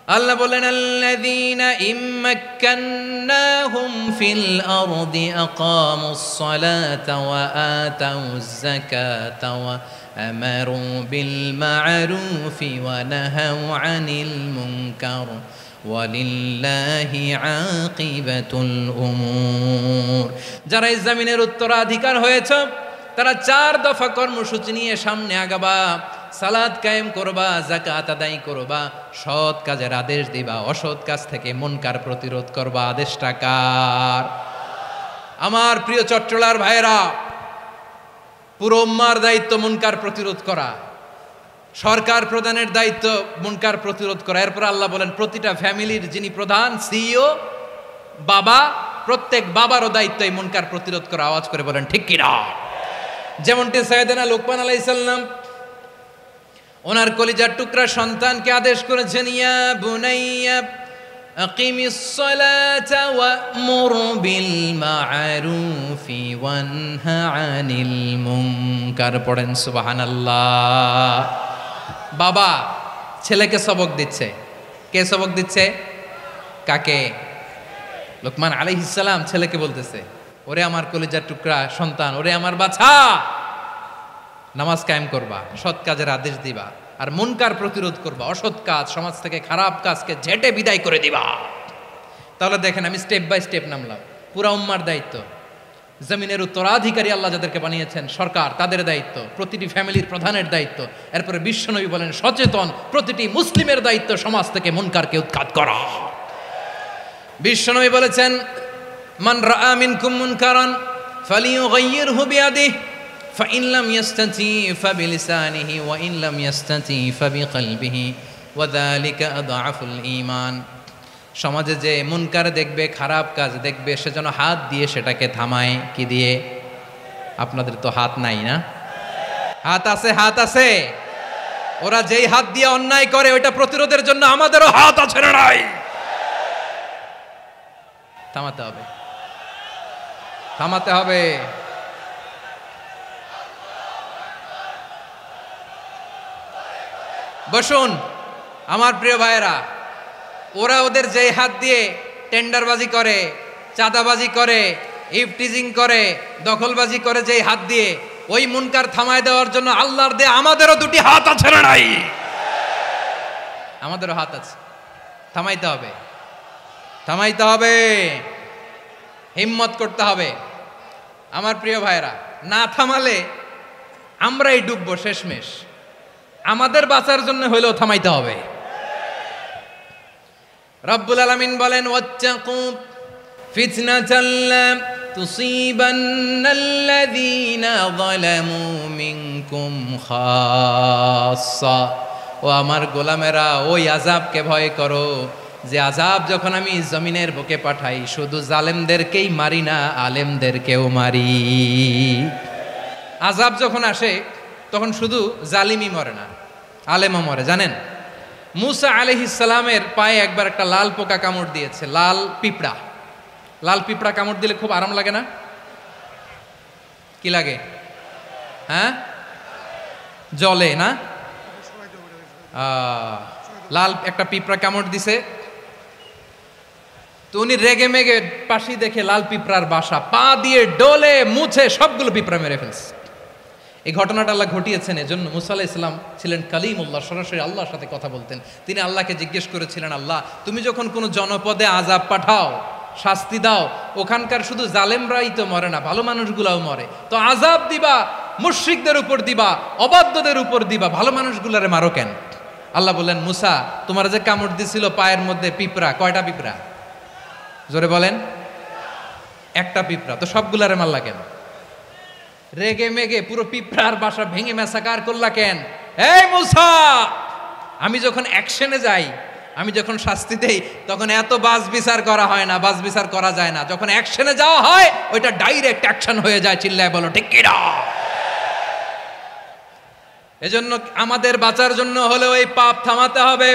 আল্লাহ বলেন, আল্লাযীনা ইম্মাক্কান্নাহুম ফিল আরদি আকামুস সালাতা ওয়া আতাউয যাকাতা ওয়া আমারু বিল মা'রুফি ওয়া নাহাউ আনিল মুনকার ওয়ালিল্লাহি আকিবাতুল উমুর। যারা এই জমিনের উত্তরাধিকার হয়েছে তারা 4 দফা কর্মসূচি নিয়ে সামনে আগাবা। সালাত কায়েম করবা, যাকাত আদায় করবা, সৎ কাজের আদেশ দিবা, অসৎ কাজ থেকে মুনকার প্রতিরোধ করবা। আদেশটা কার? আমার প্রিয় চট্টলার ভাইয়েরা, পুরো উম্মার দায়িত্ব মুনকার প্রতিরোধ করা, সরকার প্রধানের দায়িত্ব মুনকার প্রতিরোধ করা। এরপর আল্লাহ বলেন, প্রতিটা ফ্যামিলির যিনি প্রধান সিইও বাবা, প্রত্যেক বাবারও দায়িত্ব এই মুনকার প্রতিরোধ করা। আওয়াজ করে বলেন ঠিক কিনা? যেমনটি সাইয়েদনা লুকমান আলাইহিস সালাম ওনার কলিজার টুকরা সন্তানকে আদেশ করেছেন, ইয়া বুনাইয়া আকিমিস সালাতা ওয়া'মুর বিল মা'রুফি ওয়ানহা আনিল মুনকার। পড়েন সুবহানাল্লাহ। বাবা ছেলেকে সবক দিচ্ছে। কে সবক দিচ্ছে? কাকে? লুকমান আলাইহিস সালাম ছেলেকে বলতেছে, ওরে আমার কলিজার টুকরা সন্তান, ওরে আমার বাছা, নামাজ কায়েম করবা, সৎ কাজের আদেশ দিবা, আর মুনকার প্রতিরোধ করবা, অসৎ কাজ, সমাজ থেকে খারাপ কাজকে ঝেঁটে বিদায় করে দিবা। তাহলে দেখেন, আমি স্টেপ বাই স্টেপ নামলাম। পুরা উম্মার দায়িত্ব, জমিনের উত্তরাধিকারী আল্লাহ যাদেরকে বানিয়েছেন সরকার, তাদের দায়িত্ব, প্রতিটি ফ্যামিলির প্রধানের দায়িত্ব। এরপরে বিশ্বনবী বলেন সচেতন প্রতিটি মুসলিমের দায়িত্ব সমাজ থেকে মুনকারকে উৎখাত করা। বিশ্বনবী বলেছেন মান রাআ মিনকুম মুনকারান ফালিয়ুগাইয়িরহু বিয়াদিহি ফাইন লাম ইয়াস্তাতি ফাবিলিসানিহি ওয়া ইন লাম ইয়াস্তাতি ফাবিকলবিহি ওয়া যালিকা আযআফুল ঈমান। সমাজে যে মুনকার দেখবে, খারাপ কাজ দেখবে, সে যেন হাত দিয়ে সেটাকে থামায়। কি দিয়ে? আপনাদের তো হাত নাই না? হাত আছে, হাত আছে। ওরা যেই হাত দিয়ে অন্যায় করে ওইটা প্রতিরোধের জন্য আমাদেরও হাত আছে না নাই? থামাতে হবে, থামাতে হবে। বসুন আমার প্রিয় ভাইয়েরা, ওরা ওদের যেই হাত দিয়ে টেন্ডারবাজি করে, চাঁদাবাজি করে, ইফটিজিং করে, দখলবাজি করে, যেই হাত দিয়ে, ওই মুনকার থামায় দেওয়ার জন্য আল্লাহর দেয়া আমাদেরও দুটি হাত আছে না নাই? আমাদেরও হাত আছে। থামাইতে হবে, থামাইতে হবে, হিম্মত করতে হবে। আমার প্রিয় ভাইয়েরা, না থামালে আমরাই ডুববো শেষমেশ। আমাদের বাঁচার জন্য হইলেও থামাইতে হবে। রব্বুল আলামিন বলেন ওয়াত্তাকু ফিতনাতাল লা তুসিবান্নাল্লাযীনা যালামু মিনকুম খাসসা। ও আমার গোলামেরা, ওই আযাবকে ভয় করো যে আযাব যখন আমি জমিনের বুকে পাঠাই শুধু জালেমদেরকেই মারি না, আলেমদেরকেও মারি। আযাব যখন আসে তখন শুধু জালিমই মরে না, আলেমও মরে। জানেন মুসা আলাইহিস সালামের পায়ে একবার একটা লাল পোকা কামড় দিয়েছে, লাল পিঁপড়া। লাল পিঁপড়া কামড় দিলে খুব আরাম লাগে না? কি লাগে? হ্যাঁ, জলে না? লাল একটা পিঁপড়া কামড় দিছে, তো উনি রেগে মেগে পাশি দেখে লাল পিঁপড়ার বাসা, পা দিয়ে ডলে মুছে সবগুলো পিঁপড়া মেরে ফেলছে। এই ঘটনাটা আল্লাহ ঘটিয়েছেন এজন্য মুসা আলাইহিস সালাম ছিলেন কালিমুল্লাহ, সরাসরি আল্লাহর সাথে কথা বলতেন। তিনি আল্লাহকে জিজ্ঞেস করেছিলেন, আল্লাহ তুমি যখন কোনো জনপদে আযাব পাঠাও, শাস্তি দাও, ওখানকার শুধু জালেমরাই তো মরে না, ভালো মানুষগুলাও মরে, তো আযাব দিবা মুশরিকদের উপর দিবা, অবাধ্যদের উপর দিবা, ভালো মানুষগুলারে মারো কেন? আল্লাহ বললেন, মুসা তোমার যে কামড় দিছিল পায়ের মধ্যে পিঁপড়া, কয়টা পিঁপড়া? জোরে বলেন। একটা পিঁপড়া, তো সবগুলারে মারলা কেন? রেগে মেগে পুরো পিঁপড়ার বাসা ভেঙে মেসাকার করলা কেন? এই মুসা, আমি যখন অ্যাকশনে যাই, আমি যখন শাস্তি দেই, তখন এত বাস বিচার করা হয় না, বাস বিচার করা যায় না। যখন অ্যাকশনে যাওয়া হয় ওইটা ডাইরেক্ট অ্যাকশন হয়ে যায়। চিল্লায় বলো ঠিক কি না? এজন্য আমাদের বাঁচার জন্য হলেও এই পাপ থামাতে হবে,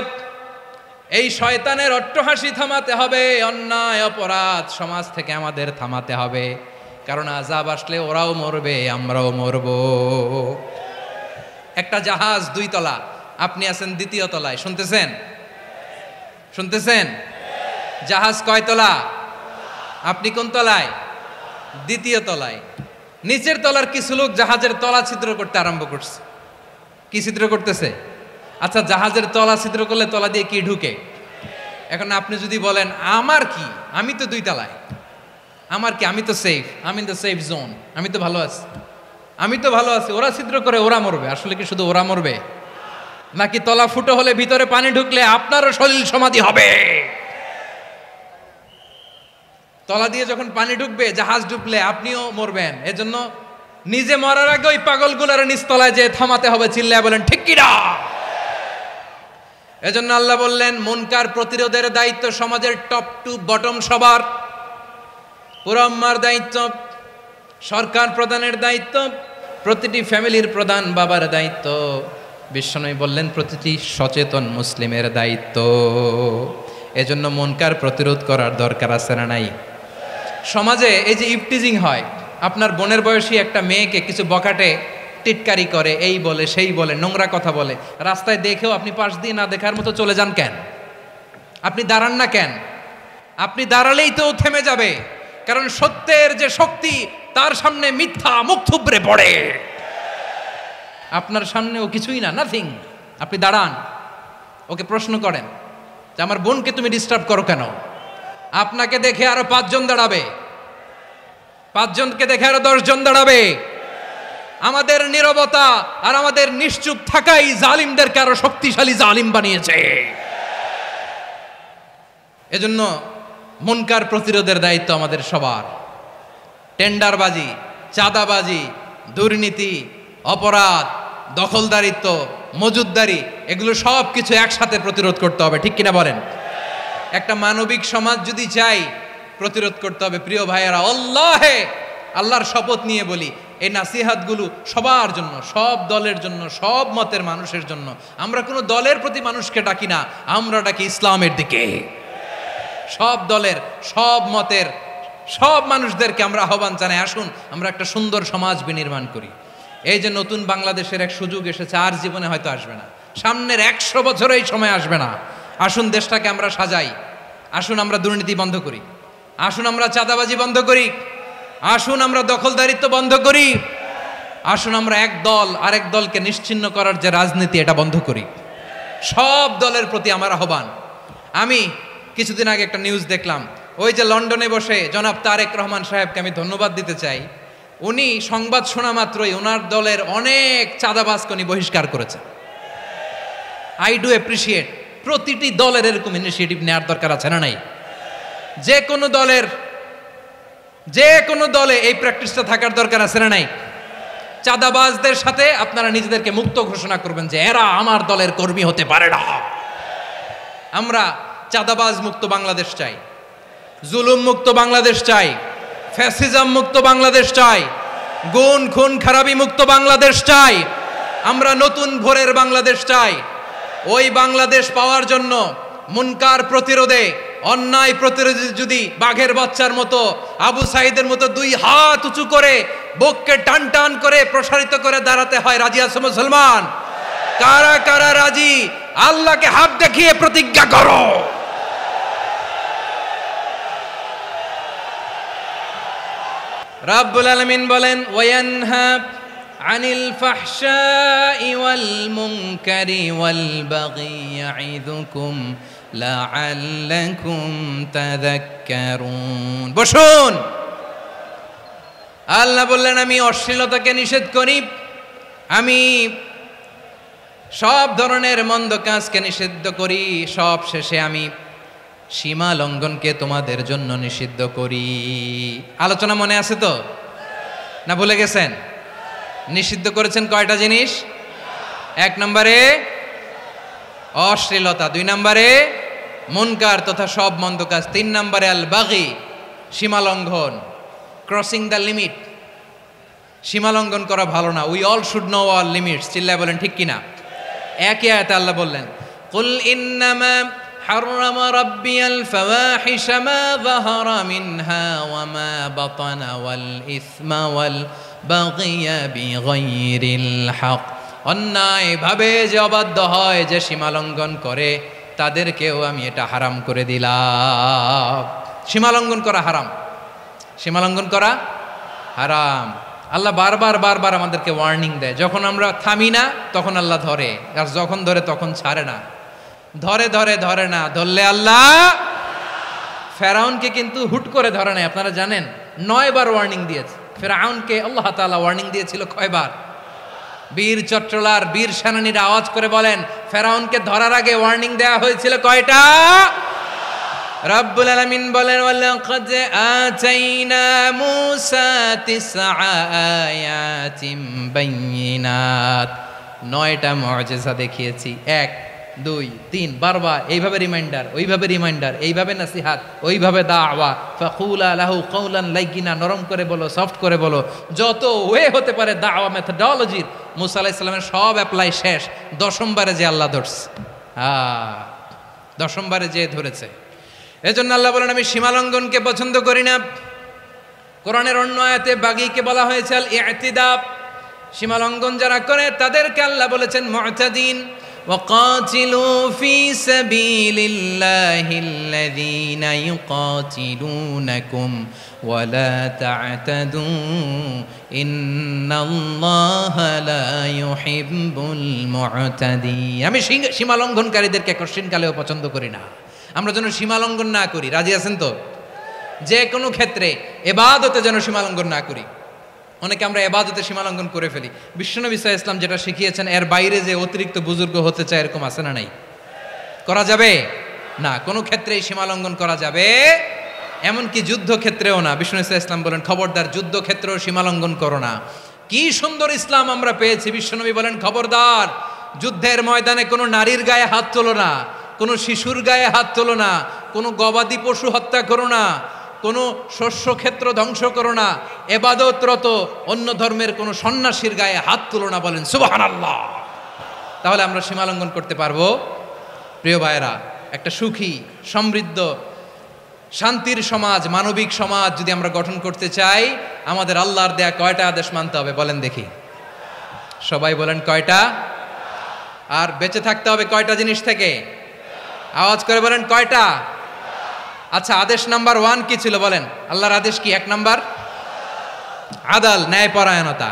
এই শয়তানের অট্টহাসি থামাতে হবে, অন্যায় অপরাধ সমাজ থেকে আমাদের থামাতে হবে। কারণ আযাব আসলে ওরাও মরবে, আমরাও মরব। একটা জাহাজ 2 তলা, আপনি আছেন 2য় তলায়, শুনতেছেন? শুনতেছেন? জাহাজ কয় তলা? আপনি কোন তলায়? 2য় তলায়। নিচের তলার কিছু লোক জাহাজের তলা ছিদ্র করতে আরম্ভ করছে। কি ছিদ্র করতেছে? আচ্ছা, জাহাজের তলা ছিদ্র করলে তলা দিয়ে কি ঢুকে? এখন আপনি যদি বলেন আমার কি, আমি তো 2 তলায়, আমার কি, আমি তো সেফ, আমি ইন দ্য সেফ জোন, আমি তো ভালো আছি, আমি তো ভালো আছি, ওরা ছিদ্র করে ওরা মরবে। আসলে কি শুধু ওরা মরবে? নাকি তলা ফুটো হলে ভিতরে পানি ঢুকলে আপনারও শরীর সমাধি হবে? তলা দিয়ে যখন পানি ঢুকবে, জাহাজ ডুবলে আপনিও মরবেন। এজন্য নিজে মরার আগে ওই পাগলগুলোর নিচতলায় যে থামাতে হবে। চিল্লায় বলেন ঠিক কি না? এজন্য আল্লাহ বললেন মুনকার প্রতিরোধের দায়িত্ব সমাজের টপ টু বটম সবার। পুরো উম্মার দায়িত্ব, সরকার প্রধানের দায়িত্ব, প্রতিটি ফ্যামিলির প্রধান বাবার দায়িত্ব। বিশ্বনবী বললেন প্রতিটি সচেতন মুসলিমের দায়িত্ব। এজন্য মুনকার প্রতিরোধ করার দরকার আছে না নাই? সমাজে এই যে ইফটিজিং হয়, আপনার বোনের বয়সী একটা মেয়েকে কিছু বকাটে টিটকারি করে, এই বলে সেই বলে, নোংরা কথা বলে, রাস্তায় দেখেও আপনি পাশ দিয়ে না দেখার মতো চলে যান কেন? আপনি দাঁড়ান না কেন? আপনি দাঁড়ালেই তো থেমে যাবে। কারণ সত্যের যে শক্তি, তার সামনে মিথ্যা মুখ থুবড়ে পড়ে। আপনার সামনে ও কিছুই না, নাথিং। আপনি দাঁড়ান, ওকে প্রশ্ন করেন যে আমার বোনকে তুমি ডিস্টার্ব করো কেন? আপনাকে দেখে আরো 5 জন দাঁড়াবে। পাঁচজনকে দেখে আরো 10 জন দাঁড়াবে। আমাদের নীরবতা আর আমাদের নিশ্চুপ থাকাই জালিমদেরকে আরো শক্তিশালী জালিম বানিয়েছে। এজন্য মুনকার প্রতিরোধের দায়িত্ব আমাদের সবার। টেন্ডারবাজি, চাঁদাবাজি, দুর্নীতি, অপরাধ, দখলদারিত্ব, মজুদদারি, এগুলো সব কিছু একসাথে প্রতিরোধ করতে হবে, ঠিক কিনা বলেন? একটা মানবিক সমাজ যদি চাই, প্রতিরোধ করতে হবে। প্রিয় ভাইয়েরা, আল্লাহর শপথ নিয়ে বলি, এই নাসিহাতগুলো সবার জন্য, সব দলের জন্য, সব মতের মানুষের জন্য। আমরা কোনো দলের প্রতি মানুষকে ডাকি না, আমরা ডাকি ইসলামের দিকে। সব দলের, সব মতের, সব মানুষদেরকে আমরা আহ্বান জানাই, আসুন আমরা একটা সুন্দর সমাজ বিনির্মাণ করি। এই যে নতুন বাংলাদেশের এক সুযোগ এসেছে, আর জীবনে হয়তো আসবে না, সামনের 100 বছর এই সময় আসবে না। আসুন দেশটাকে আমরা সাজাই, আসুন আমরা দুর্নীতি বন্ধ করি, আসুন আমরা চাঁদাবাজি বন্ধ করি, আসুন আমরা দখলদারিত্ব বন্ধ করি, আসুন আমরা এক দল আরেক দলকে নিশ্চিহ্ন করার যে রাজনীতি, এটা বন্ধ করি। সব দলের প্রতি আমার আহ্বান। আমি কিছুদিন আগে একটা নিউজ দেখলাম, ওই যে লন্ডনে বসে জনাব তারেক রহমান সাহেবকে আমি ধন্যবাদ দিতে চাই। উনি সংবাদ শোনা মাত্রই ওনার দলের অনেক চাঁদাবাজকে উনি বহিষ্কার করেছেন। I do appreciate. প্রতিটি দলের এরকম ইনিশিয়েটিভ নেওয়ার দরকার আছে না নাই? যে কোনো দলে এই প্র্যাকটিসটা থাকার দরকার আছে না নাই? চাঁদাবাজদের সাথে আপনারা নিজেদেরকে মুক্ত ঘোষণা করবেন যে এরা আমার দলের কর্মী হতে পারে না। আমরা চাঁদাবাজ মুক্ত বাংলাদেশ চাই, জুলুম মুক্ত বাংলাদেশ চাই, ফ্যাসিজম মুক্ত বাংলাদেশ চাই, গুণ খুন খারাপি মুক্ত বাংলাদেশ চাই। আমরা নতুন ভোরের বাংলাদেশ চাই। ওই বাংলাদেশ পাওয়ার জন্য মুনকার প্রতিরোধে, অন্যায় প্রতিরোধে যদি বাঘের বাচ্চার মতো, আবু সাইদের মতো 2 হাত উঁচু করে বুককে টান টান করে প্রসারিত করে দাঁড়াতে হয়, রাজি আছো মুসলমান? কারা কারা রাজি? আল্লাহকে হাত দেখিয়ে প্রতিজ্ঞা করো। রাব্বুল আলামিন বলেন, ওয়ায়ানহা আনিল ফাহশাই ওয়াল মুনকারি ওয়াল বাগি ইয়াইযুকুম লাআল্লাকুম তাযাক্কারুন। বসুন। আল্লাহ বললেন, আমি অশ্লীলতাকে নিষেধ করি, আমি সব ধরনের মন্দ কাজকে নিষিদ্ধ করি, সব শেষে আমি সীমা লঙ্ঘনকে তোমাদের জন্য নিষিদ্ধ করি। আলোচনা মনে আছে তো? না ভুলে গেছেন? নিষিদ্ধ করেছেন কয়টা জিনিস? 1 নম্বরে অশ্লীলতা, 2 নম্বরে মুনকার তথা সব মন্দ কাজ, 3 নম্বরে আল বাগি, সীমা লঙ্ঘন, ক্রসিং দ্য লিমিট। সীমা লঙ্ঘন করা ভালো না। We all should know our limits. চিল্লায় বলেন ঠিক কিনা? একই আয়াতে আল্লাহ বললেন, কুল ইন্নামা حرم ربي الفواحش ما ظهر منها وما بطن والإثم والبغي بغير الحق। অন্যায় ভাবে যে অবাধ্য হয়, যে সীমা লঙ্ঘন করে, তাদেরকেও আমি এটা হারাম করে দিলাম। সীমা লঙ্ঘন করা হারাম, সীমা লঙ্ঘন করা হারাম। আল্লাহ বারবার আমাদেরকে ওয়ার্নিং দেয়। যখন আমরা থামি না তখন আল্লাহ ধরে, আর যখন ধরে তখন ছাড়ে না। ধরে না, ধরলে আল্লাহ। ফেরাউনকে কিন্তু হুট করে ধরে নাই, আপনারা জানেন 9 বার ওয়ার্নিং দিয়েছে। ফেরাউনকে আল্লাহ তাআলা ওয়ার্নিং দিয়েছিল কয়বার? বীর চট্টলার বীর সেনানীরা আওয়াজ করে বলেন, ফেরাউনকে ধরার আগে ওয়ার্নিং দেওয়া হয়েছিল কয়টা? রব্বুল আলামিন বলেন, ওয়ালাকাদ আতাইনা মূসা 9 আয়াতিন বাইয়িনাত। 9টা মুআজিজা দেখিয়েছি। 1 2 3 বারবার এইভাবে রিমাইন্ডার, ওইভাবে রিমাইন্ডার, এইভাবে নাসিহাত, ওইভাবে দাওয়া। ফাকুলা লাহু কাওলান লাইয়িনা, নরম করে বলো, সফট করে বলো, যত ওয়ে হতে পারে দাওয়া মেথডোলজির। মুসা আলাইহিস সালামের সব অ্যাপ্লাই শেষ। 10ম বারে যে আল্লাহ ধরছে, 10ম বারে যে ধরেছে। এজন্য আল্লাহ বলেন, আমি সীমা লঙ্ঘনকে পছন্দ করি না। কোরআনের অন্য আয়াতে বাগীকে বলা হয়েছে আল ইতিদা। সীমা লঙ্ঘন যারা করে তাদেরকে আল্লাহ বলেছেন মুতাদিন। وقاتلوا في سبيل الله الذين يقاتلونكم ولا تعتدوا إن الله لا يحب المعتدين। আমি সীমা লঙ্ঘনকারীদেরকে কোশ্চিন কালেও পছন্দ করি না। আমরা যেন সীমা লঙ্ঘন না করি। রাজি আছেন তো? যে কোনো ক্ষেত্রে এবাদতে যেন সীমালঙ্ঘন না করি। অনেকে আমরা এবাদতে সীমালঙ্ঘন করে ফেলি। বিশ্বনবী সাল্লাল্লাহু আলাইহি ওয়াসাল্লাম যেটা শিখিয়েছেন এর বাইরে যে অতিরিক্ত বুজুর্গ হতে চায় এরকম আছে না নাই? করা যাবে না, কোনো ক্ষেত্রেই সীমালঙ্ঘন করা যাবে, এমনকি যুদ্ধক্ষেত্রেও না। বিষ্ণু ইসলাম বলেন খবরদার যুদ্ধক্ষেত্রেও সীমালঙ্ঘন করো না। কি সুন্দর ইসলাম আমরা পেয়েছি। বিশ্বনবী বলেন খবরদার যুদ্ধের ময়দানে কোনো নারীর গায়ে হাত তোলো না, কোনো শিশুর গায়ে হাত তোলো না, কোনো গবাদি পশু হত্যা করো না, কোনো শস্যক্ষেত্র ধ্বংস করো না, এবাদতরত অন্য ধর্মের কোনো সন্ন্যাসীর গায়ে হাত তোলো না। বলেন সুবহানাল্লাহ। তাহলে আমরা সীমালঙ্ঘন করতে পারবো? প্রিয় ভাইরা, একটা সুখী সমৃদ্ধ শান্তির সমাজ, মানবিক সমাজ যদি আমরা গঠন করতে চাই, আমাদের আল্লাহর দেয়া কয়টা আদেশ মানতে হবে বলেন দেখি? সবাই বলেন কয়টা? আর বেঁচে থাকতে হবে কয়টা জিনিস থেকে? আওয়াজ করে বলেন কয়টা? আচ্ছা, আদেশ নাম্বার 1 কি ছিল বলেন? আল্লাহর আদেশ কি? 1 নাম্বার আদাল, ন্যায়পরায়ণতা।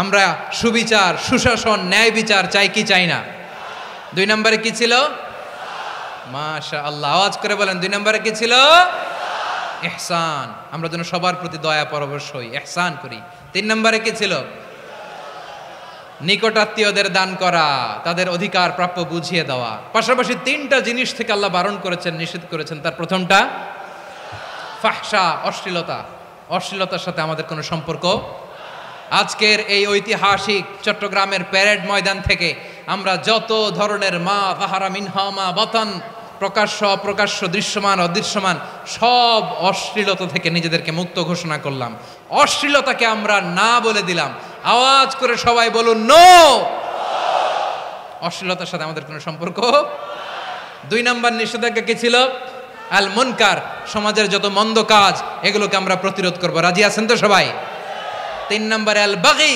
আমরা সুবিচার, সুশাসন, ন্যায় বিচার চাই কি চাই না? 2 নম্বরে কি ছিল? মাশাআল্লাহ, আওয়াজ করে বলেন 2 নম্বরে কি ছিল? ইহসান। আমরা যেন সবার প্রতি দয়া পরবশ হই, ইহসান করি। 3 নম্বরে কি ছিল? নিকটাত্মীয়দের দান করা, তাদের অধিকার প্রাপ্য বুঝিয়ে দেওয়া। পাশাপাশি 3টা জিনিস থেকে আল্লাহ বারণ করেছেন, নিষেধ করেছেন। তার প্রথমটা ফাহশা, অশ্লীলতা। অশ্লীলতার সাথে আমাদের কোনো সম্পর্ক। আজকের এই ঐতিহাসিক চট্টগ্রামের প্যারেড ময়দান থেকে আমরা যত ধরনের মা যাহারা মিনহা মা বাতান, প্রকাশ্য অপ্রকাশ্য, দৃশ্যমান অদৃশ্যমান, সব অশ্লীলতা থেকে নিজেদেরকে মুক্ত ঘোষণা করলাম। অশ্লীলতাকে আমরা না বলে দিলাম। আওয়াজ করে সবাই বলুন নো। অশ্লীলতার সাথে আমাদের কোনো সম্পর্ক। 2 নম্বর নিষেধাজ্ঞা কি ছিল? আল মুনকার, সমাজের যত মন্দ কাজ এগুলোকে আমরা প্রতিরোধ করব। রাজি আছেন তো সবাই? 3 নম্বরে আল বাগি,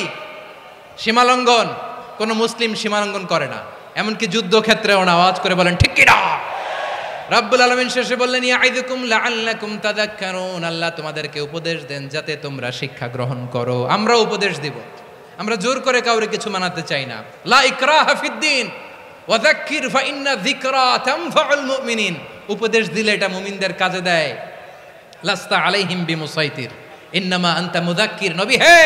সীমালঙ্ঘন। কোন মুসলিম সীমালঙ্ঘন করে না, এমনকি যুদ্ধক্ষেত্রেও না। আওয়াজ করে বলেন ঠিক কিনা? রব্বুল আলামিন শেষে বললেন ইয়াইদুকুম লাআল্লাকুম তাযাক্কারুন, আল্লাহ তোমাদেরকে উপদেশ দেন যাতে তোমরা শিক্ষা গ্রহণ করো। আমরা উপদেশ দিব, আমরা জোর করে কাউরে কিছু মানাতে চাই না। লা ইকরাহা ফিদ্দিন ওয়া যাক্কির ফা ইন্না যিকরা তানফাউল মুমিনিন। উপদেশ দিলে এটা মুমিনদের কাজে দেয়। লাস্তা আলাইহিম বিমুসাইতির ইন্নামা আনতা মুযাক্কির। নবী হে,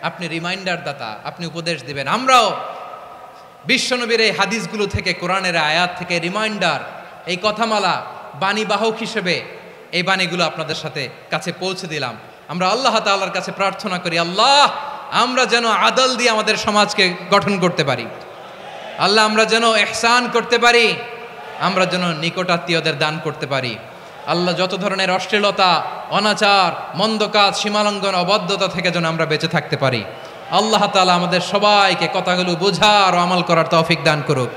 আপনি রিমাইন্ডার দাতা, আপনি উপদেশ দিবেন। আমরাও বিশ্বনবীর এই হাদিসগুলো থেকে, কোরআনের আয়াত থেকে রিমাইন্ডার, এই কথামালা, বাণী বাহক হিসেবে এই বাণীগুলো আপনাদের সাথে কাছে পৌঁছে দিলাম। আমরা আল্লাহ তাআলার কাছে প্রার্থনা করি, আল্লাহ আমরা যেন আদল দিয়ে আমাদের সমাজকে গঠন করতে পারি। আল্লাহ আমরা যেন ইহসান করতে পারি, আমরা যেন নিকটাত্মীয়দের দান করতে পারি। আল্লাহ যত ধরনের অশ্লীলতা, অনাচার, মন্দ কাজ, সীমালঙ্ঘন, অবাধ্যতা থেকে যেন আমরা বেঁচে থাকতে পারি। আল্লাহ তাআলা আমাদের সবাইকে কথাগুলো বোঝার ও আমল করার তৌফিক দান করুক।